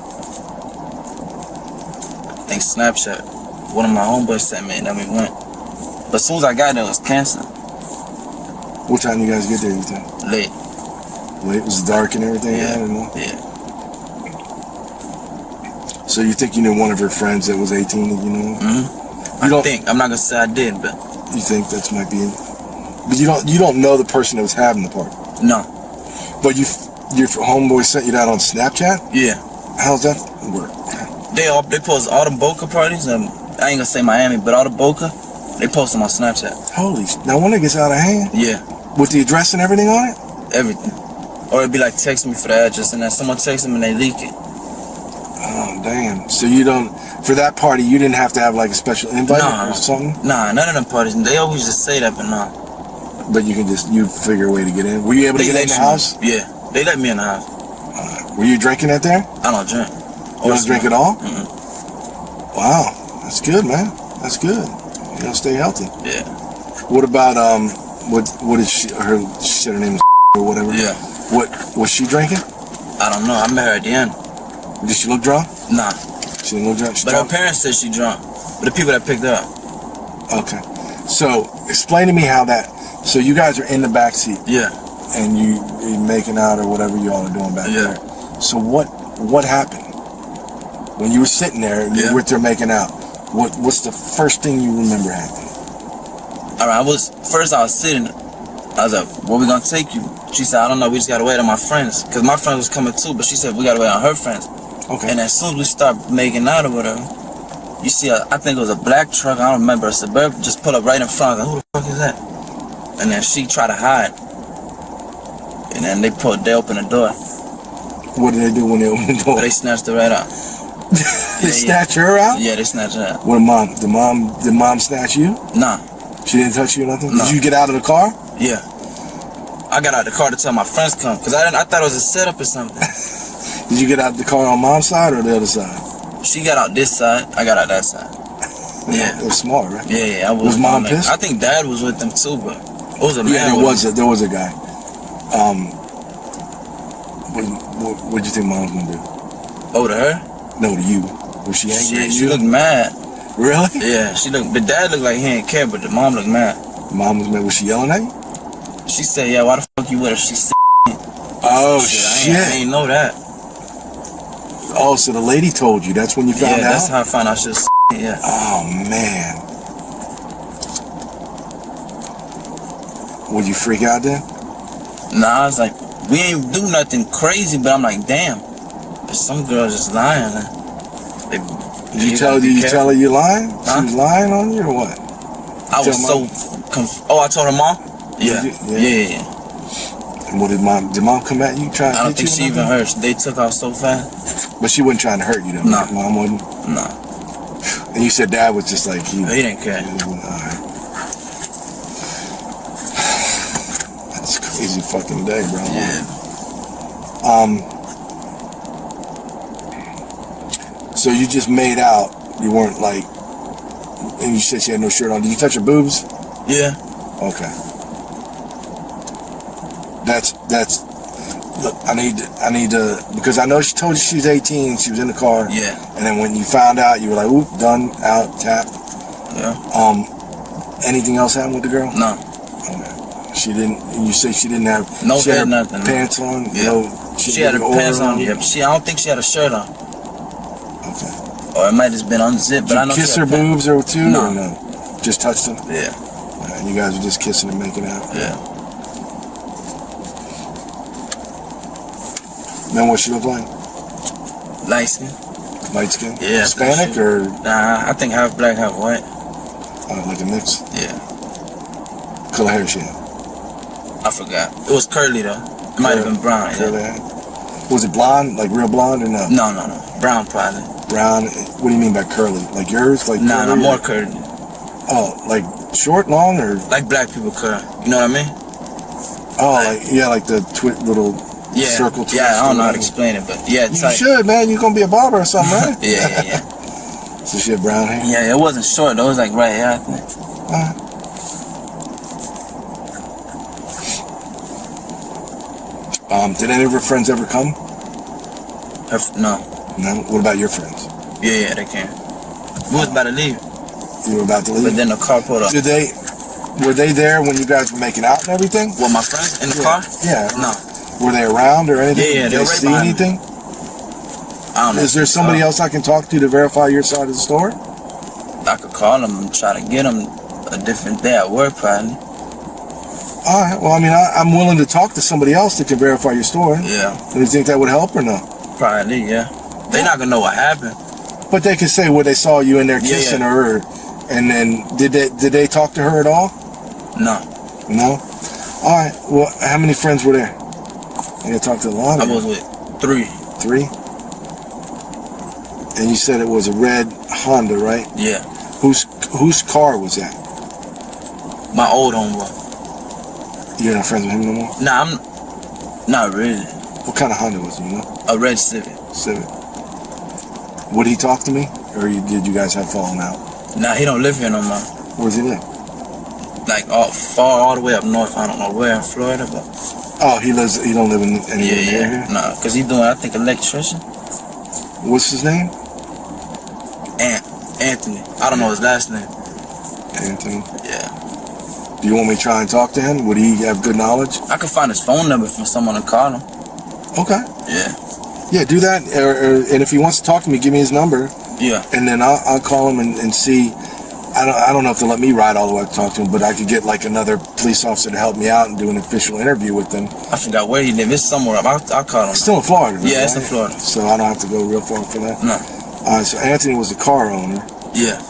I think Snapchat. One of my homeboys sent me, and then we went. But as soon as I got there, it was canceled. What time you guys get there, you think? Late. Late? Was it dark and everything? Yeah. Yeah. So you think you knew one of her friends that was 18 that you know? Mm-hmm. I think. I'm not gonna say I did, but you think that's might be it? But you don't know the person that was having the party? No. But your homeboy sent you that on Snapchat? Yeah. How's that work? They post all the Boca parties, and I ain't gonna say Miami, but all the Boca, they post them on Snapchat. Holy, now when it gets out of hand? Yeah. With the address and everything on it? Everything. Or it'd be like, text me for the address, and then someone texts them and they leak it. Oh, damn. So you don't, for that party, you didn't have to have like a special invite or something? Nah, none of them parties. They always just say that, but nah. But you figure a way to get in. Were you able to get in the house? Yeah, they let me in the house. Were you drinking at there? I don't drink. You don't drink at all? Mm-mm. Wow, that's good, man. That's good. You gotta stay healthy. Yeah. What about what is she said her name is or whatever? Yeah. What was she drinking? I don't know. I met her at the end. Did she look drunk? Nah. She didn't look drunk. But her parents said she drunk. But the people that picked her up. Okay. So explain to me how that. So you guys are in the back seat. Yeah. And you making out or whatever you all are doing back there. So what happened when you were sitting there and you were there making out? What's the first thing you remember happening? All right. I was sitting. I was like, "Where we gonna take you?" She said, "I don't know. We just gotta wait on my friends, cause my friend was coming too." But she said we gotta wait on her friends. Okay. And as soon as we start making out or whatever, you see, I think it was a black truck. I don't remember. A Suburban just pulled up right in front. I was like, who the fuck is that? And then she tried to hide. And then they opened the door. What did they do when they opened the door? They snatched her right out. They snatched her out? Yeah, they snatched her out. What did mom snatch you? Nah. She didn't touch you or nothing? No. Did you get out of the car? Yeah. I got out of the car to tell my friends come, cause I thought it was a setup or something. Did you get out the car on mom's side or the other side? She got out this side, I got out that side. Yeah. It was small, right? Yeah, I was. Was mom pissed? I think dad was with them too, but it was a man. Yeah, there was a guy. What'd you think mom was gonna do? Oh, to her? No, to you. Was she angry at She you? looked mad. Really? Yeah, she looked. The dad looked like he didn't care, but the mom looked mad. Mom was mad. Was she yelling at you? She said, "Yeah, why the fuck you with her?" She said, "Oh shit, I ain't know that." Oh, so the lady told you. That's when you found out? Yeah, that's how I found out she was yeah. Oh, man. Would you freak out then? Nah, I was like, we ain't do nothing crazy, but I'm like, damn, if some girls just lying. Did you tell her you lying? Huh? She was lying on you or what? I was so Oh, I told her mom? Yeah. Yeah. And what did mom come at you trying to hit you? I don't think she even heard. They took off so fast. But she wasn't trying to hurt you though? No. Mom wasn't? No. And you said dad was just like... He didn't care. That's a crazy fucking day, bro. Yeah. So you just made out. You weren't like... And you said she had no shirt on. Did you touch her boobs? Yeah. Okay. That's look, I need to, because I know she told you she's 18, she was in the car. Yeah. And then when you found out, you were like, oop, done, out, tap. Yeah. Anything else happened with the girl? No. Okay. She didn't, you say she didn't have nothing. Pants on? Yeah. No, she had her pants on, yeah. I don't think she had a shirt on. Okay. Or it might have been unzipped, but I know kiss she her had boobs or two? No. Or no? Just touched them? Yeah. And you guys were just kissing and making out? Yeah. Then what she look like? Light skin. Light skin? Yeah. Hispanic or? Nah, I think half black, half white. Like a mix? Yeah. Color hair she had? I forgot. It was curly though. It might have been brown. Curly hair? Was it blonde? Like real blonde or no? No. Brown probably. Brown? What do you mean by curly? Like yours? Like nah, more curly. Oh, like short, long, or? Like black people curl. You know what I mean? Oh, like the little circle twist. Yeah, I don't know how to explain it, but yeah, it's you should, man. You're gonna be a barber or something, right? yeah. So she had brown hair? Yeah, it wasn't short though. It was like right here, I think. Did any of her friends ever come? No. No? What about your friends? Yeah, they came. We was about to leave. You were about to leave? But then the car pulled up. Were they there when you guys were making out and everything? Well, my friends in the car? Yeah. No. Were they around or anything? Yeah, Did they they were see right anything? I don't know. Is there somebody else I can talk to verify your side of the story? I could call them and try to get them a different day at work, probably. All right. Well, I mean, I'm willing to talk to somebody else that can verify your story. Yeah. Do you think that would help or no? Probably, yeah. They're not gonna know what happened. But they can say where they saw you in there kissing her, and then did they talk to her at all? No. No. All right. Well, how many friends were there? You talked to a lot of them. I was with 3. 3? And you said it was a red Honda, right? Yeah. Whose car was that? My old homeboy. You're not friends with him no more? Nah, I'm not really. What kind of Honda was it, you know? A red Civic. Would he talk to me? Or did you guys have fallen out? Nah, he don't live here no more. Where does he live? Like all the way up north. I don't know where in Florida, but... Oh, he don't live in anywhere near here? Nah, because he's doing, I think, electrician. What's his name? Anthony. I don't know his last name. Anthony? Yeah. Do you want me to try and talk to him? Would he have good knowledge? I could find his phone number for someone to call him. Okay. Yeah. Yeah, do that. And if he wants to talk to me, give me his number. Yeah. And then I'll call him and see. I don't know if they'll let me ride all the way to talk to him, but I could get like another police officer to help me out and do an official interview with them. I forgot where he lives. It's somewhere up. I'll call him. It's still in Florida, right? Yeah, it's in Florida. So I don't have to go real far for that? No. So Anthony was the car owner. Yeah.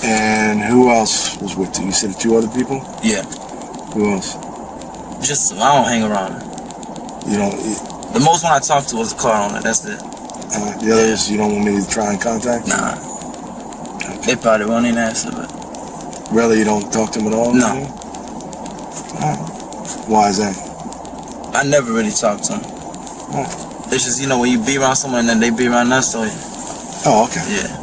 And who else was with you? You said 2 other people? Yeah. Who else? Just, I don't hang around. You don't... The most one I talked to was the car owner. That's it. The others, you don't want me to try and contact? Nah. Okay. They probably won't even answer, but... Really, you don't talk to them at all? No. Why is that? I never really talk to them. It's just, when you be around someone and then they be around us, so... Oh, okay. Yeah.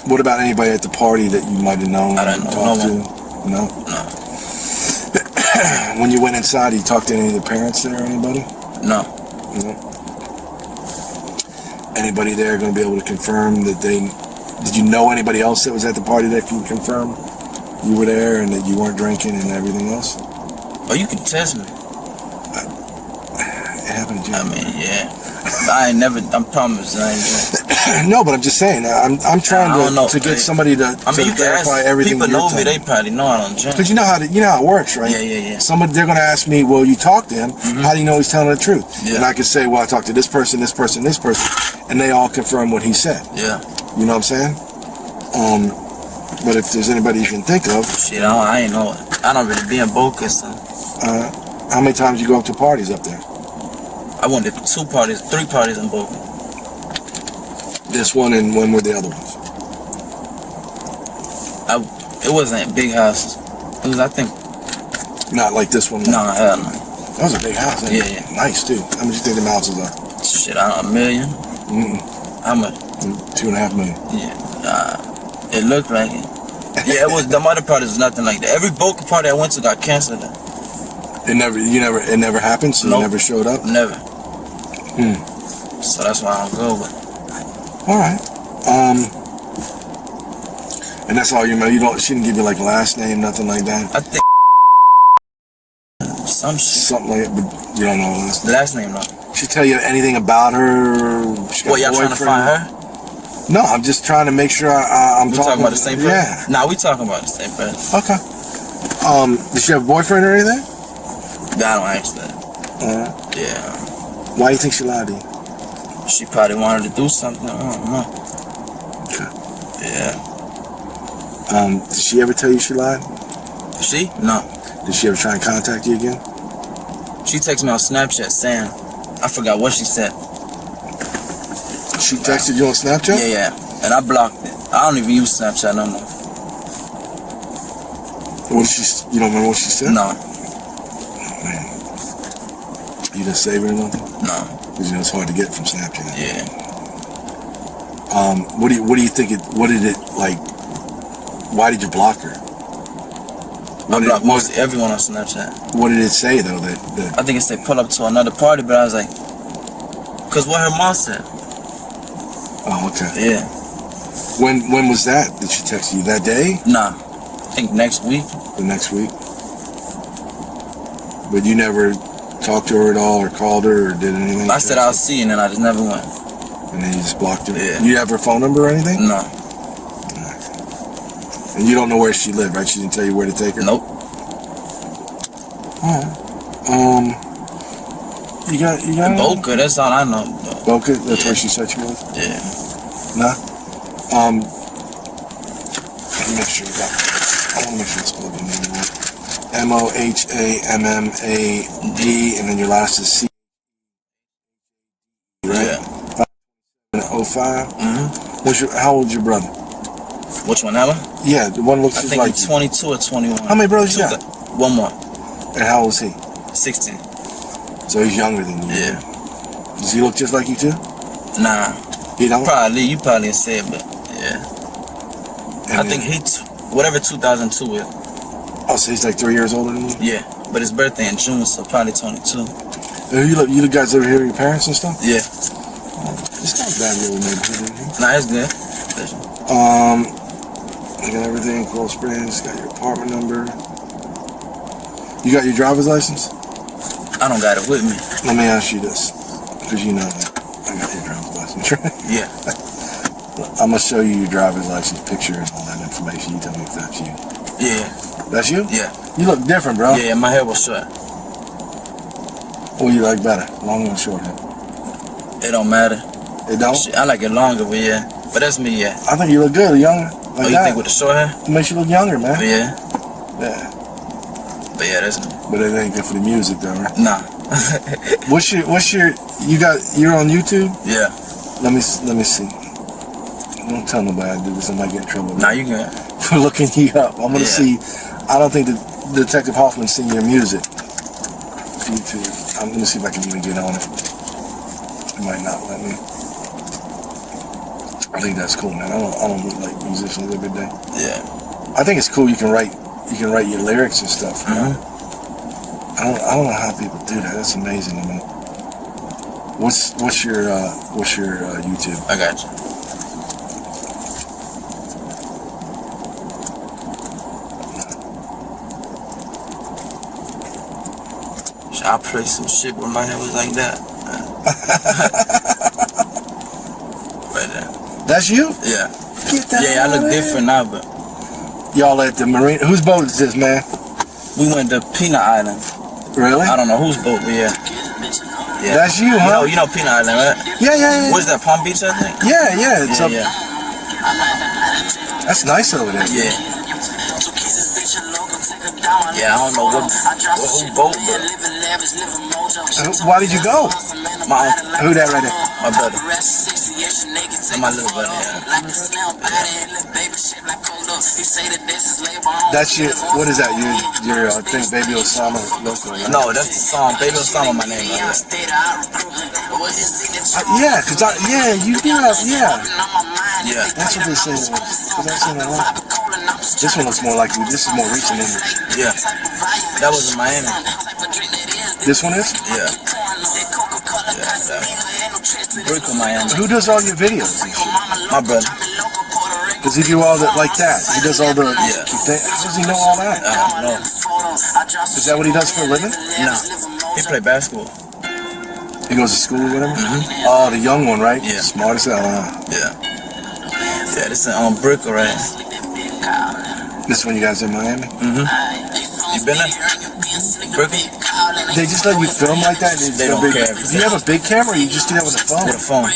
What about anybody at the party that you might have known? I don't know. Talked to? No. When you went inside, you talked to any of the parents there or anybody? No. Anybody there going to be able to confirm that they... Did you know anybody else that was at the party that can confirm you were there and that you weren't drinking and everything else? Oh, you can test me. It happened to you. I mean, yeah. I promise I ain't doing. No, but I'm just saying. I'm trying to get somebody to verify everything. People know me. They probably know I don't drink. Because you know how it works, right? Yeah. They're going to ask me, well, you talked to him. How do you know he's telling the truth? Yeah. And I can say, well, I talked to this person, this person, this person, and they all confirm what he said. Yeah. You know what I'm saying? But if there's anybody you can think of, shit, I ain't know it. I don't really be in Boca, so. How many times you go up to parties up there? I went to 3 parties in Boca. This one, and when were the other ones? It wasn't big houses. It was, I think. Not like this one. No, hell no. That was a big house. Yeah. Nice too. How much you think the houses are? Shit, I don't know, $1 million. How much? 2.5 million. Yeah. It looked like it. Yeah, it was. The other parties was nothing like that. Every Boca party I went to got canceled. It never happened. So you never showed up. Never. So that's why I don't go. But. All right. And that's all you know. She didn't give you like last name, nothing like that. I think something like that, but you don't know the last name. No. She tell you anything about her? What, y'all trying to find her? No, I'm just trying to make sure I'm talking about the same person. Yeah. Nah, we talking about the same person. Okay. Does she have a boyfriend or anything? I don't ask that. Yeah. Why do you think she lied to you? She probably wanted to do something. I don't know. Okay. Yeah. Did she ever tell you she lied? She? No. Did she ever try and contact you again? She texted me on Snapchat saying, I forgot what she said. She texted you on Snapchat? Yeah. And I blocked it. I don't even use Snapchat no more. You don't remember what she said? No. Oh, man. You didn't save it or nothing? No. Because it's hard to get from Snapchat. Yeah. What do you think why did you block her? I blocked most everyone on Snapchat. What did it say though? I think it said pull up to another party, but I was like, cause what her mom said. Oh, okay. Yeah. When was that? Did she text you that day? Nah. I think next week. The next week? But you never talked to her at all or called her or did anything? I said I'll see you, and then I just never went. And then you just blocked her? Yeah. You have her phone number or anything? No. And you don't know where she lived, right? She didn't tell you where to take her? Nope. Alright. You got Boca, that's all I know. Boca? That's where she said she was? Yeah. Nah? Let me make sure I want to make sure I spelled your name right. Mohammad, and then your last is C. Right? Yeah. 05? How old's your brother? Which one, Ella? Yeah, the one looks I just think like he's 22 or 21. How many brothers you got? One more. And how old is he? 16. So he's younger than you. Yeah. Does he look just like you too? Nah. He don't? You probably said, but yeah. And I think whatever 2002 is. Oh, so he's like 3 years older than you? Yeah. But his birthday in June, so probably 22. You guys ever hear your parents and stuff? Yeah. It's not a bad little neighborhood, isn't it? Nah, it's good. I got everything, Coral Springs, got your apartment number. You got your driver's license? I don't got it with me. Let me ask you this, because you know that I got your driver's license, right? Yeah. I'm going to show you your driver's license picture and all that information. You tell me if that's you. Yeah. That's you? Yeah. You look different, bro. Yeah, my hair was short. What do you like better, long or short hair? It don't matter. It don't? I like it longer, but yeah. But that's me, yeah. I think you look good, younger. Like you think with the short hair? It makes you look younger, man. But yeah. Yeah. But yeah, that's me. But it ain't good for the music, though, right? Nah. You're on YouTube? Yeah. Let me see. Don't tell nobody I do this. I might get in trouble. Nah, you good. For looking you up. I'm gonna see. I don't think Detective Hoffman's seen your music. YouTube. I'm gonna see if I can even get on it. It might not let me. I think that's cool, man. I don't meet like musicians every day. Yeah. I think it's cool. You can write your lyrics and stuff. You know? I don't know how people do that. That's amazing to me. What's your YouTube? I got you. I play some shit where my head was like that. Right there. That's you? Yeah. Get that Yeah, I look different now, but y'all at the marina. Whose boat is this, man? we went to Peanut Island. Really? I don't know whose boat, but yeah. That's you, huh? You know Peanut Island, right? Yeah. What's that, Palm Beach, I think? Yeah. It's up. Yeah. That's nice over there. Yeah. Yeah, I don't know who boat, but why did you go? my Who that right there? my brother. And my little brother, yeah. That's your. What is that? Your I think Baby Osama local. Right? No, that's the song. Baby Osama, my name. Right? You do have. Yeah. That's what they say. Cause I've seen a lot. This one looks more like you. This is more recent English. Yeah. That was in Miami. This one is? Yeah. Brickell, Miami. Who does all your videos? My brother. Does he do all that like that? He does all the. Yeah. How does he know all that? I don't know. Is that what he does for a living? No. He played basketball. He goes to school with him? Oh, the young one, right? Yeah. Smart as hell, huh? Yeah. Yeah, this is on Brickell, right? This one you guys in Miami? You been there? Brickell? They just let you film like that? They don't care. Do you have a big camera or you just do that with a phone? With a phone.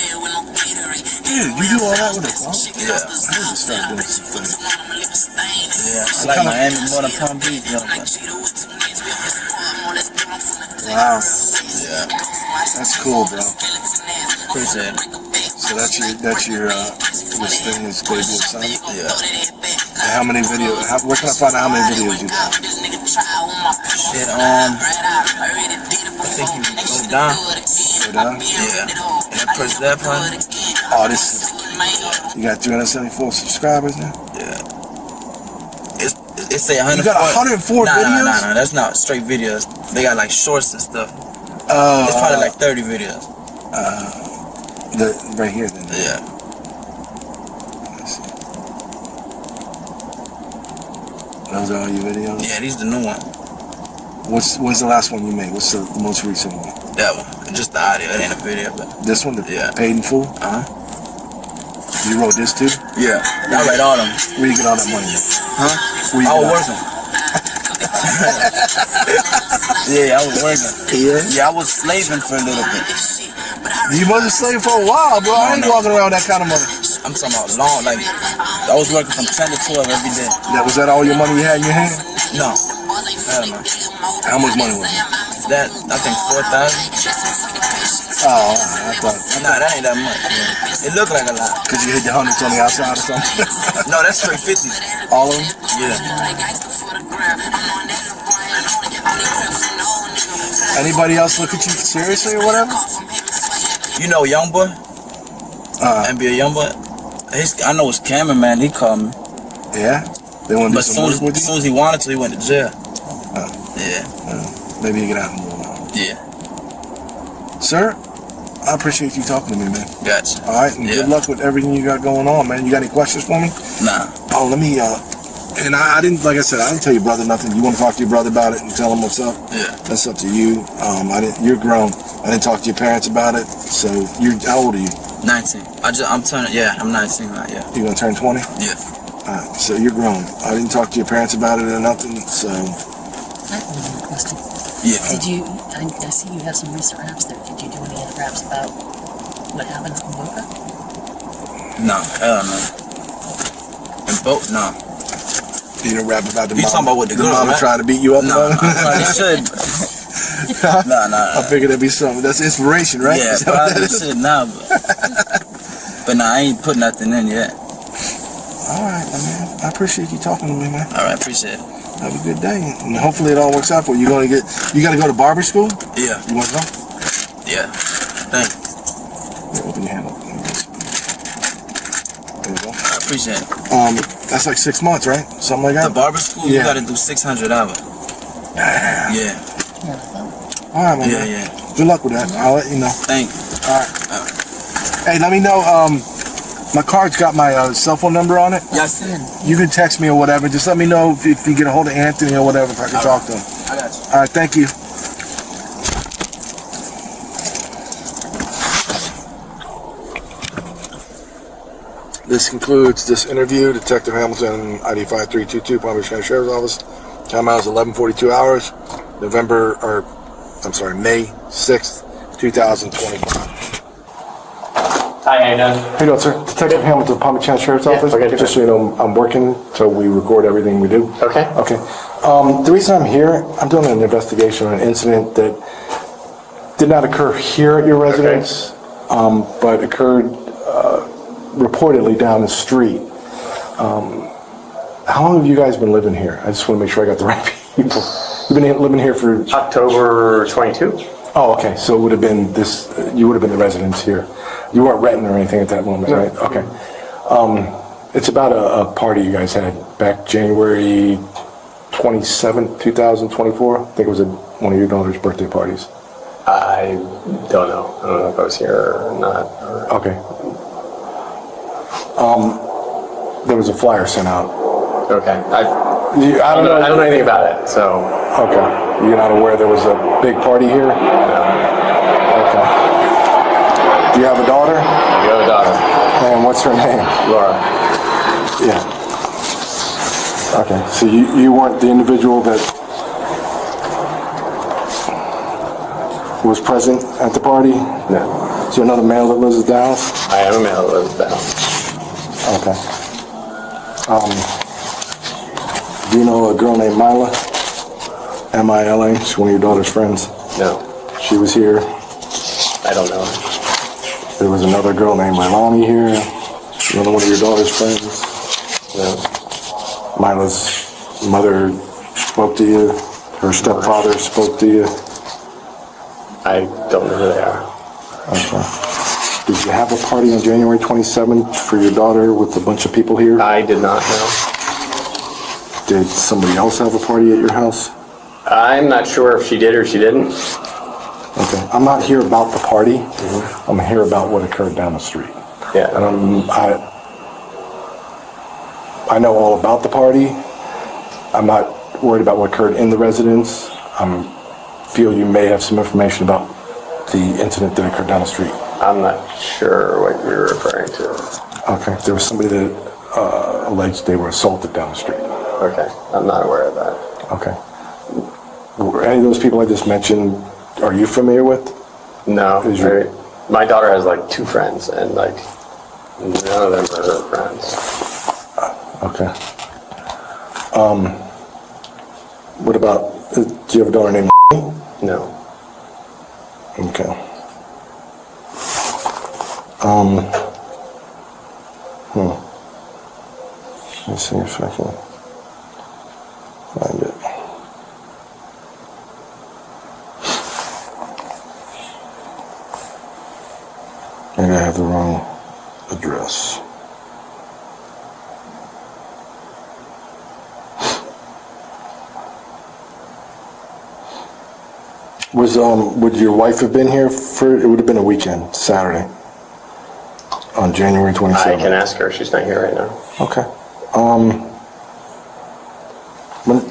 Dude, you do all that with a phone? Yeah. I need to start doing some things. Yeah, I like Miami more than Palm Beach, you know. Wow. Yeah. That's cool, bro. Appreciate it. So that's your this thing is Baby Osama? Yeah. And how many videos? Where can I find out how many videos you got? Shit, I think you go down. Go down? Yeah. And then press that button. Oh, this. You got 374 subscribers now? Yeah. It say 104. You got 104 videos? Nah, that's not straight videos. They got like shorts and stuff. Oh. It's probably like 30 videos. Right here then. Yeah. Let's see. Those are all your videos? Yeah, these the new one. What's the last one you made? What's the most recent one? That one. Just the audio. It ain't a video, but. This one? Yeah. Paid in full? You wrote this too? Yeah. I write all them. Where you get all that money? Huh? I was working. Yeah, I was working. Yeah, I was slaving for a little bit. You wasn't slave for a while, bro. I ain't walking around with that kind of money. I'm talking about long, like, I was working from 10 to 12 every day. Was that all your money you had in your hand? No. Hell no. How much money was it? That, I think 4,000. Oh, I thought. Nah, that ain't that much. Yeah. It looked like a lot. Cause you hit the hundreds on the outside or something? No, that's straight 50s. All of them? Yeah. Anybody else look at you seriously or whatever? You know Youngboy? NBA Youngboy? I know his cameraman, he called me. Yeah? They want to do some work with you? As soon as he wanted to, he went to jail. Yeah. Maybe you get out in a little while. Yeah. Sir, I appreciate you talking to me, man. Gotcha. Alright, and good luck with everything you got going on, man. You got any questions for me? Nah. Oh, let me, and I didn't, like I said, I didn't tell your brother nothing. You want to talk to your brother about it and tell him what's up? Yeah. That's up to you. You're grown. I didn't talk to your parents about it. So, how old are you? 19. I'm 19 now, yeah. You gonna turn 20? Yeah. Alright, so you're grown. I didn't talk to your parents about it or nothing, so. I have one question. Yeah. Did you, I see you have some recent raps there. Did you do any other raps about what happened in Boca? No, hell no. In Boca, no. You didn't rap about the mama? You talking about with the girl, mama right? trying to beat you up? No, they should. I figured there'd be something. That's inspiration, right? Yeah, probably should now, but nah, I ain't put nothing in yet. Alright, man. I appreciate you talking to me, man. Alright, appreciate it. Have a good day. And hopefully it all works out for you. You gotta go to barber school? Yeah. You wanna go? Yeah. Thanks. Yeah, open your hand up. Appreciate it. That's like 6 months, right? Something like that? The barber school, you gotta do 600 hours. Yeah. All right, man. Yeah. Good luck with that. I'll let you know. Thank you. All right. Hey, let me know. My card's got my cell phone number on it. Yes. You can text me or whatever. Just let me know if you get a hold of Anthony or whatever, if I can talk to him. I got you. All right, thank you. This concludes this interview. Detective Hamilton, ID 5322, Palm Beach County Sheriff's Office. Time out is 11:42 hours. May 6th, 2025. Hi, how you doing? How you doing, sir? Detective Hamilton, Palm Beach County Sheriff's Office. Okay, just so you know, I'm working, so we record everything we do. Okay. Okay. The reason I'm here, I'm doing an investigation on an incident that did not occur here at your residence, but occurred reportedly down the street. How long have you guys been living here? I just want to make sure I got the right people. You've been living here for October 22. Oh, okay. So it would have been this. You would have been the residents here. You weren't renting or anything at that moment, right? Okay. It's about a party you guys had back January 27th, 2024. I think it was one of your daughter's birthday parties. I don't know. I don't know if I was here or not. Okay. There was a flyer sent out. Okay. I don't know. I don't know anything about it, so. Okay. You're not aware there was a big party here? No. Okay. Do you have a daughter? I do have a daughter. And what's her name? Laura. Yeah. Okay. So you weren't the individual that was present at the party? No. Is there another male that lives at the house? I am a male that lives at the house. Okay. Do you know a girl named Mila? M-I-L-A? She's one of your daughter's friends. No. She was here. I don't know. There was another girl named Milani here. Another one of your daughter's friends. No. Mila's mother spoke to you. Her stepfather spoke to you. I don't know who they are. Okay. Did you have a party on January 27th for your daughter with a bunch of people here? I did not know. Did somebody else have a party at your house? I'm not sure if she did or she didn't. Okay. I'm not here about the party. I'm here about what occurred down the street. Yeah. And I know all about the party. I'm not worried about what occurred in the residence. I feel you may have some information about the incident that occurred down the street. I'm not sure what you're referring to. Okay. There was somebody that alleged they were assaulted down the street. Okay. I'm not aware of that. Okay. Were any of those people I just mentioned, are you familiar with? No. My daughter has like 2 friends, and like none of them are her friends. Okay. What about, do you have a daughter named No. Okay. Let me see if I can find it. Maybe I have the wrong address. Would your wife have been here for, it would have been a weekend, Saturday, on January 27th? I can ask her. She's not here right now. Okay.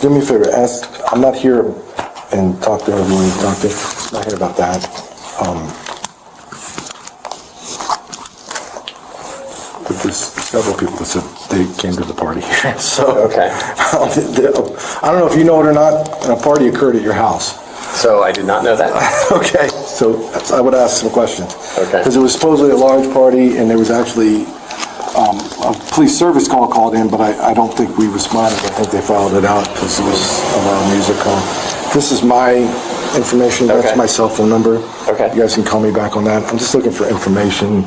Do me a favor, I'm not here and talk to her when you talk to her. I'm not here about that. But there's several people that said they came to the party here. So, okay. I don't know if you know it or not, a party occurred at your house. So I did not know that. Okay, so I would ask some questions. Okay. Because it was supposedly a large party, and there was actually a police service call called in, but I don't think we responded. I think they filed it out because it was a loud music call. This is my information. That's my cell phone number. Okay. You guys can call me back on that. I'm just looking for information.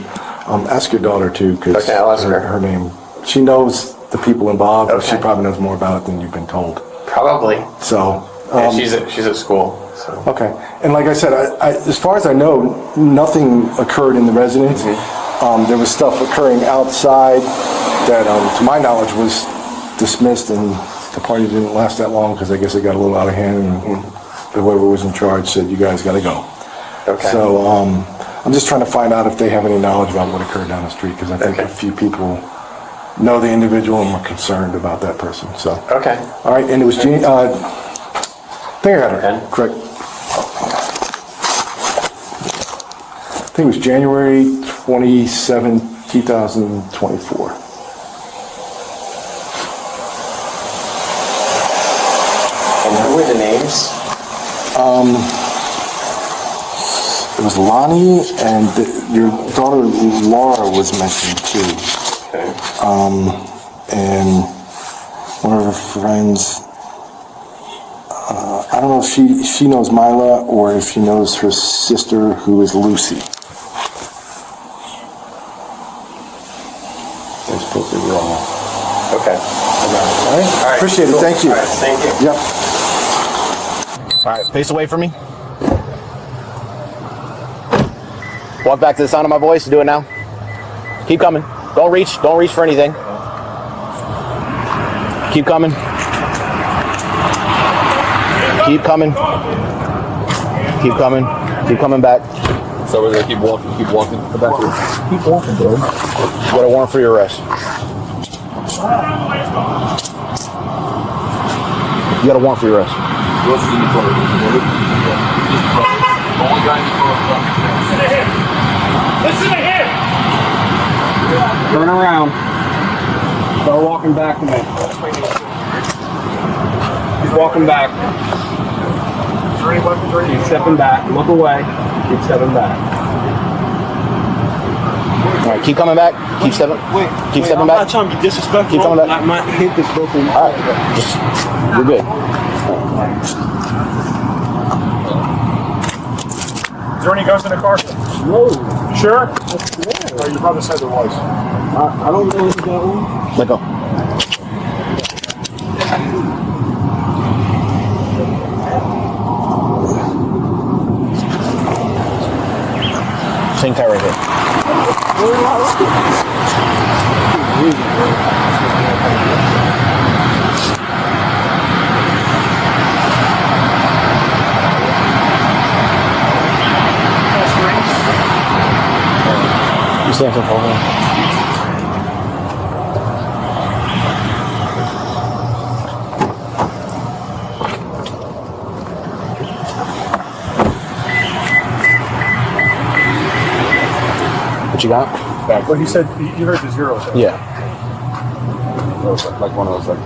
Ask your daughter too, because I'll ask her. Her name. She knows the people involved. Okay. She probably knows more about it than you've been told. Probably. So. Yeah, she's at school. So. Okay, and like I said, as far as I know, nothing occurred in the residence. There was stuff occurring outside that, to my knowledge, was dismissed, and the party didn't last that long because I guess it got a little out of hand, and whoever was in charge said, "You guys got to go." Okay. So I'm just trying to find out if they have any knowledge about what occurred down the street, because I think a few people know the individual and were concerned about that person. So. Okay. All right, and it was I think I got it correct. I think it was January 27, 2024. And who were the names? It was Lonnie, and your daughter Laura was mentioned too. Okay. And one of her friends, I don't know if she knows Mila or if she knows her sister, who is Lucy. They're supposed to be wrong. Okay. All right. Appreciate it. Cool. Thank you. All right, thank you. Yep. All right, face away from me. Walk back to the sound of my voice. Do it now. Keep coming. Don't reach for anything. Keep coming. Keep coming. Keep coming. Keep coming back. So we're gonna keep walking. Keep walking. Come back here. Keep walking, bro. You got a warrant for your arrest. You got a warrant for your arrest. What's in the car? Only guy in the car. Listen to him! Turn around. Start walking back to me. Keep walking back. Keep stepping back. Look away. Keep stepping back. All right, keep coming back. Keep stepping. Keep stepping back. I'm not trying to be disrespectful. Keep coming back. I might hit this broken. All right, just you're good. Is there any ghosts in the car? No. You sure? Yeah. Or your brother said there was. I don't know if that one. Let go. Same car right here. You stand for me. What you got? Back. What he said, you heard the zero. Yeah. That was like one of those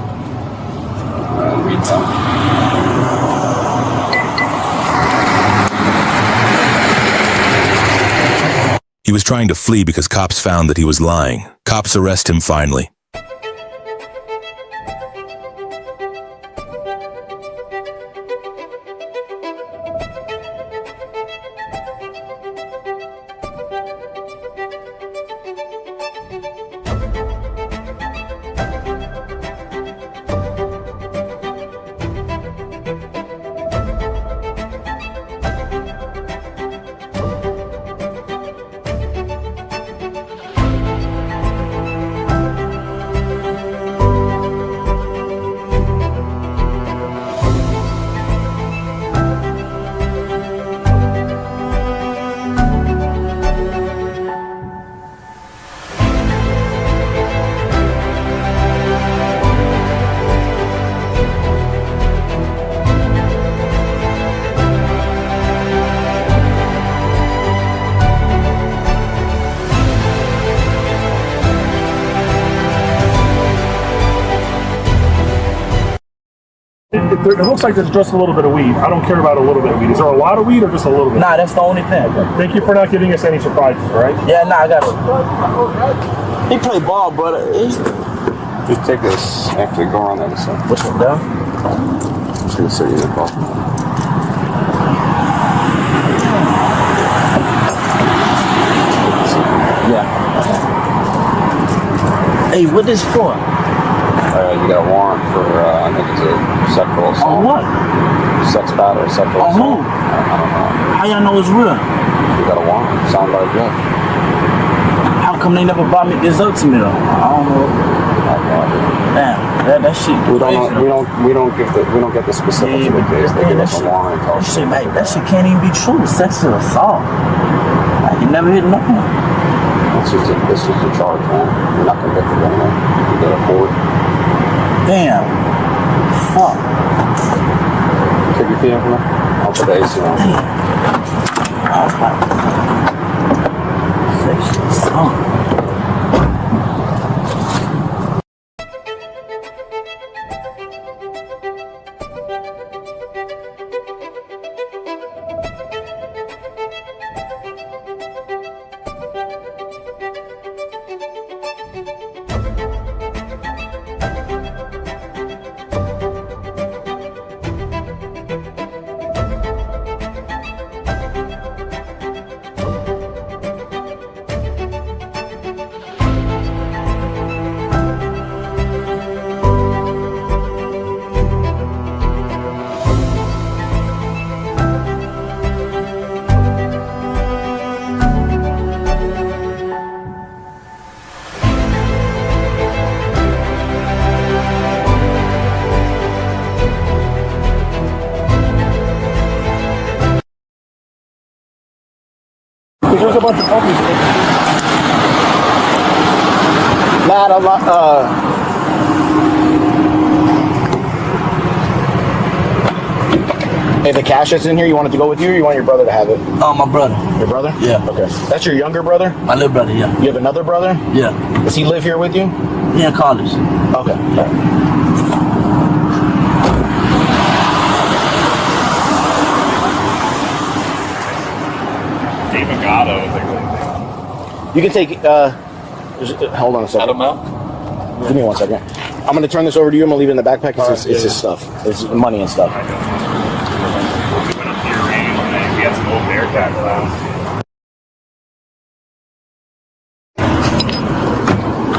He was trying to flee because cops found that he was lying. Cops arrest him finally. It looks like there's just a little bit of weed. I don't care about a little bit of weed. Is there a lot of weed or just a little bit? Nah, that's the only thing. Thank you for not giving us any surprises, all right? Yeah, nah, I got it. He play ball, but Just take this after go around the other side. Which one, down? I'm just gonna sit you in the car. Yeah. Hey, what this for? You got a warrant for, I think it's a sexual assault. On what? Sex battery, sexual On assault. who? I don't know. How y'all know it's real? You got a warrant? Sound like that. How come they never brought me this up to me though? I don't know. Damn, that shit. We don't get the specifics of the case. They give us a warrant. That shit, like, that shit can't even be true. Sexual assault. Like, you never hit nothing. This is the charge, man. You're not convicted anymore. You go to court. Damn. Fuck. Take your feet up, man. I'll put the AC on. Sexual assault. There's a bunch of puppies. Not a lot. Hey, the cash that's in here, you want it to go with you, or you want your brother to have it? Oh, my brother. Your brother? Yeah. Okay. That's your younger brother? My little brother, yeah. You have another brother? Yeah. Does he live here with you? Yeah, in college. Okay. All right. You can take, hold on a second. Give me 1 second. I'm going to turn this over to you. I'm going to leave it in the backpack. It's his stuff. It's money and stuff.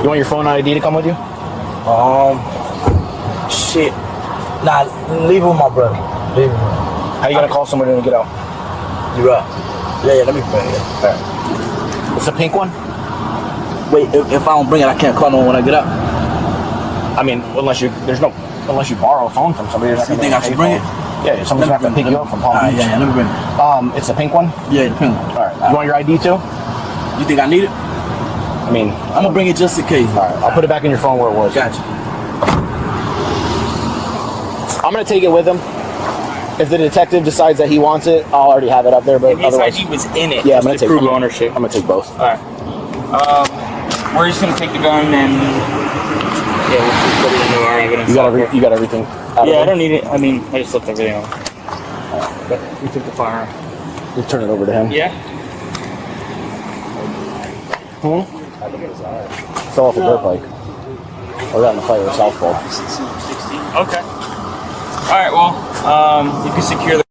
You want your phone ID to come with you? Shit. Nah, leave it with my brother. Leave it with him. How you going to call somebody to get out? You're right. Yeah, let me bring it. All right. It's a pink one? Wait, if I don't bring it, I can't call no one when I get out? I mean, unless you borrow a phone from somebody. You think I should bring it? Yeah, somebody's going to have to pick you up from Palm Beach. Yeah, let me bring it. It's a pink one? Yeah, the pink one. All right. You want your ID too? You think I need it? I mean, I'm going to bring it just in case. All right, I'll put it back in your phone where it was. Gotcha. I'm going to take it with him. If the detective decides that he wants it, I'll already have it up there. But his ID was in it. Yeah, I'm gonna take prove ownership. I'm gonna take both. All right. We're just gonna take the gun and yeah, we'll just put it into our evidence. You got everything. Yeah, I don't need it. I mean, I just left everything on. But we took the firearm. You turn it over to him. Yeah. Fell off a dirt bike. Or got in a fight with a southpaw. Okay. All right. Well, you can secure the